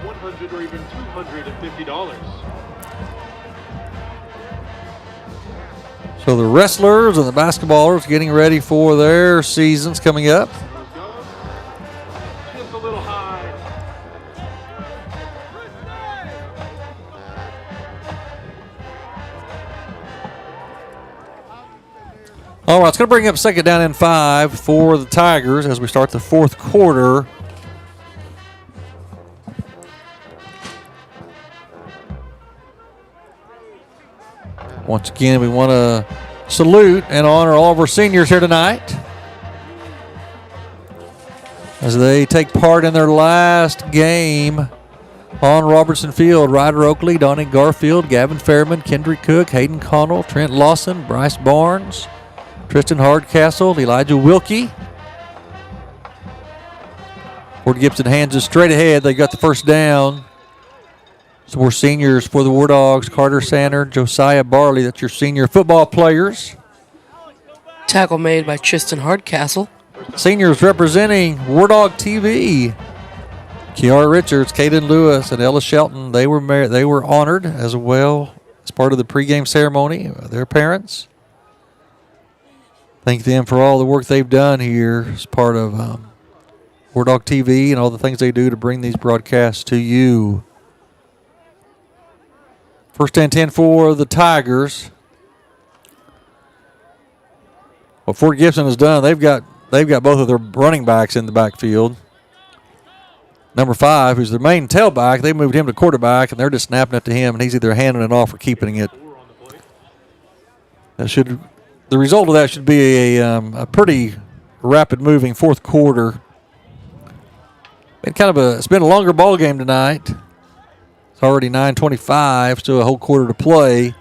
$100, or even $250. So the wrestlers and the basketballers getting ready for their seasons coming up. Just a little high. All right, it's going to bring up second down and 5 for the Tigers as we start the fourth quarter. Once again, we want to salute and honor all of our seniors here tonight as they take part in their last game on Robertson Field. Ryder Oakley, Donnie Garfield, Gavin Fairman, Kendrick Cook, Hayden Connell, Trent Lawson, Bryce Barnes, Tristan Hardcastle, Elijah Wilkie. Fort Gibson hands it straight ahead. They got the first down. Some more seniors for the Wardogs. Carter Sander, Josiah Barley. That's your senior football players. Tackle made by Tristan Hardcastle. Seniors representing Wardog TV. Kiara Richards, Caden Lewis, and Ella Shelton. They were honored as well as part of the pregame ceremony. Their parents. Thank them for all the work they've done here as part of Wardog TV and all the things they do to bring these broadcasts to you. First and 10 for the Tigers. What Fort Gibson has done, they've got both of their running backs in the backfield. Number 5, who's their main tailback, they moved him to quarterback, and they're just snapping it to him, and he's either handing it off or keeping it. The the result of that should be a pretty rapid moving fourth quarter. It's been a longer ball game tonight. It's already 9:25, still a whole quarter to play.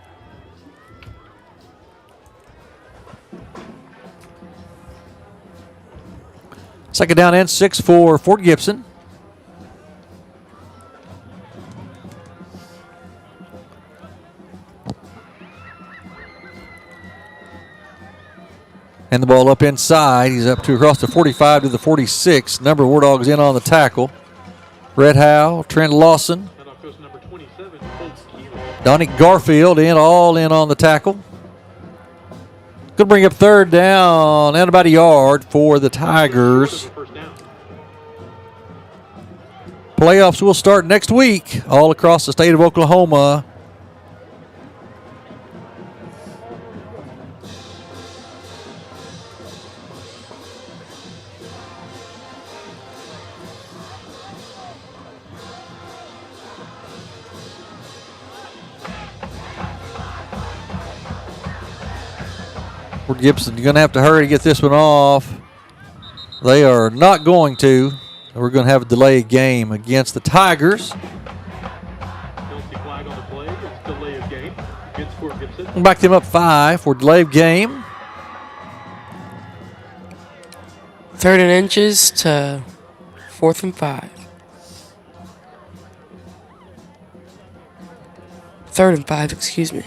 Second down and 6 for Fort Gibson. And the ball up inside. He's up to across the 45 to the 46. Number Wardog's in on the tackle. Red Howe, Trent Lawson. Donnie Garfield all in on the tackle. Going to bring up third down and about a yard for the Tigers. Playoffs will start next week all across the state of Oklahoma. Fort Gibson, you're going to have to hurry to get this one off. They are not going to. We're going to have a delayed game against the Tigers. Penalty flag on the play. It's delay of game against Fort Gibson. We'll back them up 5 for delayed game. 3rd and inches to 4th and 5. 3rd and 5, excuse me.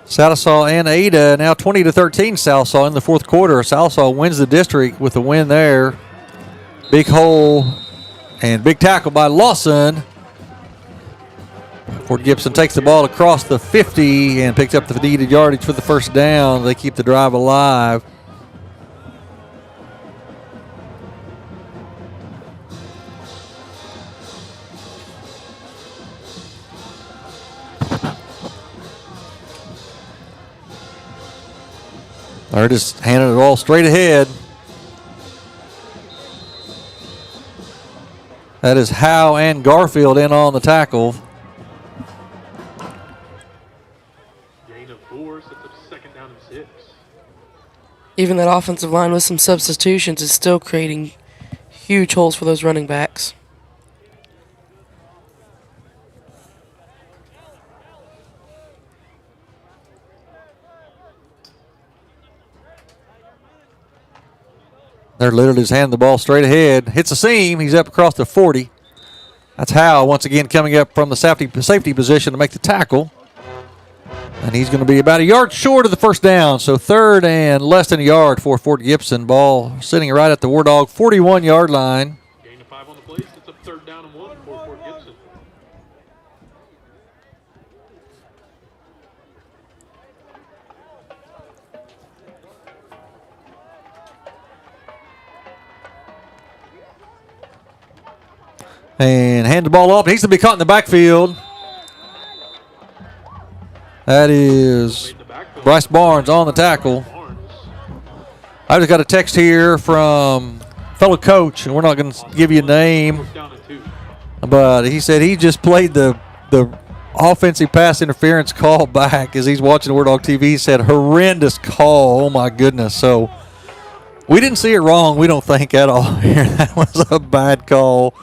Sallisaw and Ada now 20-13 Sallisaw in the fourth quarter. Sallisaw wins the district with a win there. Big hole and big tackle by Lawson. Fort Gibson takes the ball across the 50 and picks up the needed yardage for the first down. They keep the drive alive. They're just handing it all straight ahead. That is Howe and Garfield in on the tackle. Gain of 4, sets up second down and 6. Even that offensive line with some substitutions is still creating huge holes for those running backs. They're literally just handing the ball straight ahead. Hits a seam. He's up across the 40. That's Howe once again coming up from the safety position to make the tackle. And he's going to be about a yard short of the first down. So 3rd and less than a yard for Fort Gibson. Ball sitting right at the Wardog 41-yard line. Gain of 5 on the play, sets up 3rd down and 1 for Fort Gibson. And hand the ball off. Needs to be caught in the backfield. That is Bryce Barnes on the tackle. I just got a text here from fellow coach, and we're not going to give you a name, but he said he just played the offensive pass interference call back as he's watching Wardog TV. He said horrendous call. Oh my goodness. So we didn't see it wrong, we don't think, at all here. That was a bad call.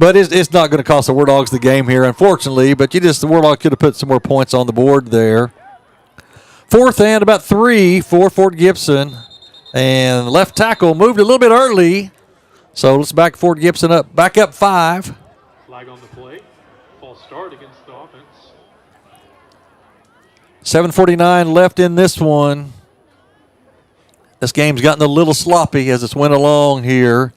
But it's not going to cost the Wardogs the game here, unfortunately. But the Wardogs could have put some more points on the board there. 4th and about 3 for Fort Gibson. And left tackle moved a little bit early. So let's back Fort Gibson up, back up 5. Flag on the play. False start against the offense. 7:49 left in this one. This game's gotten a little sloppy as it's went along here.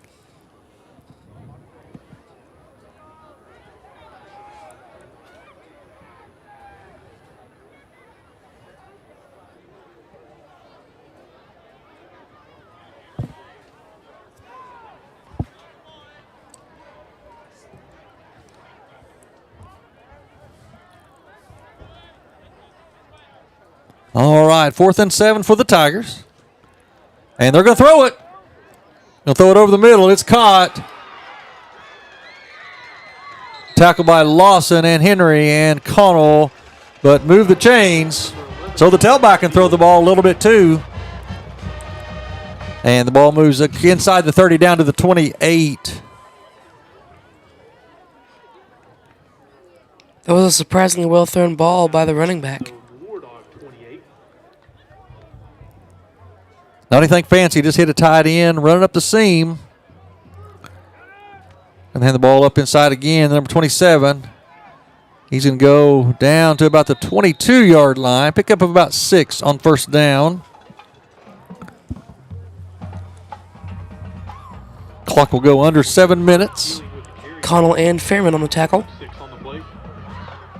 All right, 4th and 7 for the Tigers. And they're going to throw it. They'll throw it over the middle. It's caught. Tackled by Lawson and Henry and Connell, but move the chains. So the tailback can throw the ball a little bit too. And the ball moves inside the 30 down to the 28. That was a surprisingly well thrown ball by the running back. Wardog 28. Not anything fancy, just hit a tight end, running up the seam. And hand the ball up inside again, number 27. He's going to go down to about the 22-yard line, pick up about 6 on first down. Clock will go under 7 minutes. Connell and Fairman on the tackle. 6 on the play.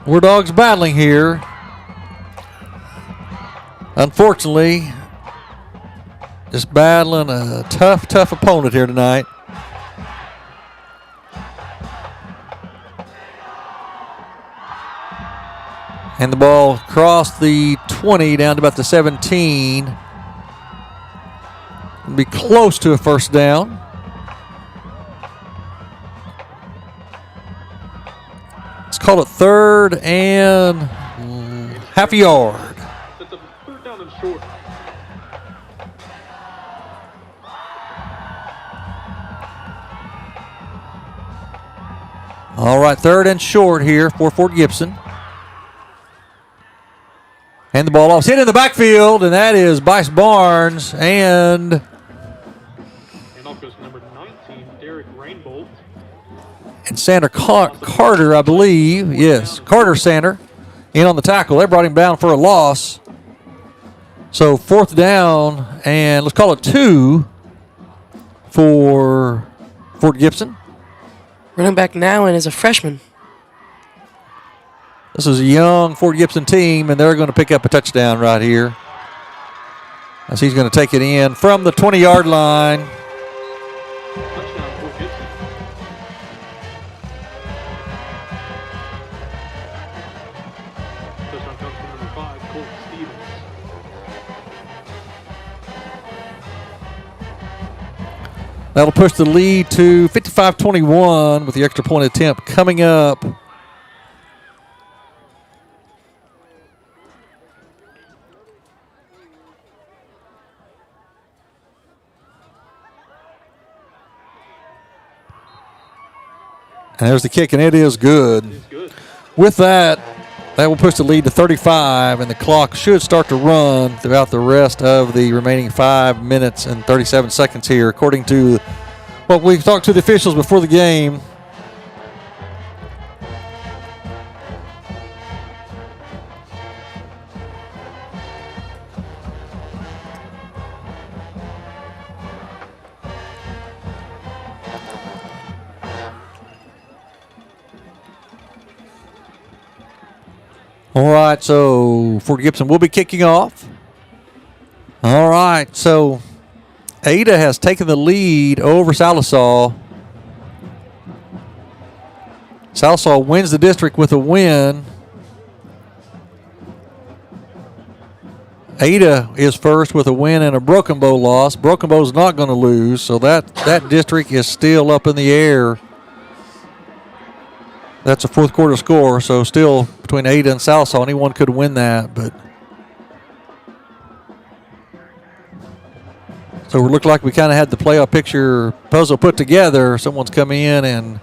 Wardogs battling here. Unfortunately, just battling a tough opponent here tonight. And the ball crossed the 20 down to about the 17. It'll be close to a first down. Let's call it 3rd and half a yard. That's a 3rd down and short. All right, 3rd and short here for Fort Gibson. And the ball off. It's hit in the backfield, and that is Bryce Barnes and off goes number 19, Derek Rainbolt. Sander Carter, I believe. Yes, Carter Sander in on the tackle. They brought him down for a loss. So 4th down, and let's call it 2 for Fort Gibson. Running back now and is a freshman. This is a young Fort Gibson team, and they're going to pick up a touchdown right here. As he's going to take it in from the 20-yard line. Touchdown, Fort Gibson. Touchdown comes from number 5, Colt Stevens. That'll push the lead to 55-21 with the extra point attempt coming up. And there's the kick, and it is good. It's good. With that, that will push the lead to 35, and the clock should start to run throughout the rest of the remaining 5 minutes and 37 seconds here, according to what we talked to the officials before the game. All right, so Fort Gibson will be kicking off. All right, so Ada has taken the lead over Sallisaw. Sallisaw wins the district with a win. Ada is first with a win and a Broken Bow loss. Broken Bow is not going to lose, so that district is still up in the air. That's a fourth quarter score, so still between Ada and Sallisaw, anyone could win that. But so it looked like we kind of had the playoff picture puzzle put together. Someone's come in and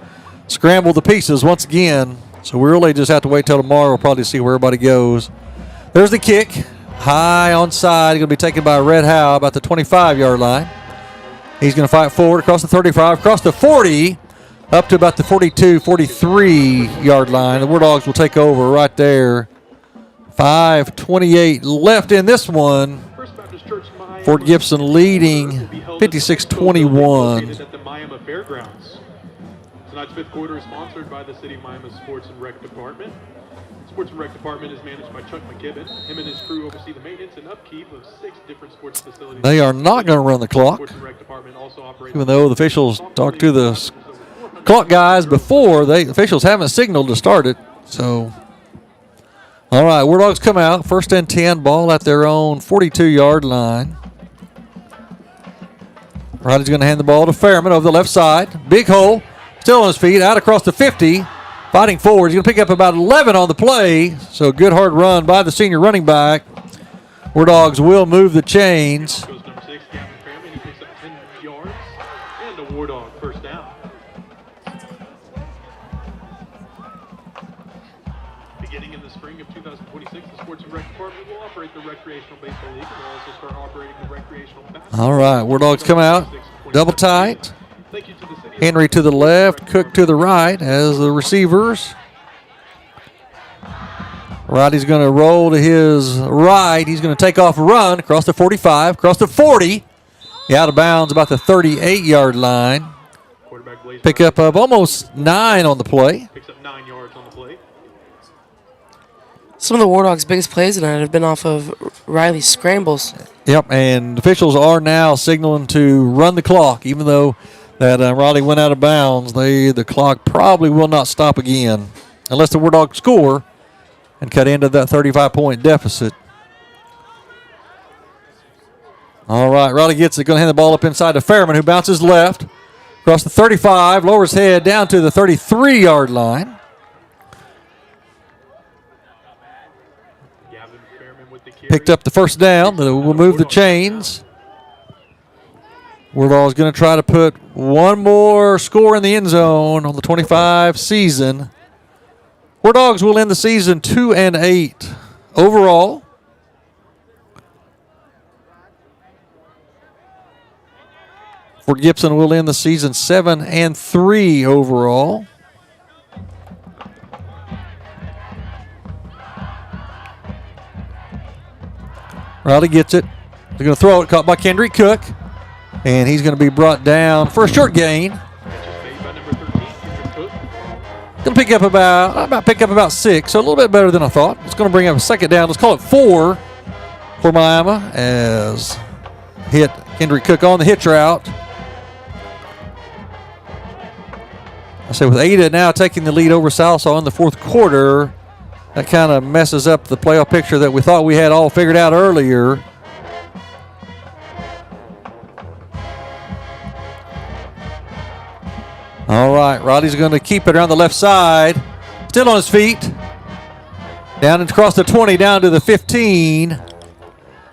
scrambled the pieces once again. So we really just have to wait till tomorrow. We'll probably see where everybody goes. There's the kick. High onside. Going to be taken by Red Howe about the 25-yard line. He's going to fight forward across the 35, across the 40, up to about the 42, 43-yard line. The Wardogs will take over right there. 5:28 left in this one. Fort Gibson leading 56-21. At the Miami Fairgrounds. Tonight's 5th quarter is sponsored by the City of Miami Sports and Rec Department. Sports and Rec Department is managed by Chuck McKibben. Him and his crew oversee the maintenance and upkeep of 6 different sports facilities. They are not going to run the clock, Sports and Rec Department also operates even though the officials talked to the clock guys before. The officials haven't signaled to start it. So, all right, Wardogs come out. 1st and 10, ball at their own 42-yard line. Riley's going to hand the ball to Fairman over the left side. Big hole, still on his feet, out across the 50. Fighting forward. He's going to pick up about 11 on the play. So good hard run by the senior running back. War Dogs will move the chains. Goes number 6, Gavin Fairman. He picks up 10 yards and a War Dog first down. Beginning in the spring of 2026, the Sports and Rec Department will operate the Recreational Baseball League and will also start operating the Recreational Basketball. All right, War Dogs come out. Double tight. Thank you to the city. Henry to the left, Cook to the right as the receivers. Roddy's going to roll to his right. He's going to take off a run across the 45, across the 40. Out of bounds about the 38-yard line. Quarterback Blaze Pick up of almost 9 on the play. picks up 9 yards on the play. Some of the War Dogs' biggest plays tonight have been off of Riley's scrambles. Yep, and officials are now signaling to run the clock, even though that Riley went out of bounds. The clock probably will not stop again unless the War Dogs score and cut into that 35-point deficit. All right, Riley gets it, going to hand the ball up inside to Fairman, who bounces left across the 35, lowers head down to the 33-yard line. Gavin Fairman with the carry. Picked up the first down. We'll move the chains. War Dogs going to try to put one more score in the end zone on the 25 season. War Dogs will end the season 2-8 overall. Fort Gibson will end the season 7-3 overall. Riley gets it. They're going to throw it, caught by Kendrick Cook. And he's going to be brought down for a short gain. Just made by number 13, Kendrick Cook. Going to pick up about 6, so a little bit better than I thought. It's going to bring up a second down. Let's call it 4 for Miami as hit Kendrick Cook on the hitch route. I say with Ada now taking the lead over Salsa in the fourth quarter, that kind of messes up the playoff picture that we thought we had all figured out earlier. All right, Roddy's going to keep it around the left side. Still on his feet. Down and across the 20, down to the 15.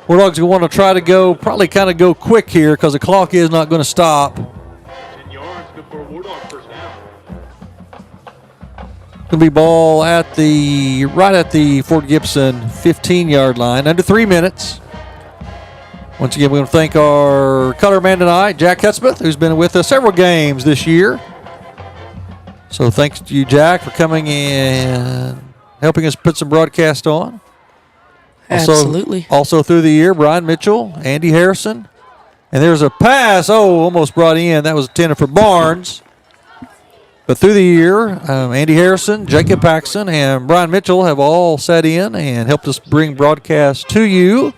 War Dogs going to try to probably kind of go quick here because the clock is not going to stop. 10 yards, good for a War Dog first down. Going to be ball right at the Fort Gibson 15-yard line, under 3 minutes. Once again, we want to thank our color man tonight, Jack Cutsmith, who's been with us several games this year. So thanks to you, Jack, for coming in, helping us put some broadcast on. Absolutely. Also through the year, Brian Mitchell, Andy Harrison. And there's a pass, almost brought in. That was intended for Barnes. But through the year, Andy Harrison, Jacob Paxson, and Brian Mitchell have all sat in and helped us bring broadcast to you.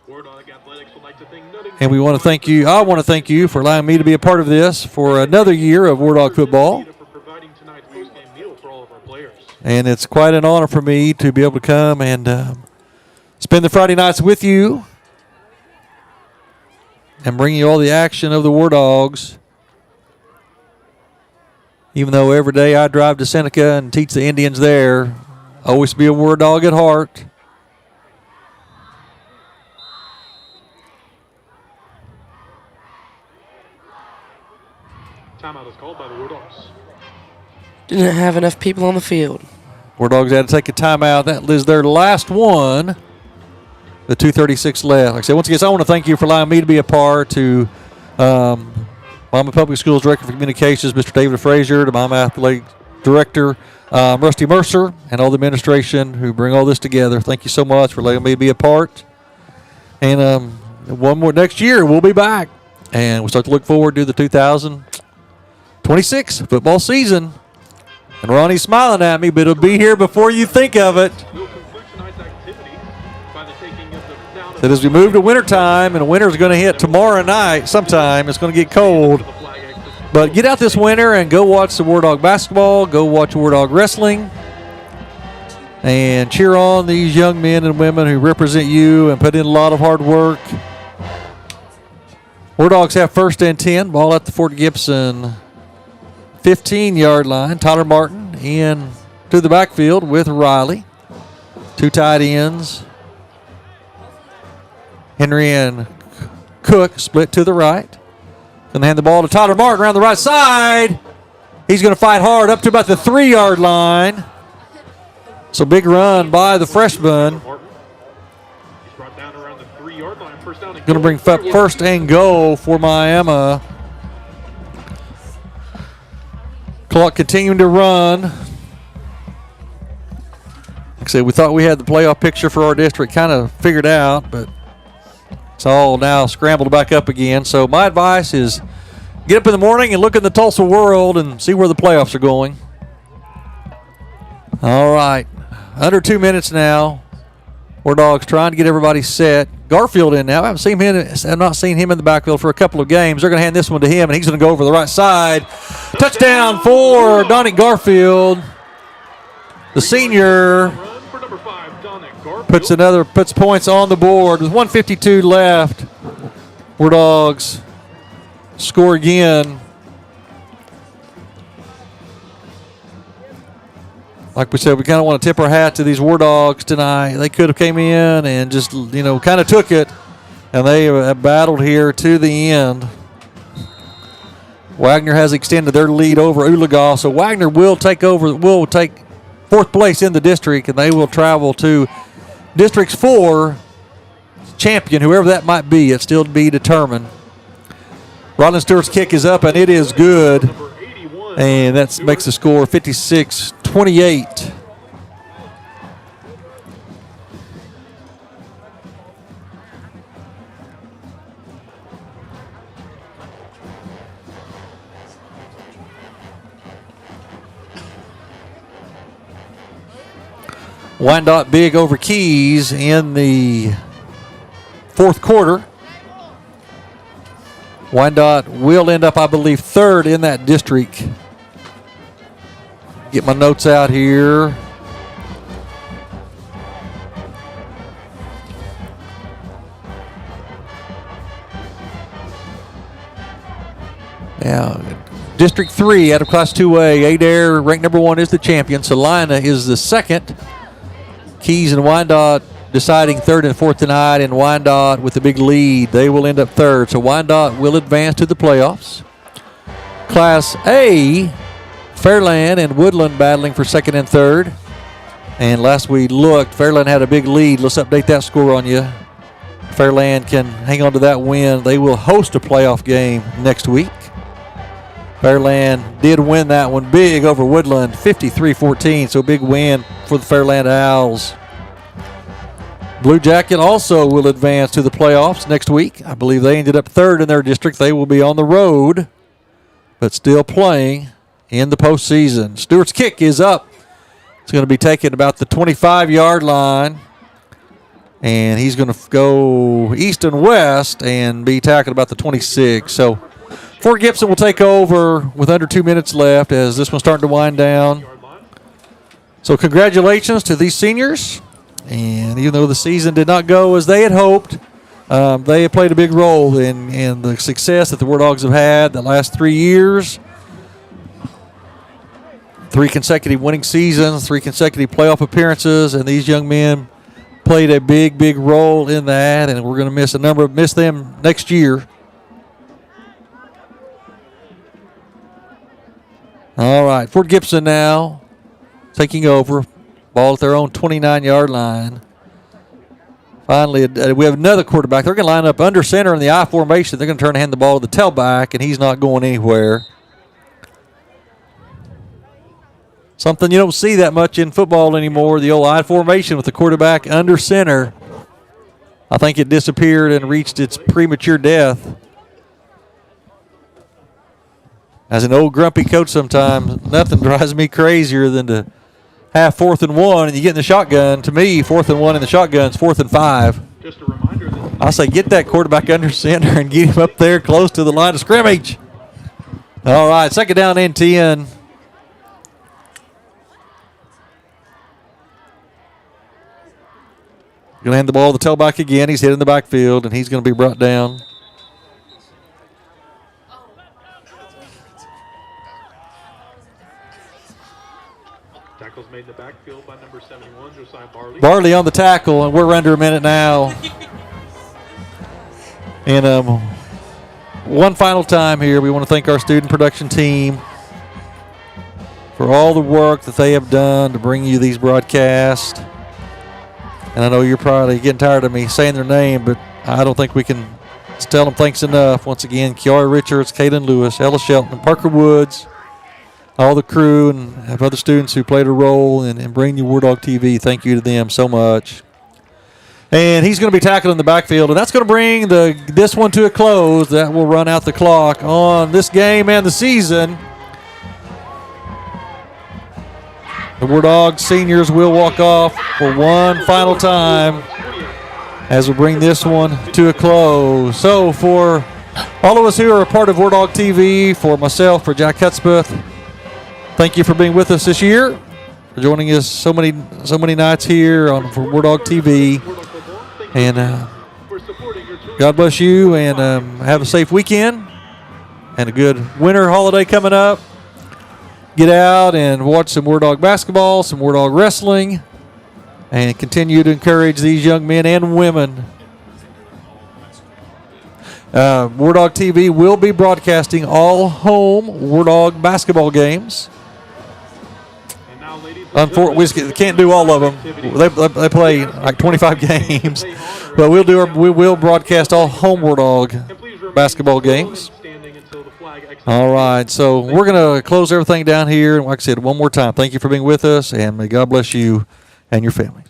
War Dog Athletics would like to thank Nutting. And we want to thank you. I want to thank you for allowing me to be a part of this for another year of Wardog Football. For providing tonight's post-game meal for all of our players. And it's quite an honor for me to be able to come and spend the Friday nights with you and bring you all the action of the War Dogs. Even though every day I drive to Seneca and teach the Indians there, I always be a War Dog at heart. Timeout is called by the War Dogs. Didn't have enough people on the field. War Dogs had to take a timeout. That is their last one. The 2:36 left. Like I said, once again, I want to thank you for allowing me to be a part. To Miami Public Schools Director for Communications, Mr. David Frazier, to Miami Athletic Director, Rusty Mercer, and all the administration who bring all this together. Thank you so much for letting me be a part. And one more next year, we'll be back. And we'll start to look forward to the 2026 football season. And Ronnie's smiling at me, but it'll be here before you think of it. We'll conclude tonight's activity by the taking of the down of That as we move to wintertime, and winter's going to hit tomorrow night sometime, it's going to get cold. the flag exit. But get out this winter and go watch the War Dog basketball, go watch War Dog wrestling, and cheer on these young men and women who represent you and put in a lot of hard work. War Dogs have first and 10, ball at the Fort Gibson 15-yard line. Tyler Martin in to the backfield with Riley. Two tight ends. Henry and Cook split to the right. Going to hand the ball to Tyler Martin around the right side. He's going to fight hard up to about the 3-yard line. So big run by the freshman. Martin. He's brought down around the 3-yard line. First down and Going to bring goal. first and goal for Miami. Clock continuing to run. Like I said, we thought we had the playoff picture for our district kind of figured out, but it's all now scrambled back up again. So my advice is get up in the morning and look in the Tulsa World and see where the playoffs are going. All right. Under 2 minutes now. Wardogs trying to get everybody set. Garfield in now. I've not seen him in the backfield for a couple of games. They're going to hand this one to him, and he's going to go over the right side. Touchdown for Donnie Garfield. The senior Run for number 5, Donick Garfield. puts points on the board with 1:52 left. Wardogs score again. Like we said, we kind of want to tip our hat to these Wardogs tonight. They could have came in and just, kind of took it, and they have battled here to the end. Wagner has extended their lead over Oologah, so Wagner will take 4th place in the district, and they will travel to District 4 champion, whoever that might be. It's still to be determined. Rodney Stewart's kick is up, and it is good. Number 81. And that makes the score 56-28. Wyandotte big over Keys in the 4th quarter. Wyandotte will end up, I believe, 3rd in that district. Get my notes out here. Now, District 3 out of Class 2A. Adair, ranked number 1, is the champion. Salina is the 2nd. Keys and Wyandotte deciding 3rd and 4th tonight, and Wyandotte with a big lead. They will end up 3rd. So Wyandotte will advance to the playoffs. Class A, Fairland and Woodland battling for 2nd and 3rd. And last we looked, Fairland had a big lead. Let's update that score on you. Fairland can hang on to that win. They will host a playoff game next week. Fairland did win that one big over Woodland, 53-14, so big win for the Fairland Owls. Blue Jacket also will advance to the playoffs next week. I believe they ended up 3rd in their district. They will be on the road, but still playing in the postseason. Stewart's kick is up. It's going to be taken about the 25-yard line, and he's going to go east and west and be tackled about the 26. So Fort Gibson will take over with under 2 minutes left as this one's starting to wind down. So congratulations to these seniors. And even though the season did not go as they had hoped, they have played a big role in the success that the Wardogs have had the last 3 years. 3 consecutive winning seasons, 3 consecutive playoff appearances, and these young men played a big, big role in that, and we're going to miss them next year. All right, Fort Gibson now taking over. Ball at their own 29-yard line. Finally, we have another quarterback. They're going to line up under center in the I formation. They're going to turn and hand the ball to the tailback, and he's not going anywhere. Something you don't see that much in football anymore, the old I formation with the quarterback under center. I think it disappeared and reached its premature death. As an old grumpy coach sometimes, nothing drives me crazier than to have 4th and 1 and you get in the shotgun. To me, 4th and 1 in the shotgun is 4th and 5. Just a reminder that I say get that quarterback under center and get him up there close to the line of scrimmage. All right, 2nd down and 10. Going to hand the ball to the tailback again. He's hit in the backfield, and he's going to be brought down. tackles made in the backfield by number 71, Josiah Barley. Barley on the tackle, and we're under a minute now. And one final time here, we want to thank our student production team for all the work that they have done to bring you these broadcasts. And I know you're probably getting tired of me saying their name, but I don't think we can tell them thanks enough. Once again, Kiara Richards, Kaden Lewis, Ella Shelton, Parker Woods, all the crew and other students who played a role in bringing you Wardog TV. Thank you to them so much. And he's going to be tackling the backfield, and that's going to bring this one to a close. That will run out the clock on this game and the season. The Wardog seniors will walk off for one final time as we bring this one to a close. So for all of us who are a part of Wardog TV, for myself, for Jack Hudspeth, thank you for being with us this year, for joining us so many nights here for Wardog TV. And God bless you, and have a safe weekend and a good winter holiday coming up. Get out and watch some Wardog basketball, some Wardog wrestling, and continue to encourage these young men and women. Wardog TV will be broadcasting all home Wardog basketball games. Unfortunately, we can't do all of them. They play like 25 games, but we will broadcast all home Wardog basketball games. All right, so we're going to close everything down here. And like I said, one more time, thank you for being with us, and may God bless you and your family.